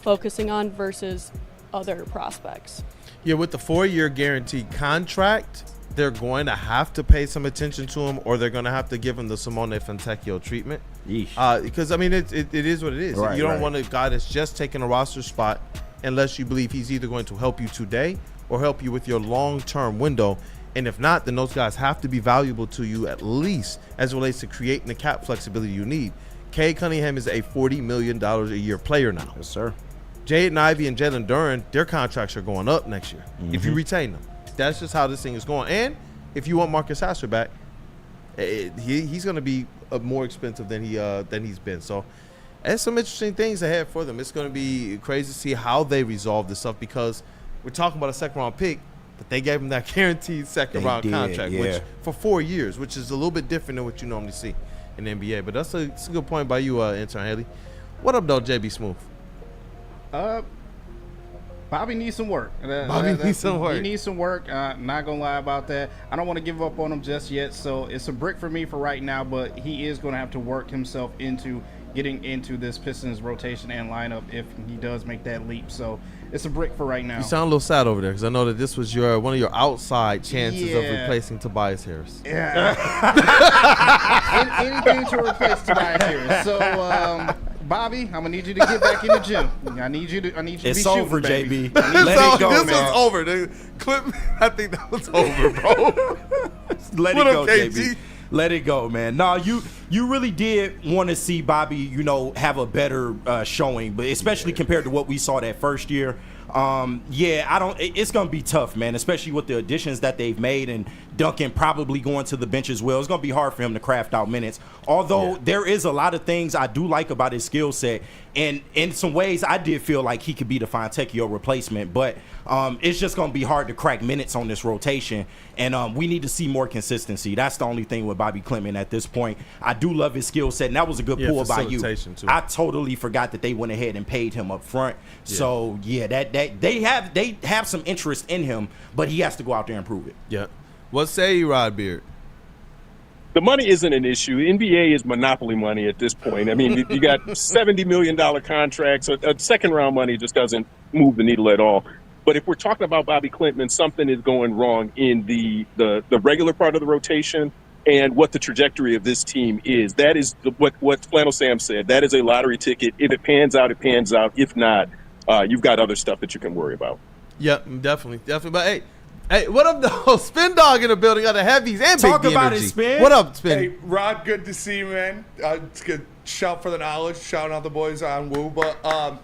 focusing on versus other prospects? Yeah, with the 4-year guaranteed contract, they're going to have to pay some attention to him, or they're going to have to give him the Simone Fontecchio treatment. Because, I mean, it is what it is. Right, you don't right. want a guy that's just taking a roster spot unless you believe he's either going to help you today or help you with your long-term window. And if not, then those guys have to be valuable to you at least as it relates to creating the cap flexibility you need. Cade Cunningham is a $40 million a year player now. Yes, sir. Jaden Ivey and Jalen Duren, their contracts are going up next year if you retain them. That's just how this thing is going. And if you want Marcus Sasser back, he's going to be more expensive than he's been. So there's some interesting things ahead for them. It's going to be crazy to see how they resolve this stuff, because we're talking about a second-round pick, but they gave him that guaranteed second-round contract, which for 4 years, which is a little bit different than what you normally see in the NBA. But that's a good point by you, intern Haley. What up, though, JB Smooth? Bobby needs some work. Bobby needs some work. He needs some work. Not going to lie about that. I don't want to give up on him just yet, so it's a brick for me for right now, but he is going to have to work himself into getting into this Pistons rotation and lineup if he does make that leap. So it's a brick for right now. You sound a little sad over there, because I know that this was one of your outside chances of replacing Tobias Harris. Yeah. Anything to replace Tobias Harris. So, Bobby, I'm gonna need you to get back in the gym. I need you to be shooting, It's over, baby. JB. Let it go, This man. was over. The clip, I think that was over, bro. Let What it up, go, KG? JB. Let it go, man. No, you you really did want to see Bobby, have a better showing, but especially compared to what we saw that first year. It's going to be tough, man, especially with the additions that they've made and Duncan probably going to the bench as well. It's going to be hard for him to craft out minutes. Although there is a lot of things I do like about his skill set. And in some ways, I did feel like he could be the Fontecchio replacement. But it's just going to be hard to crack minutes on this rotation. And we need to see more consistency. That's the only thing with Bobby Clement at this point. I do love his skill set, and that was a good pull by you. Too. I totally forgot that they went ahead and paid him up front. Yeah. So, that they have some interest in him, but he has to go out there and prove it. Yeah. What say you, Rod Beard? The money isn't an issue. NBA is monopoly money at this point. I mean, you got $70 million contracts. A second-round money just doesn't move the needle at all. But if we're talking about Bobby Clement, something is going wrong in the regular part of the rotation and what the trajectory of this team is. That is what Flannel Sam said. That is a lottery ticket. If it pans out, it pans out. If not, you've got other stuff that you can worry about. Yep, definitely. But hey, what up, though? Spin Dog in the building. Got the heavies and talk Big D about energy. It, Spin. What up, Spin? Hey, Rod, good to see you, man. It's good. Shout for the knowledge. Shouting out the boys on WU. But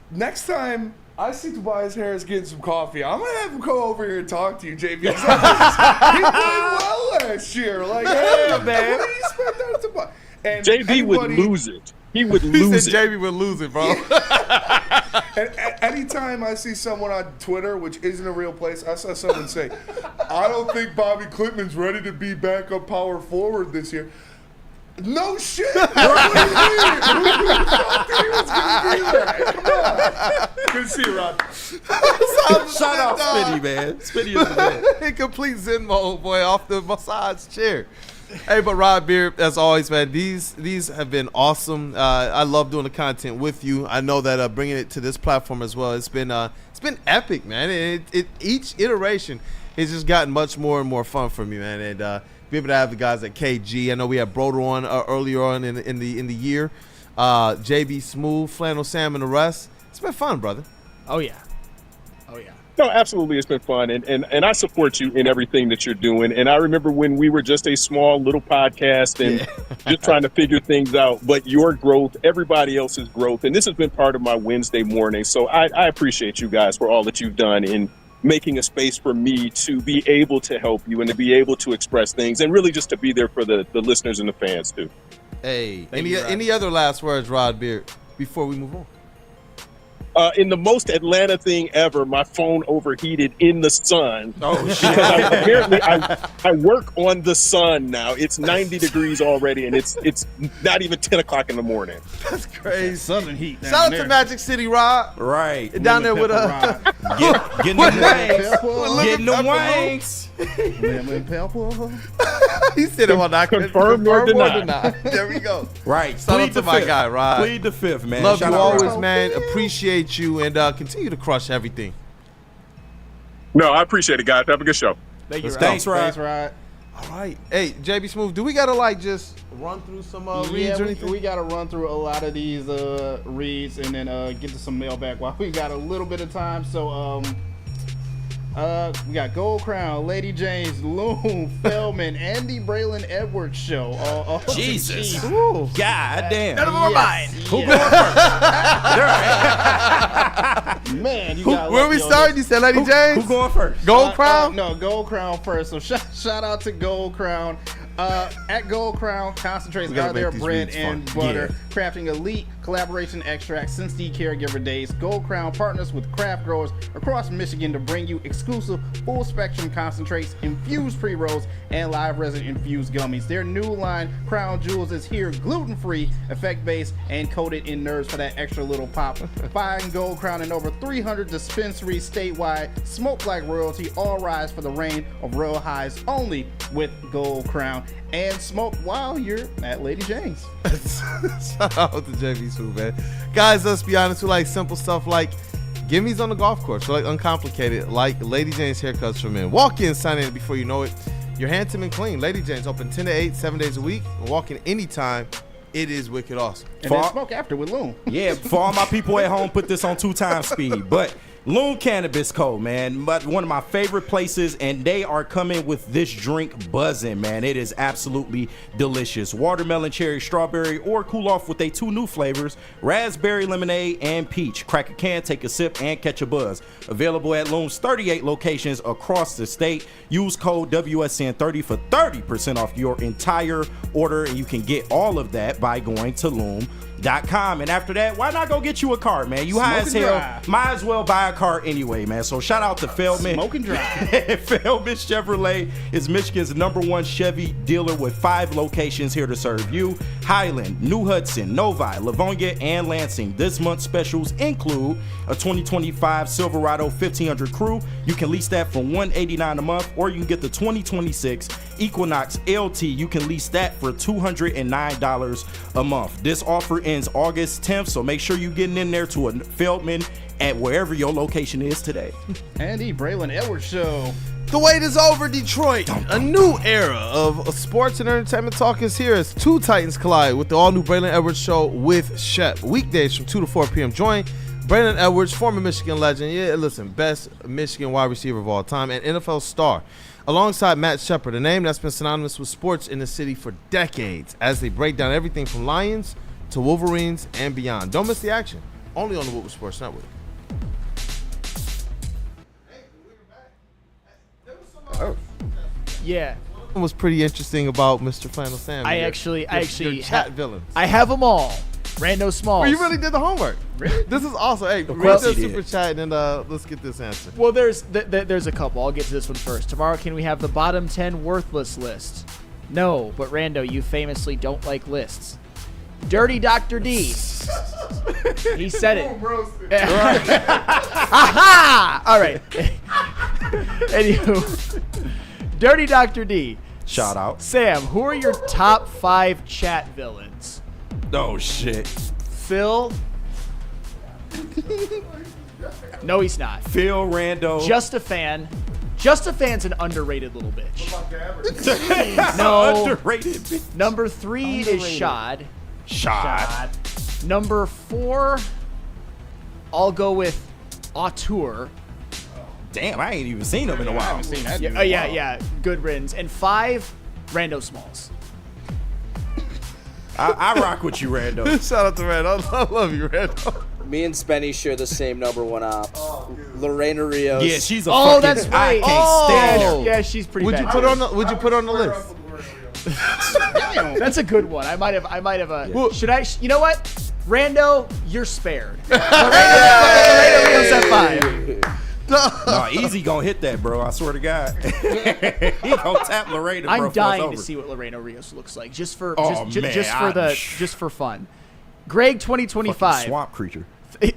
next time I see Tobias Harris getting some coffee, I'm gonna have him come over here and talk to you, JB. He played well last year. Like, hey, man, what do you expect out of Tobias? And JB would lose it. He would lose it. JB would lose it, bro. And anytime I see someone on Twitter, which isn't a real place, I saw someone say, I don't think Bobby Clement's ready to be backup power forward this year. No shit. What do you mean? Who thought that he was going to do that? Come on. Good to see you, Rod. Shout out Spinny, man. Spinny is the man. In complete Zen mode, boy, off the massage chair. Hey, but Rod Beard, as always, man, these have been awesome. I love doing the content with you. I know that bringing it to this platform as well, it's been epic, man. Each iteration has just gotten much more and more fun for me, man. And be able to have the guys at KG. I know we had Broder on earlier on in the year. JB Smooth, Flannel Sam, and the rest. It's been fun, brother. Oh yeah. No, absolutely. It's been fun. And I support you in everything that you're doing. And I remember when we were just a small little podcast and just trying to figure things out. But your growth, everybody else's growth, and this has been part of my Wednesday morning. So I appreciate you guys for all that you've done in making a space for me to be able to help you and to be able to express things and really just to be there for the listeners and the fans, too. Hey, any other last words, Rod Beard, before we move on? In the most Atlanta thing ever, my phone overheated in the sun. Oh, shit. Apparently I work on the sun now. It's 90 degrees already, and it's not even 10 o'clock in the morning. That's crazy. Southern heat. Shout out to Magic City, Rod. Right. Down there with getting the wangs. Lemon pepper. He said it on that. Confirmed or denied. There we go. Right. Shout out to my guy, Rod. Plead the fifth, man. Love Shout you out always, Rod. man. Appreciate you, and continue to crush everything. No, I appreciate it, guys. Have a good show. Thanks, Rod. Thanks, Rod. All right. Hey, JB Smooth, do we got to, just run through some reads or anything? We got to run through a lot of these reads and then get to some mailbag while we got a little bit of time. So, we got Gold Crown, Lady James, Loom, Feldman, Andy Braylon Edwards show. Jesus. Ooh. God damn. None of them are mine. Who going first? Man, you got Where we starting? You said Lady James? Who going first? Gold Crown? No, Gold Crown first. So shout out to Gold Crown. At Gold Crown, concentrates are their bread and butter, crafting elite collaboration extracts since the caregiver days. Gold Crown partners with craft growers across Michigan to bring you exclusive full spectrum concentrates, infused pre-rolls, and live resin infused gummies. Their new line, Crown Jewels, is here, gluten-free, effect-based, and coated in nerves for that extra little pop. Find Gold Crown in over 300 dispensaries statewide. Smoke like royalty, all rise for the reign of royal highs only with Gold Crown. And smoke while you're at Lady James. Shout out to JB Smooth, man. Guys, let's be honest, we like simple stuff like gimmies on the golf course. We like uncomplicated, like Lady James haircuts for men. Walk in, sign in before you know it. You're handsome and clean. Lady James open 10 to 8, 7 days a week. Walk in anytime. It is wicked awesome. And then smoke after with Loom. Yeah, for all my people at home, put this on 2 times speed. But Loon Cannabis Co., man, but one of my favorite places, and they are coming with this drink buzzing, man. It is absolutely delicious. Watermelon, cherry, strawberry, or cool off with their 2 new flavors, raspberry lemonade and peach. Crack a can, take a sip, and catch a buzz. Available at Loon's 38 locations across the state. Use code WSN30 for 30% off your entire order, and you can get all of that by going to Loom.com. And after that, why not go get you a car, man? You high as hell, might as well buy a car anyway, man. So shout out to Feldman. Smoke and drive. Feldman Chevrolet is Michigan's #1 Chevy dealer with 5 locations here to serve you. Highland, New Hudson, Novi, Livonia, and Lansing. This month's specials include a 2025 Silverado 1500 Crew. You can lease that for $189 a month, or you can get the 2026 Equinox LT. You can lease that for $209 a month. This offer ends August 10th, so make sure you're getting in there to a Feldman at wherever your location is today. And the Braylon Edwards Show. The wait is over, Detroit. A new era of sports and entertainment talk is here as 2 Titans collide with the all-new Braylon Edwards Show with Shep. Weekdays from 2 to 4 p.m. Join Braylon Edwards, former Michigan legend. Yeah, listen, best Michigan wide receiver of all time and NFL star, alongside Matt Shepard, a name that's been synonymous with sports in the city for decades, as they break down everything from Lions to Wolverines and beyond. Don't miss the action. Only on the WUW Sports Network. Yeah. What was pretty interesting about Mr. Flannel Sam? I actually your chat villains. I have them all. Rando Smalls. Well, you really did the homework. Really? This is awesome. Hey, read the super chat and let's get this answer. Well, there's a couple. I'll get to this one first. Tomorrow, can we have the bottom 10 worthless list? No, but Rando, you famously don't like lists. Dirty Dr. D. He said it. Aha! All right. Anywho, Dirty Dr. D. Shout out. Sam, who are your top 5 chat villains? Oh, shit. Phil. No, he's not. Phil, Rando. Just a fan. Just a fan's an underrated little bitch. No. Underrated bitch. Number 3 is Shad. Shad. Number 4, I'll go with Auteur. Damn, I ain't even seen him in a while. I haven't seen that dude. Yeah. Good riddance. And 5, Rando Smalls. I rock with you, Rando. Shout out to Rando. I love you, Rando. Me and Spenny share the same #1 op. Lorena Rios. Yeah, she's a fucking. That's right. I can't stand her. Yeah, she's pretty Would bad. you put on the list? That's a good one. I might have. Well, should I? You know what? Rando, you're spared. Lorena Rios at 5. No, Easy gonna hit that, bro. I swear to God. He gonna tap Lorena, bro. I'm dying to see what Lorena Rios looks like, just for fun. Greg 2025. Fucking swamp creature.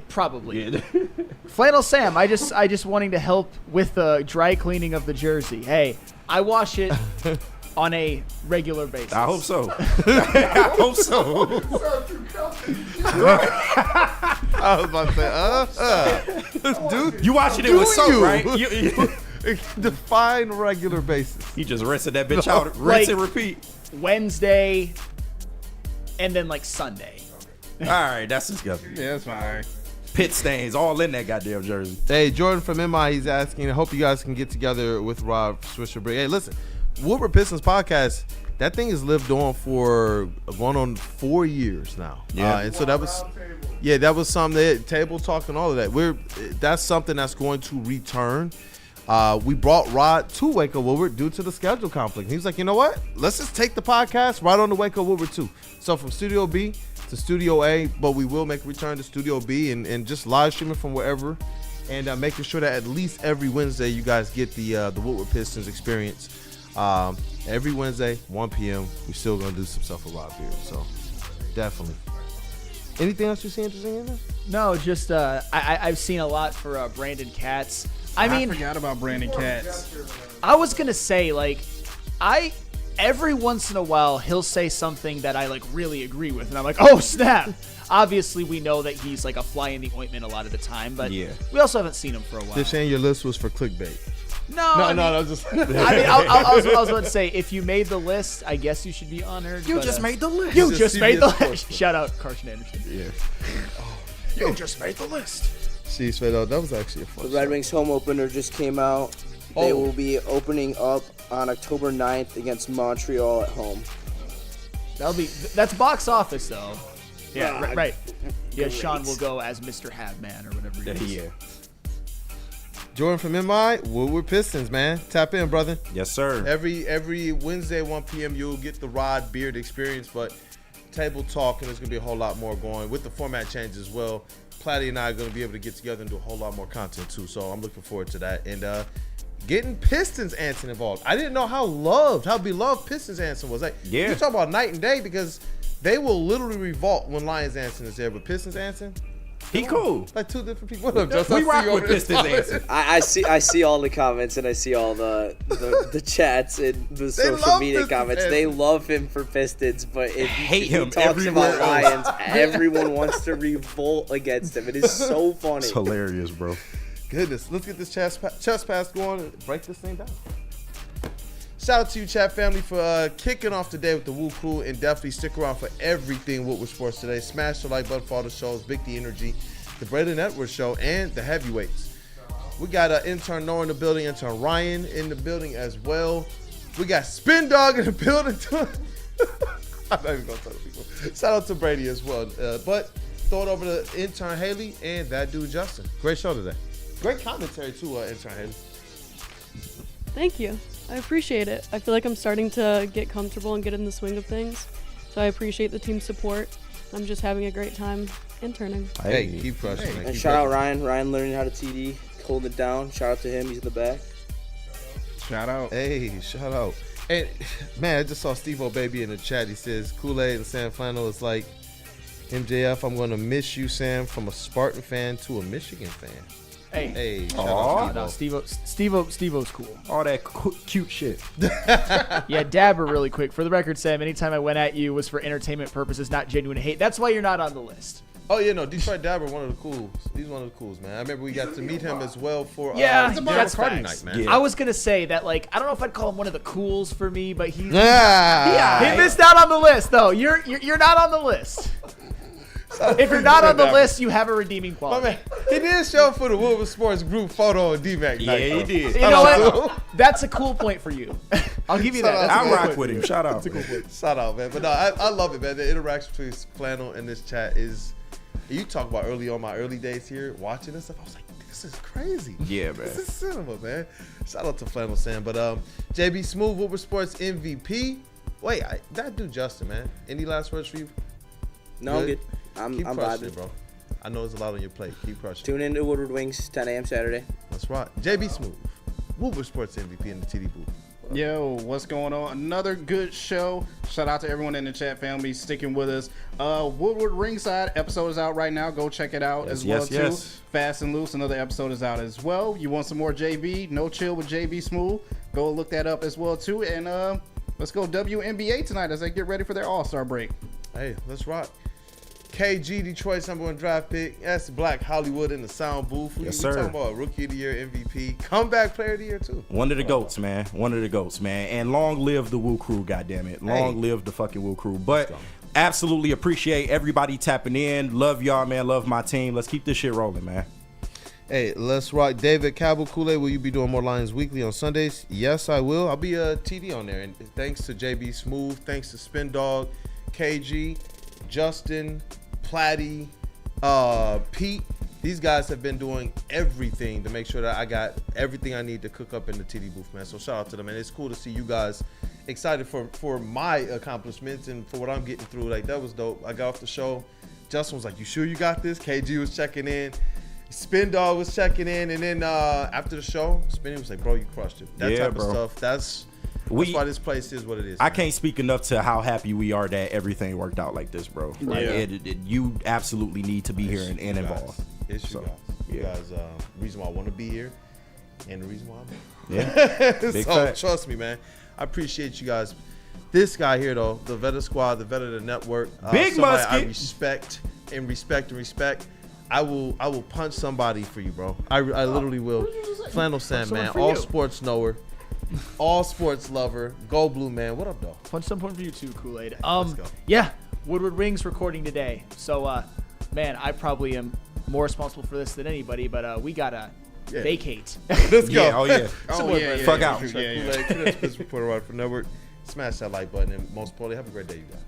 Probably. Yeah. Flannel Sam, I just wanting to help with the dry cleaning of the jersey. Hey, I wash it on a regular basis. I hope so. I hope so. I was about to say, dude, you washing it with soap, right? Define regular basis. He just rinsing that bitch out, rinse and repeat. Wednesday, and then like Sunday. All right, that's disgusting. Yeah, that's fine. Pit stains all in that goddamn jersey. Hey, Jordan from MI, he's asking, I hope you guys can get together with Rob Swisher. Hey, listen, Woodward Pistons podcast, that thing has lived on for going on 4 years now. Yeah. And so that was something that table talk and all of that. That's something that's going to return. We brought Rod to Waco Woodward due to the schedule conflict. He was like, you know what? Let's just take the podcast right on to Waco Woodward too. So from Studio B to Studio A, but we will make a return to Studio B and just live streaming from wherever, and making sure that at least every Wednesday you guys get the Woodward Pistons experience. Every Wednesday, 1 p.m. We're still gonna do some stuff with Rob here, so definitely. Anything else you see interesting in there? No, just I've seen a lot for Brandon Katz. I forgot about Brandon Katz. I was gonna say, like, every once in a while he'll say something that I like really agree with, and I'm like, oh snap! Obviously, we know that he's like a fly in the ointment a lot of the time, but yeah, we also haven't seen him for a while. Just saying your list was for clickbait. No, just. I was about to say, if you made the list, I guess you should be honored. You just made the list. You just made the list. Shout out Carson Anderson. Yeah. You just made the list. Jeez, man, that was actually a fun The Red Wings home opener just came out. They will be opening up on October 9th against Montreal at home. That's box office though. Yeah, Yeah, right. Yeah, great. Sean will go as Mr. Havman or whatever he is. Yeah. Jordan from MI, Woodward Pistons, man. Tap in, brother. Yes, sir. Every Wednesday, 1 p.m., you'll get the Rod Beard experience, but table talk, and there's going to be a whole lot more going. With the format change as well, Platty and I are going to be able to get together and do a whole lot more content, too. So I'm looking forward to that. And getting Pistons Anson involved. I didn't know how beloved Pistons Anson was. Like, Yeah. You talk about night and day because they will literally revolt when Lions Anson is there, but Pistons Anson, he cool. like two different people. What up, Justin? We I see rock you with over there Pistons smiling. Anson. I see all the comments and I see all the chats and the social love media Pistons comments. fans. They love him for Pistons, but if Hate he him talks everywhere about else. Lions, everyone wants to revolt against him. It is so funny. It's hilarious, bro. Goodness, let's get this chest pass going and break this thing down. Shout out to you, chat family, for kicking off the day with the WUW Crew, and definitely stick around for everything Woodward Sports today. Smash the like button for all the shows, Big D Energy, the Brandon Edwards Show, and the Heavyweights. We got intern Noah in the building, intern Ryan in the building as well. We got Spin Dog in the building too. I'm not even gonna tell the people. Shout out to Brady as well. But throw it over to intern Haley and that dude Justin. Great show today. Great commentary too, intern Haley. Thank you. I appreciate it. I feel like I'm starting to get comfortable and get in the swing of things. So I appreciate the team's support. I'm just having a great time interning. Hey, keep crushing, man. And Keep shout out crushing. Ryan. Ryan learning how to TD, holding it down. Shout out to him. He's in the back. Shout out. Hey, shout out. And man, I just saw Steve O'Baby in the chat. He says Kool-Aid and Sam Flannel is like MJF. I'm gonna miss you, Sam, from a Spartan fan to a Michigan fan. Hey, shout out Steve-O's cool. All that cute shit. Yeah, Dabber really quick. For the record, Sam, anytime I went at you was for entertainment purposes, not genuine hate. That's why you're not on the list. Oh yeah, no, Detroit Dabber, one of the cools. He's one of the cools, man. I remember we got to meet him as well for Yeah, Daryl that's Cardi facts. night, man. I was gonna say that, like, I don't know if I'd call him one of the cools for me, but he missed out on the list, though. You're not on the list. If you're not on the list, you have a redeeming My quality. man, he did show up for the Woodward Sports group photo on D-Mac night. Yeah, he did. You know what? That's a cool point for you. I'll give you that. That's a I cool rock point with for him. you. Shout out. Shout out, man. But no, I love it, man. The interaction between Flannel and this chat is, you talk about early on my early days here, watching this stuff, I was like, this is crazy. Yeah, man. This is cinema, man. Shout out to Flannel Sam. But JB Smooth, Woodward Sports MVP. Wait, that dude Justin, man. Any last words for you? No, I'm good. I'm Keep crushing vibing. it, bro. I know there's a lot on your plate. Keep crushing. Tune in to Woodward Wings, 10 a.m. Saturday. That's right. JB Smooth, Woodward Sports MVP in the TD booth. Yo, what's going on? Another good show. Shout out to everyone in the chat family sticking with us. Woodward Ringside episode is out right now. Go check it out as well too. Fast and Loose, another episode is out as well. You want some more JB? No Chill with JB Smooth? Go look that up as well too. And let's go WNBA tonight as they get ready for their All-Star break. Hey, let's rock. KG, Detroit's #1 draft pick. That's Black Hollywood in the sound booth. Yes, We sir. talking about Rookie of the Year, MVP, Comeback Player of the Year too. One of the goats, man. One of the goats, man. And long live the WUW Crew, goddammit. Long live the fucking WUW Crew. But absolutely appreciate everybody tapping in. Love y'all, man. Love my team. Let's keep this shit rolling, man. Hey, let's rock. David Cabell, Kool-Aid, will you be doing more Lions Weekly on Sundays? Yes, I will. I'll be a TD on there. And thanks to JB Smooth, thanks to Spin Dog, KG, Justin, Platty, Pete. These guys have been doing everything to make sure that I got everything I need to cook up in the TD booth, man. So shout out to them, and it's cool to see you guys excited for my accomplishments and for what I'm getting through. Like, that was dope. I got off the show. Justin was like, "You sure you got this?" KG was checking in. Spin Dog was checking in, and then after the show, Spinny was like, "Bro, you crushed it." That type of stuff. That's why this place is what it is. I can't speak enough to how happy we are that everything worked out like this, bro. Like, you absolutely need to be here and involved. It's you guys. You guys, reason why I want to be here, and the reason why I'm here. Yeah. Big So fact. trust me, man. I appreciate you guys. This guy here, though, the vet of squad, the vet of the network, Big somebody Musket. I respect and respect. I will punch somebody for you, bro. I literally will. Flannel Sam, man. for All you. sports knower, all sports lover. Go Blue, man. What up, though? Punch some point for you too, Kool-Aid. Let's go. Yeah, Woodward Wings recording today. So, man, I probably am more responsible for this than anybody, but we gotta vacate. Let's go. Yeah, oh yeah. Fuck out. Kool-Aid, Pistons reporter right for Network. Smash that like button, and most importantly, have a great day, you guys.